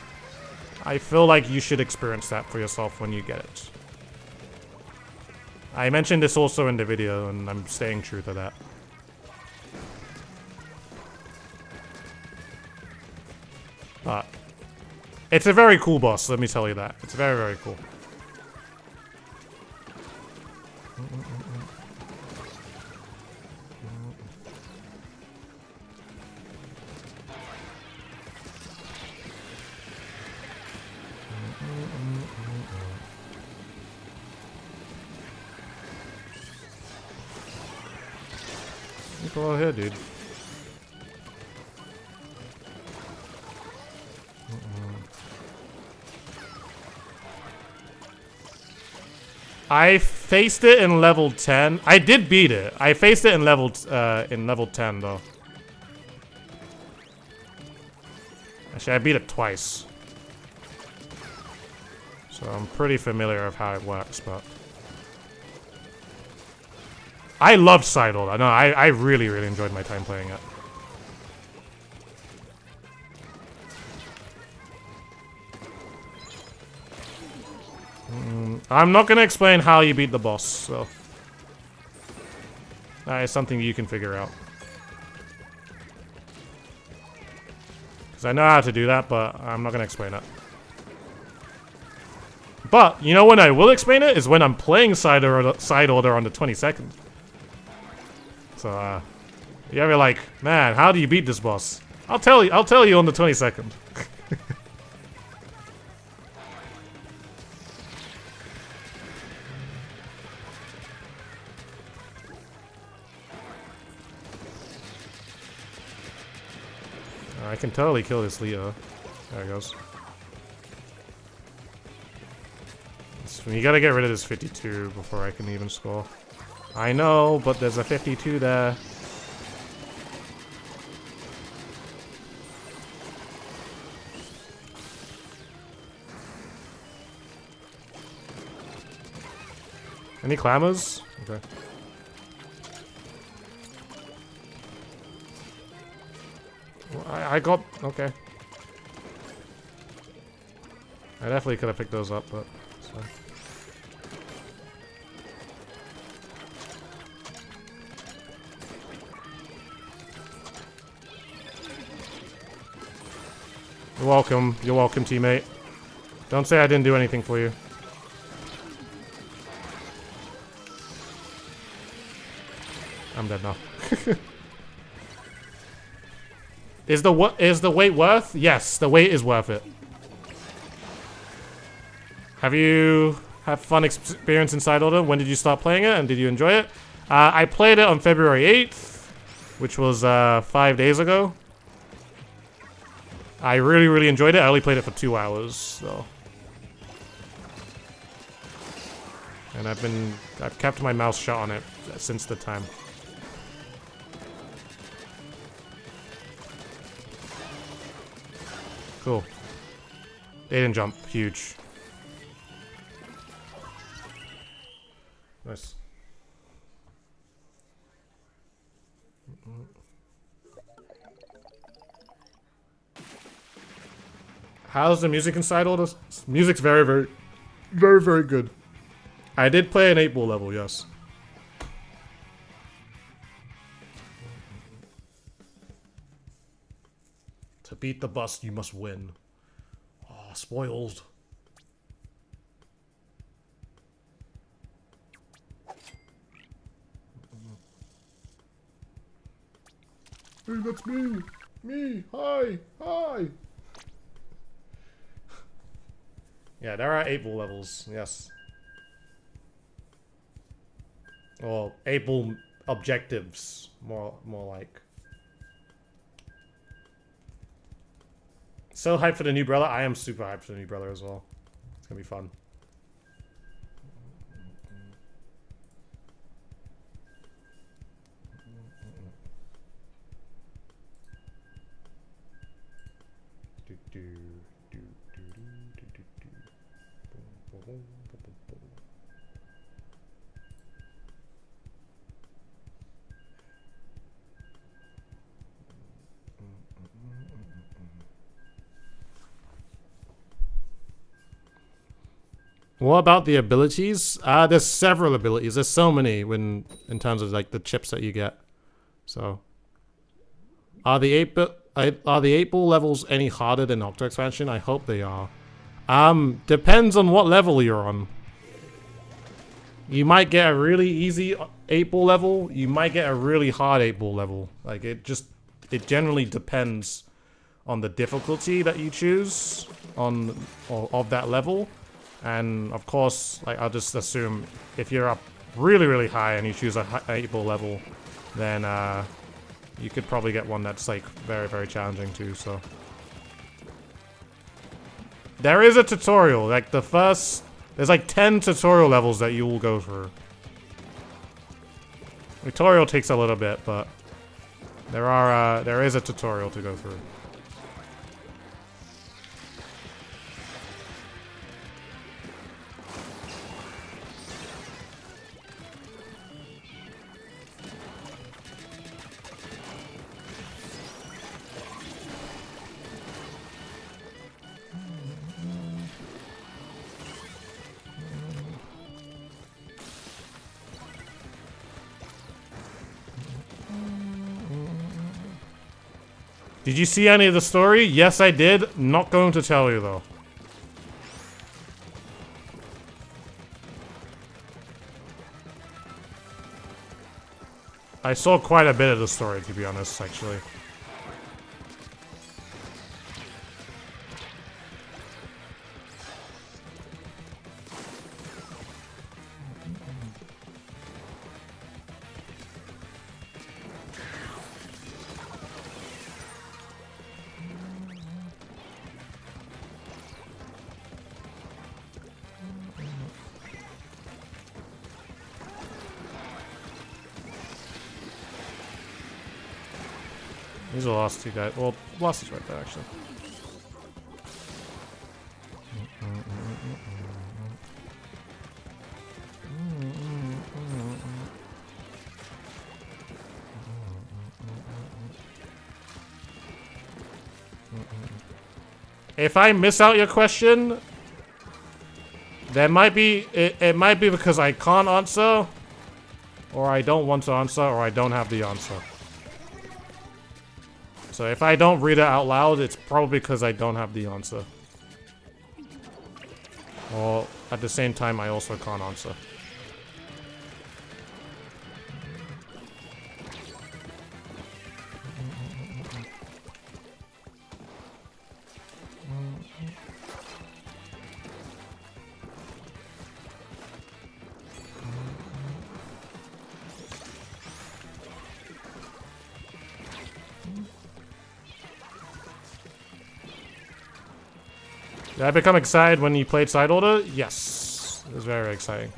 S1: I feel like you should experience that for yourself when you get it. I mentioned this also in the video, and I'm staying true to that. But it's a very cool boss, let me tell you that. It's very, very cool. Go ahead, dude. I faced it in level 10. I did beat it. I faced it in level 10 though. Actually, I beat it twice. So I'm pretty familiar with how it works, but I loved Side Order. No, I really, really enjoyed my time playing it. I'm not gonna explain how you beat the boss, so that is something you can figure out. Because I know how to do that, but I'm not gonna explain it. But, you know when I will explain it? Is when I'm playing side order on the 22nd. So, you ever like, man, how do you beat this boss? I'll tell you on the 22nd. I can totally kill this Leo. There it goes. You gotta get rid of this 52 before I can even score. I know, but there's a 52 there. Any clamors? Okay. Well, I got... okay. I definitely could have picked those up, but it's fine. You're welcome. You're welcome, teammate. Don't say I didn't do anything for you. I'm dead now. Is the wait worth? Yes, the wait is worth it. Have you had fun experience in Side Order? When did you start playing it, and did you enjoy it? I played it on February 8th, which was 5 days ago. I really, really enjoyed it. I only played it for 2 hours, so. And I've kept my mouth shut on it since the time. Cool. They didn't jump. Huge. Nice. How's the music inside all this? Music's very, very, very, very good. I did play an 8-ball level, yes. To beat the bus, you must win. Oh, spoiled. Hey, that's me! Me! Hi! Hi! Yeah, there are 8-ball levels, yes. Or 8-ball objectives, more like. So hyped for the new brother. I am super hyped for the new brother as well. It's gonna be fun. What about the abilities? There's several abilities. There's so many in terms of like the chips that you get. So, are the 8-ball levels any harder than Octo expansion? I hope they are. Depends on what level you're on. You might get a really easy 8-ball level. You might get a really hard 8-ball level. Like it generally depends on the difficulty that you choose of that level. And of course, like I'll just assume if you're up really, really high and you choose a 8-ball level, then you could probably get one that's like very, very challenging too. So there is a tutorial. Like there's like 10 tutorial levels that you will go through. Tutorial takes a little bit, but there is a tutorial to go through. Did you see any of the story? Yes, I did. Not going to tell you, though. I saw quite a bit of the story, to be honest, actually. These are the last two guys. Well, last is right there, actually. If I miss out your question, there might be it might be because I can't answer, or I don't want to answer, or I don't have the answer. So if I don't read it out loud, it's probably because I don't have the answer. Or at the same time, I also can't answer. Did I become excited when you played side order? Yes. It was very exciting.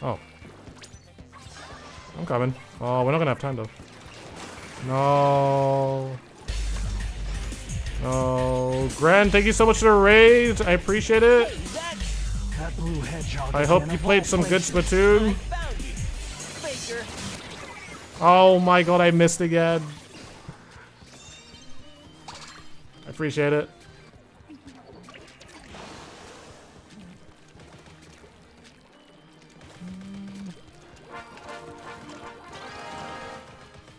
S1: Oh. I'm coming. Oh, we're not gonna have time though. No. No. Gran, thank you so much for the raid. I appreciate it. I hope you played some good Splatoon. Oh my god, I missed again. I appreciate it.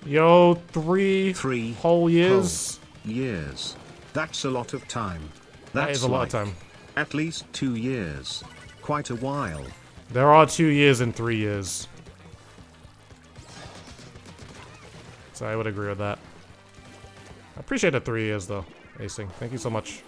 S1: Yo, three whole years.
S2: Years. That's a lot of time.
S1: That is a lot of time.
S2: At least 2 years. Quite a while.
S1: There are 2 years and 3 years. So I would agree with that. I appreciate the 3 years though, Acing. Thank you so much.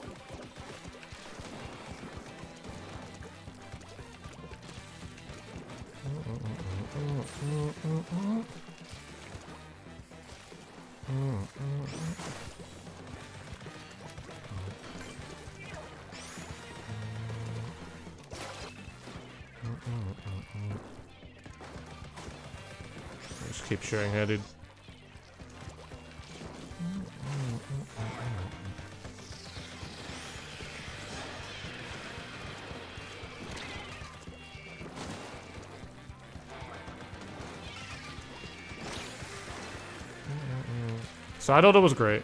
S1: Just keep shooting here, dude. So I thought it was great.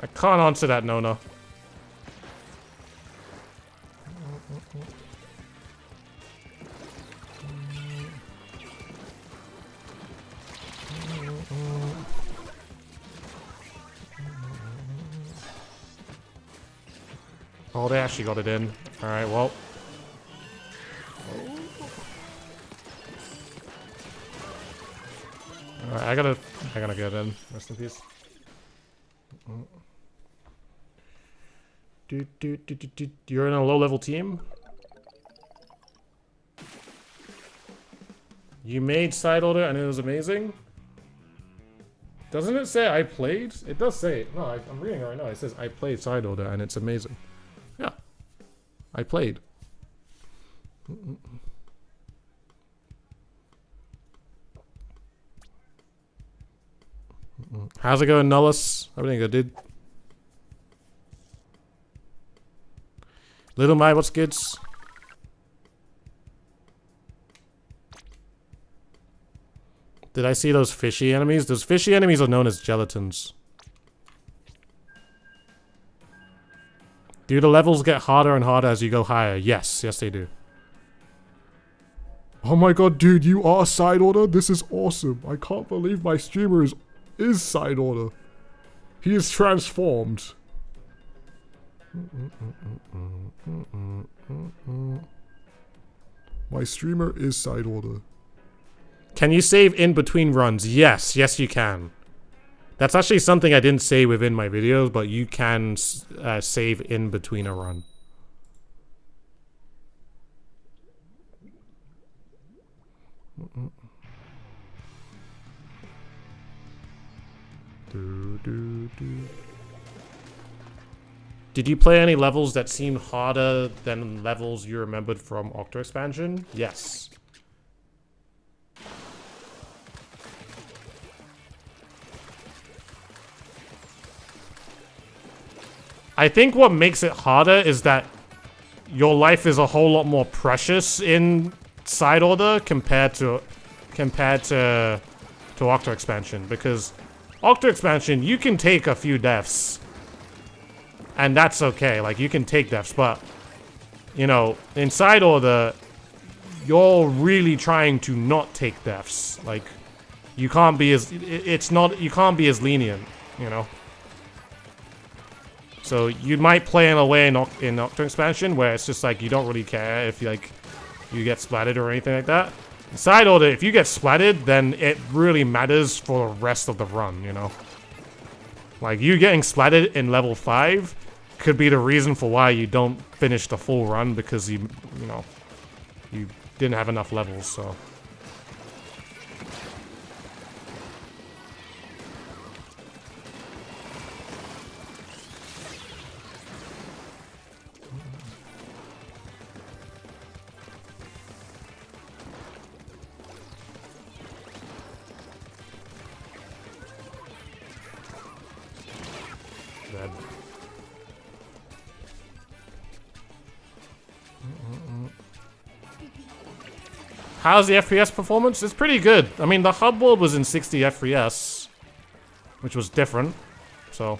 S1: I can't answer that, Nona. Oh, they actually got it in. Alright, well. Alright, I gotta get in. Rest in peace. You're in a low-level team? You made side order and it was amazing? Doesn't it say I played? It does say it. No, I'm reading it right now. It says I played side order and it's amazing. Yeah. I played. How's it going, Nullus? Everything good, dude? Little Mai, what's good? Did I see those fishy enemies? Those fishy enemies are known as gelatins. Do the levels get harder and harder as you go higher? Yes, yes they do. Oh my god, dude, you are side order? This is awesome. I can't believe my streamer is side order. He is transformed. My streamer is side order. Can you save in between runs? Yes, yes you can. That's actually something I didn't say within my videos, but you can save in between a run. Did you play any levels that seemed harder than levels you remembered from Octo expansion? Yes. I think what makes it harder is that your life is a whole lot more precious in side order compared to Octo expansion, because Octo expansion you can take a few deaths and that's okay, like you can take deaths, but you know, in side order you're really trying to not take deaths. Like you can't be as you can't be as lenient, you know. So you might play in a way in Octo expansion where it's just like you don't really care if you get splatted or anything like that. In side order, if you get splatted, then it really matters for the rest of the run, you know. Like you getting splatted in level 5 could be the reason for why you don't finish the full run, because you know, you didn't have enough levels, so. Dead. How's the FPS performance? It's pretty good. I mean, the hub world was in 60 FPS, which was different, so.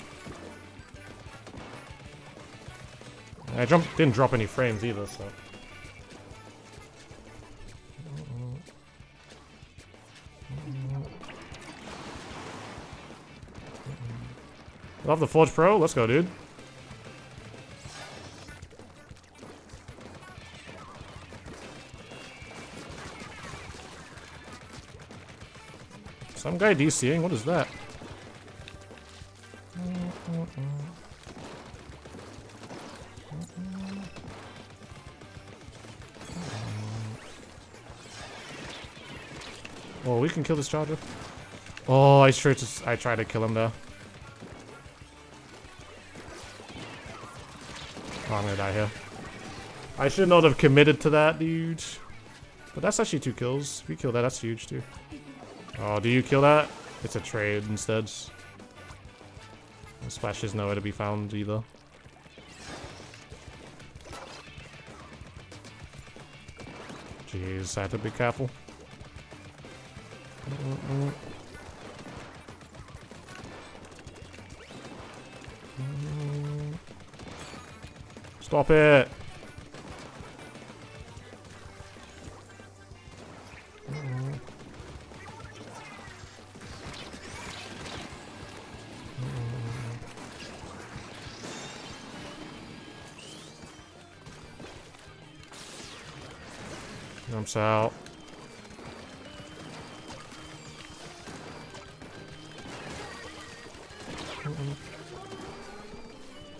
S1: I didn't drop any frames either, so. Love the Forge Pro. Let's go, dude. Some guy DCing? What is that? Oh, we can kill this charger. Oh, I tried to kill him there. Oh, I'm gonna die here. I should not have committed to that, dude. But that's actually 2 kills. If you kill that, that's huge, too. Oh, do you kill that? It's a trade instead. Splash is nowhere to be found either. Jeez, I had to be careful. Stop it! Jumps out.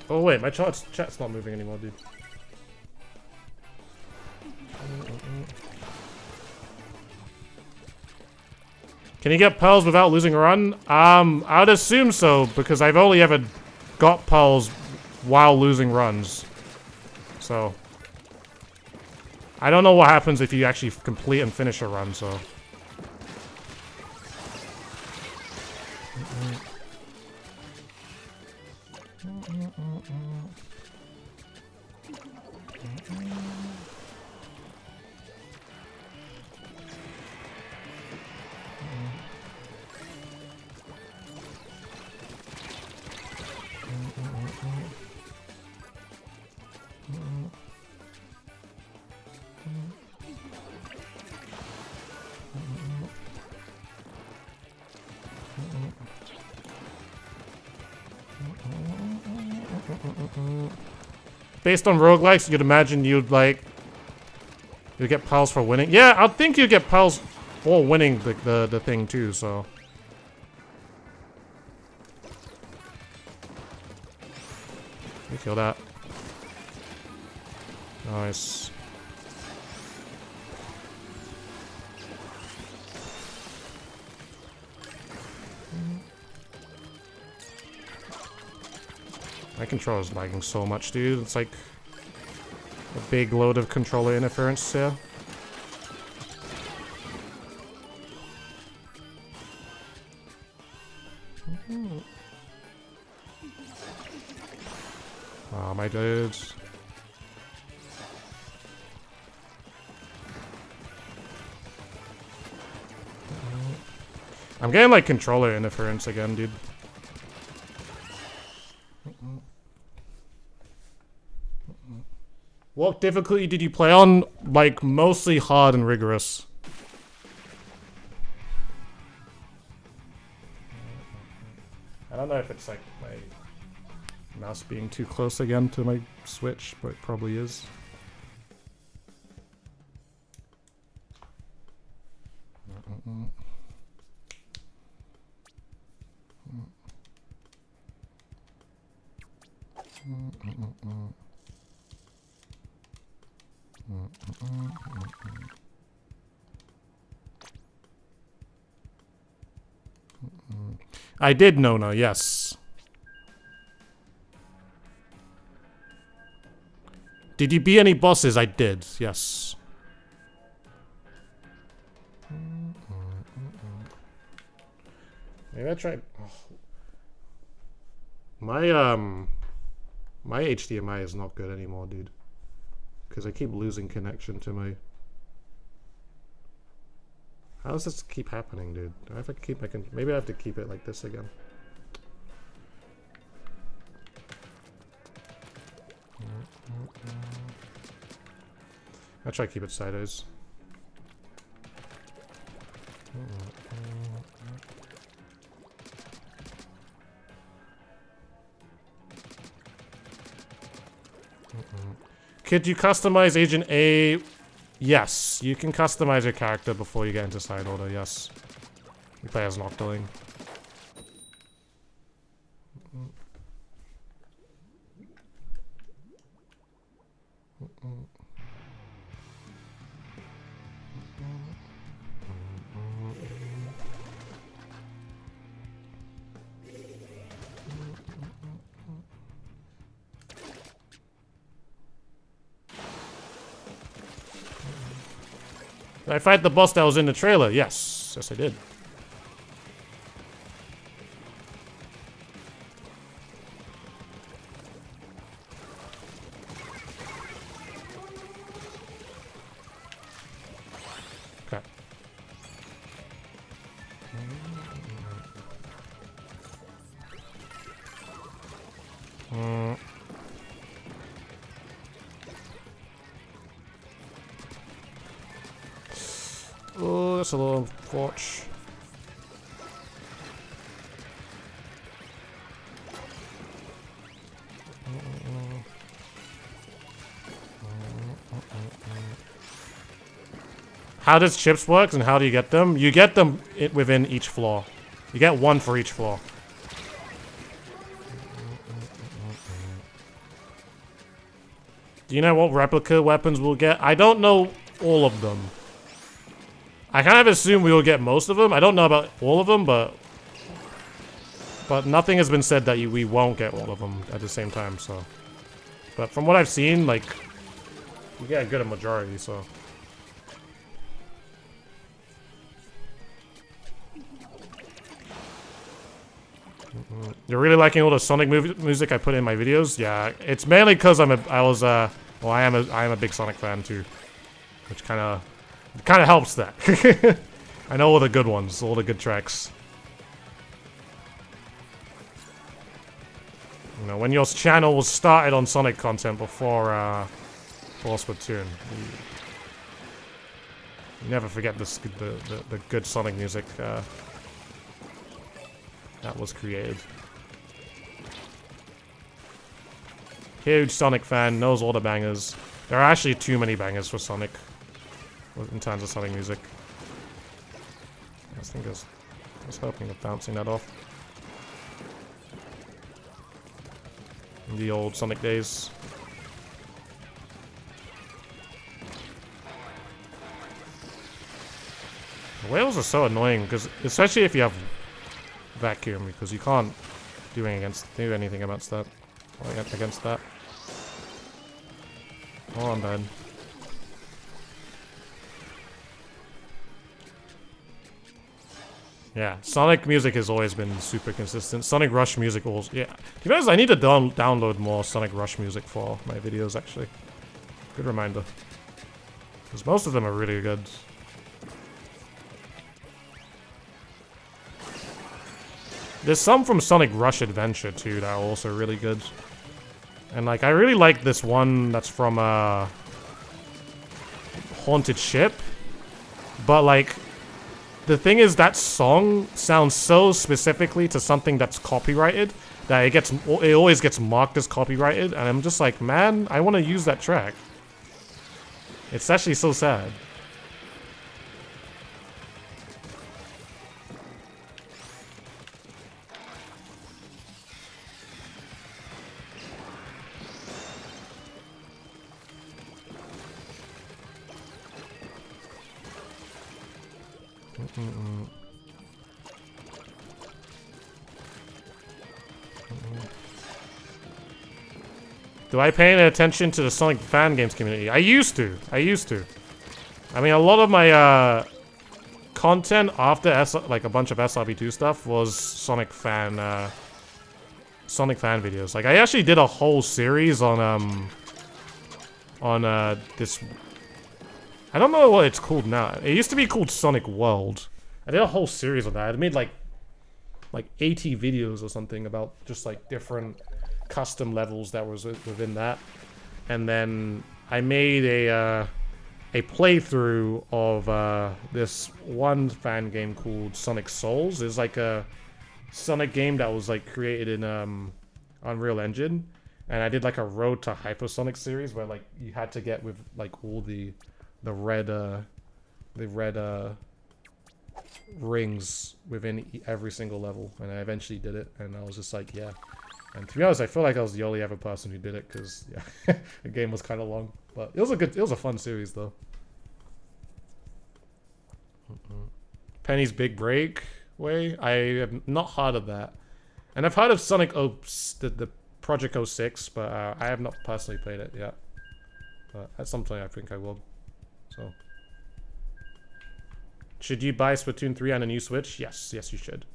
S1: Oh wait, my chat's not moving anymore, dude. Can you get pearls without losing a run? I would assume so, because I've only ever got pearls while losing runs. So I don't know what happens if you actually complete and finish a run, so. Based on roguelikes, you'd imagine you'd get pals for winning. Yeah, I think you get pals for winning the thing too, so. You kill that. Nice. My controller's lagging so much, dude. It's like a big load of controller interference here. Oh, my dudes. I'm getting like controller interference again, dude. What difficulty did you play on? Like, mostly hard and rigorous. I don't know if it's like my mouse being too close again to my Switch, but it probably is. I did no, yes. Did you beat any bosses? I did, yes. Maybe I tried. Oh. My HDMI is not good anymore, dude. Because I keep losing connection to my. How does this keep happening, dude? Do I have to keep my maybe I have to keep it like this again. I'll try to keep it sideways. Could you customize Agent A? Yes, you can customize your character before you get into side order, yes. You play as an Octoling. Did I fight the boss that was in the trailer? Yes. Yes, I did. Okay. Oh, that's a little forge. How does chips work and how do you get them? You get them within each floor. You get one for each floor. Do you know what replica weapons we'll get? I don't know all of them. I kind of assume we will get most of them. I don't know about all of them, but nothing has been said that we won't get all of them at the same time, so. But from what I've seen, like, you get a good majority, so. You're really liking all the Sonic music I put in my videos? Yeah, it's mainly because I am a big Sonic fan too, which kind of helps that. I know all the good ones, all the good tracks. You know, when your channel was started on Sonic content before Splatoon, You never forget the good Sonic music that was created. Huge Sonic fan, knows all the bangers. There are actually too many bangers for Sonic in terms of Sonic music. I think I was hoping of bouncing that off. In the old Sonic days. The whales are so annoying, because especially if you have vacuum, because you can't do anything against that. Against that. Oh, I'm dead. Yeah, Sonic music has always been super consistent. Sonic Rush music also, yeah. To be honest, I need to download more Sonic Rush music for my videos, actually. Good reminder. Because most of them are really good. There's some from Sonic Rush Adventure, too, that are also really good. And, like, I really like this one that's from, Haunted Ship. But, like, the thing is that song sounds so specifically to something that's copyrighted that it always gets marked as copyrighted, and I'm just like, man, I want to use that track. It's actually so sad. Do I pay any attention to the Sonic fan games community? I used to. I mean, a lot of my content after like a bunch of SRB2 stuff was Sonic fan videos. Like, I actually did a whole series on this. I don't know what it's called now. It used to be called Sonic World. I did a whole series on that. I made like 80 videos or something about just like different custom levels that was within that. And then I made a playthrough of this one fan game called Sonic Souls. It's like a Sonic game that was like created in Unreal Engine. And I did like a Road to Hypersonic series where like you had to get with like all the red rings within every single level, and I eventually did it, and I was just like, yeah. And to be honest, I feel like I was the only ever person who did it, because yeah, the game was kind of long, but it was a fun series though. Penny's Big Breakaway, I have not heard of that, and I've heard of Sonic the Project 06, but I have not personally played it yet. But that's something I think I will. So, should you buy Splatoon 3 on a new Switch? Yes, yes, you should.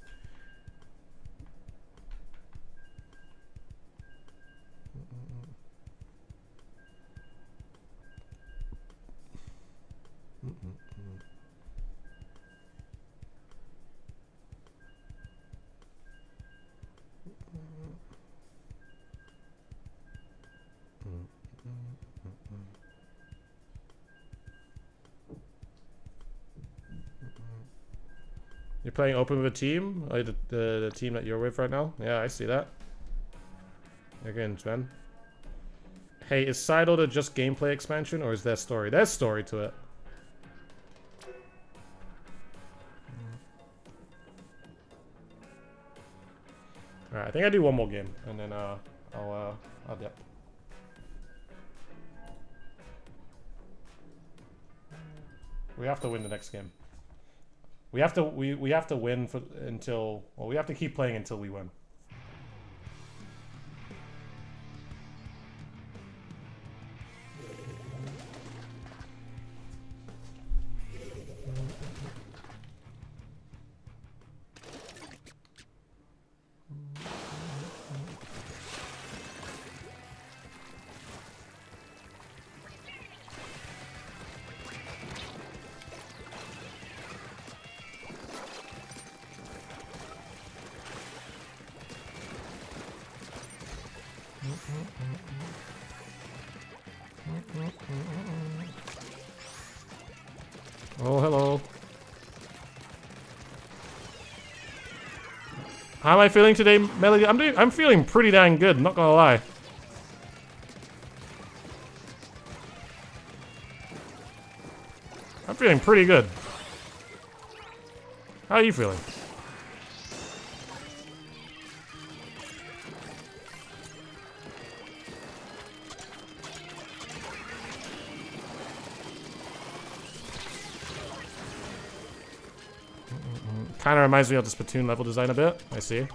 S1: You're playing open with a team? Like the team that you're with right now? Yeah, I see that. Again, Sven. Hey, is Side Order just gameplay expansion, or is there story? There's story to it. Alright, I think I do one more game, and then I'll yep. We have to win the next game. We have to win until, well, we have to keep playing until we win. Oh, hello. How am I feeling today, Melody? I'm feeling pretty dang good, not gonna lie. I'm feeling pretty good. How are you feeling? Kind of reminds me of the Splatoon level design a bit. I see.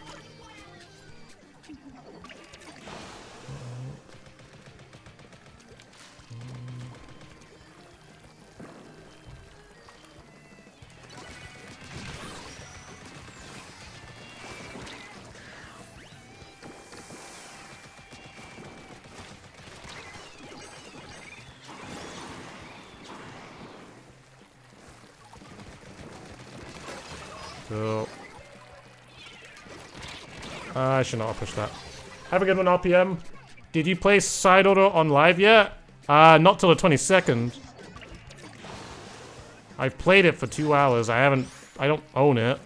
S1: So, I should not have pushed that. Have a good one, RPM. Did you play Side Order on live yet? Not till the 22nd. I've played it for 2 hours. I don't own it.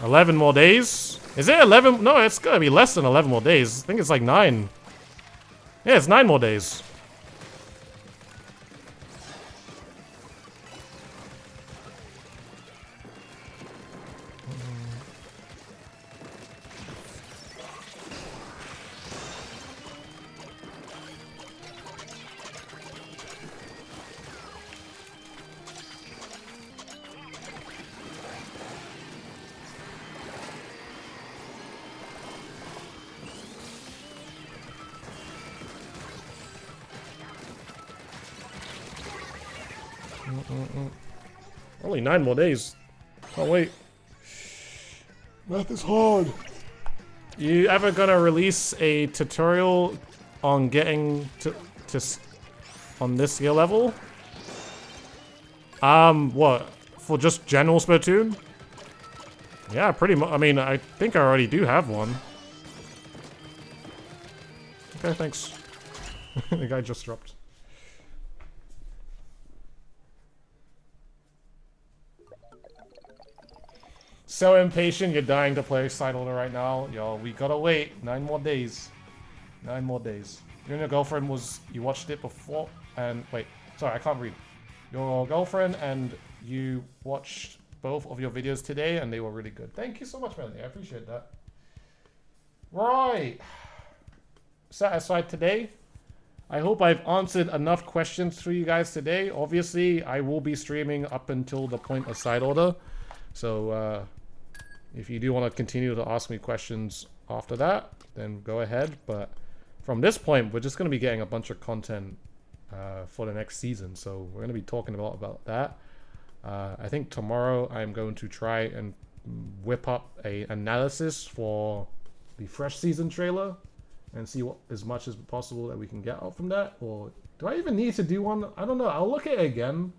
S1: $11 more days? Is it 11? No, it's gotta be less than 11 more days. I think it's like 9. Yeah, it's 9 more days. Only 9 more days. Can't wait. Math is hard. You ever gonna release a tutorial on getting to on this skill level? What? For just general Splatoon? Yeah, pretty much. I mean, I think I already do have one. Okay, thanks. The guy just dropped. So impatient, you're dying to play Side Order right now. Yo, we gotta wait 9 more days. 9 more days. You and your girlfriend you watched it before, and wait, sorry, I can't read. Your girlfriend and you watched both of your videos today, and they were really good. Thank you so much, Melanie. I appreciate that. Right. Satisfied today? I hope I've answered enough questions for you guys today. Obviously, I will be streaming up until the point of Side Order. So, if you do want to continue to ask me questions after that, then go ahead. But from this point, we're just going to be getting a bunch of content for the next season. So we're going to be talking a lot about that. I think tomorrow I'm going to try and whip up a analysis for the fresh season trailer and see what as much as possible that we can get out from that. Or do I even need to do one? I don't know. I'll look at it again.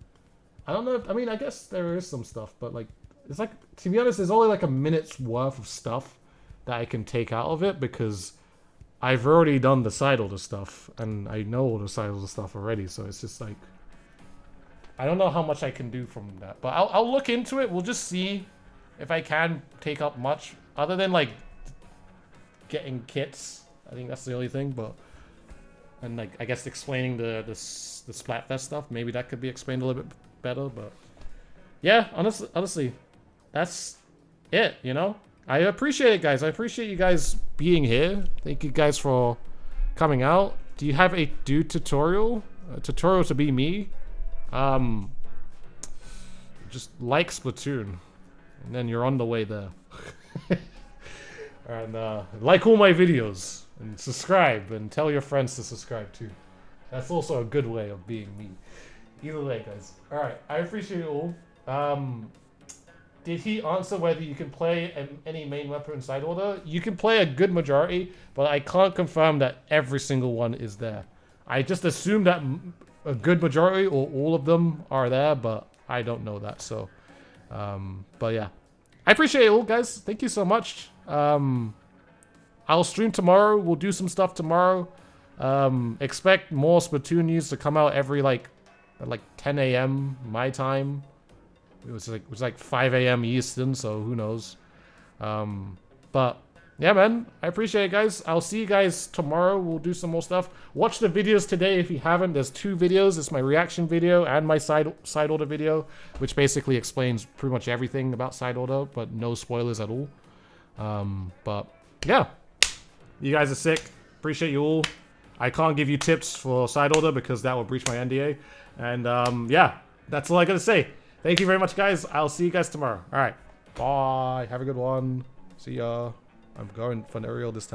S1: I don't know. I mean, I guess there is some stuff, but like, it's like, to be honest, there's only like a minute's worth of stuff that I can take out of it because I've already done the Side Order stuff and I know all the Side Order stuff already. So it's just like, I don't know how much I can do from that, but I'll look into it. We'll just see if I can take up much other than like getting kits. I think that's the only thing, but, and like, I guess explaining the Splatfest stuff, maybe that could be explained a little bit better, but yeah, honestly, that's it, you know? I appreciate it, guys. I appreciate you guys being here. Thank you guys for coming out. Do you have a dude tutorial? A tutorial to be me? Just like Splatoon. And then you're on the way there. And like all my videos. And subscribe. And tell your friends to subscribe too. That's also a good way of being me. Either way, guys. Alright, I appreciate it all. Did he answer whether you can play any main weapon in Side Order? You can play a good majority, but I can't confirm that every single one is there. I just assume that a good majority or all of them are there, but I don't know that. So, but yeah, I appreciate it all, guys. Thank you so much. I'll stream tomorrow. We'll do some stuff tomorrow. Expect more Splatoon news to come out every at 10 a.m. my time. It was like 5 a.m. Eastern, so who knows. But yeah, man, I appreciate it, guys. I'll see you guys tomorrow. We'll do some more stuff. Watch the videos today if you haven't. There's 2 videos. It's my reaction video and my side order video, which basically explains pretty much everything about side order, but no spoilers at all. But yeah, you guys are sick. Appreciate you all. I can't give you tips for side order because that will breach my NDA. And yeah, that's all I gotta say. Thank you very much, guys. I'll see you guys tomorrow. All right, bye. Have a good one. See ya. I'm going for an aerial this time.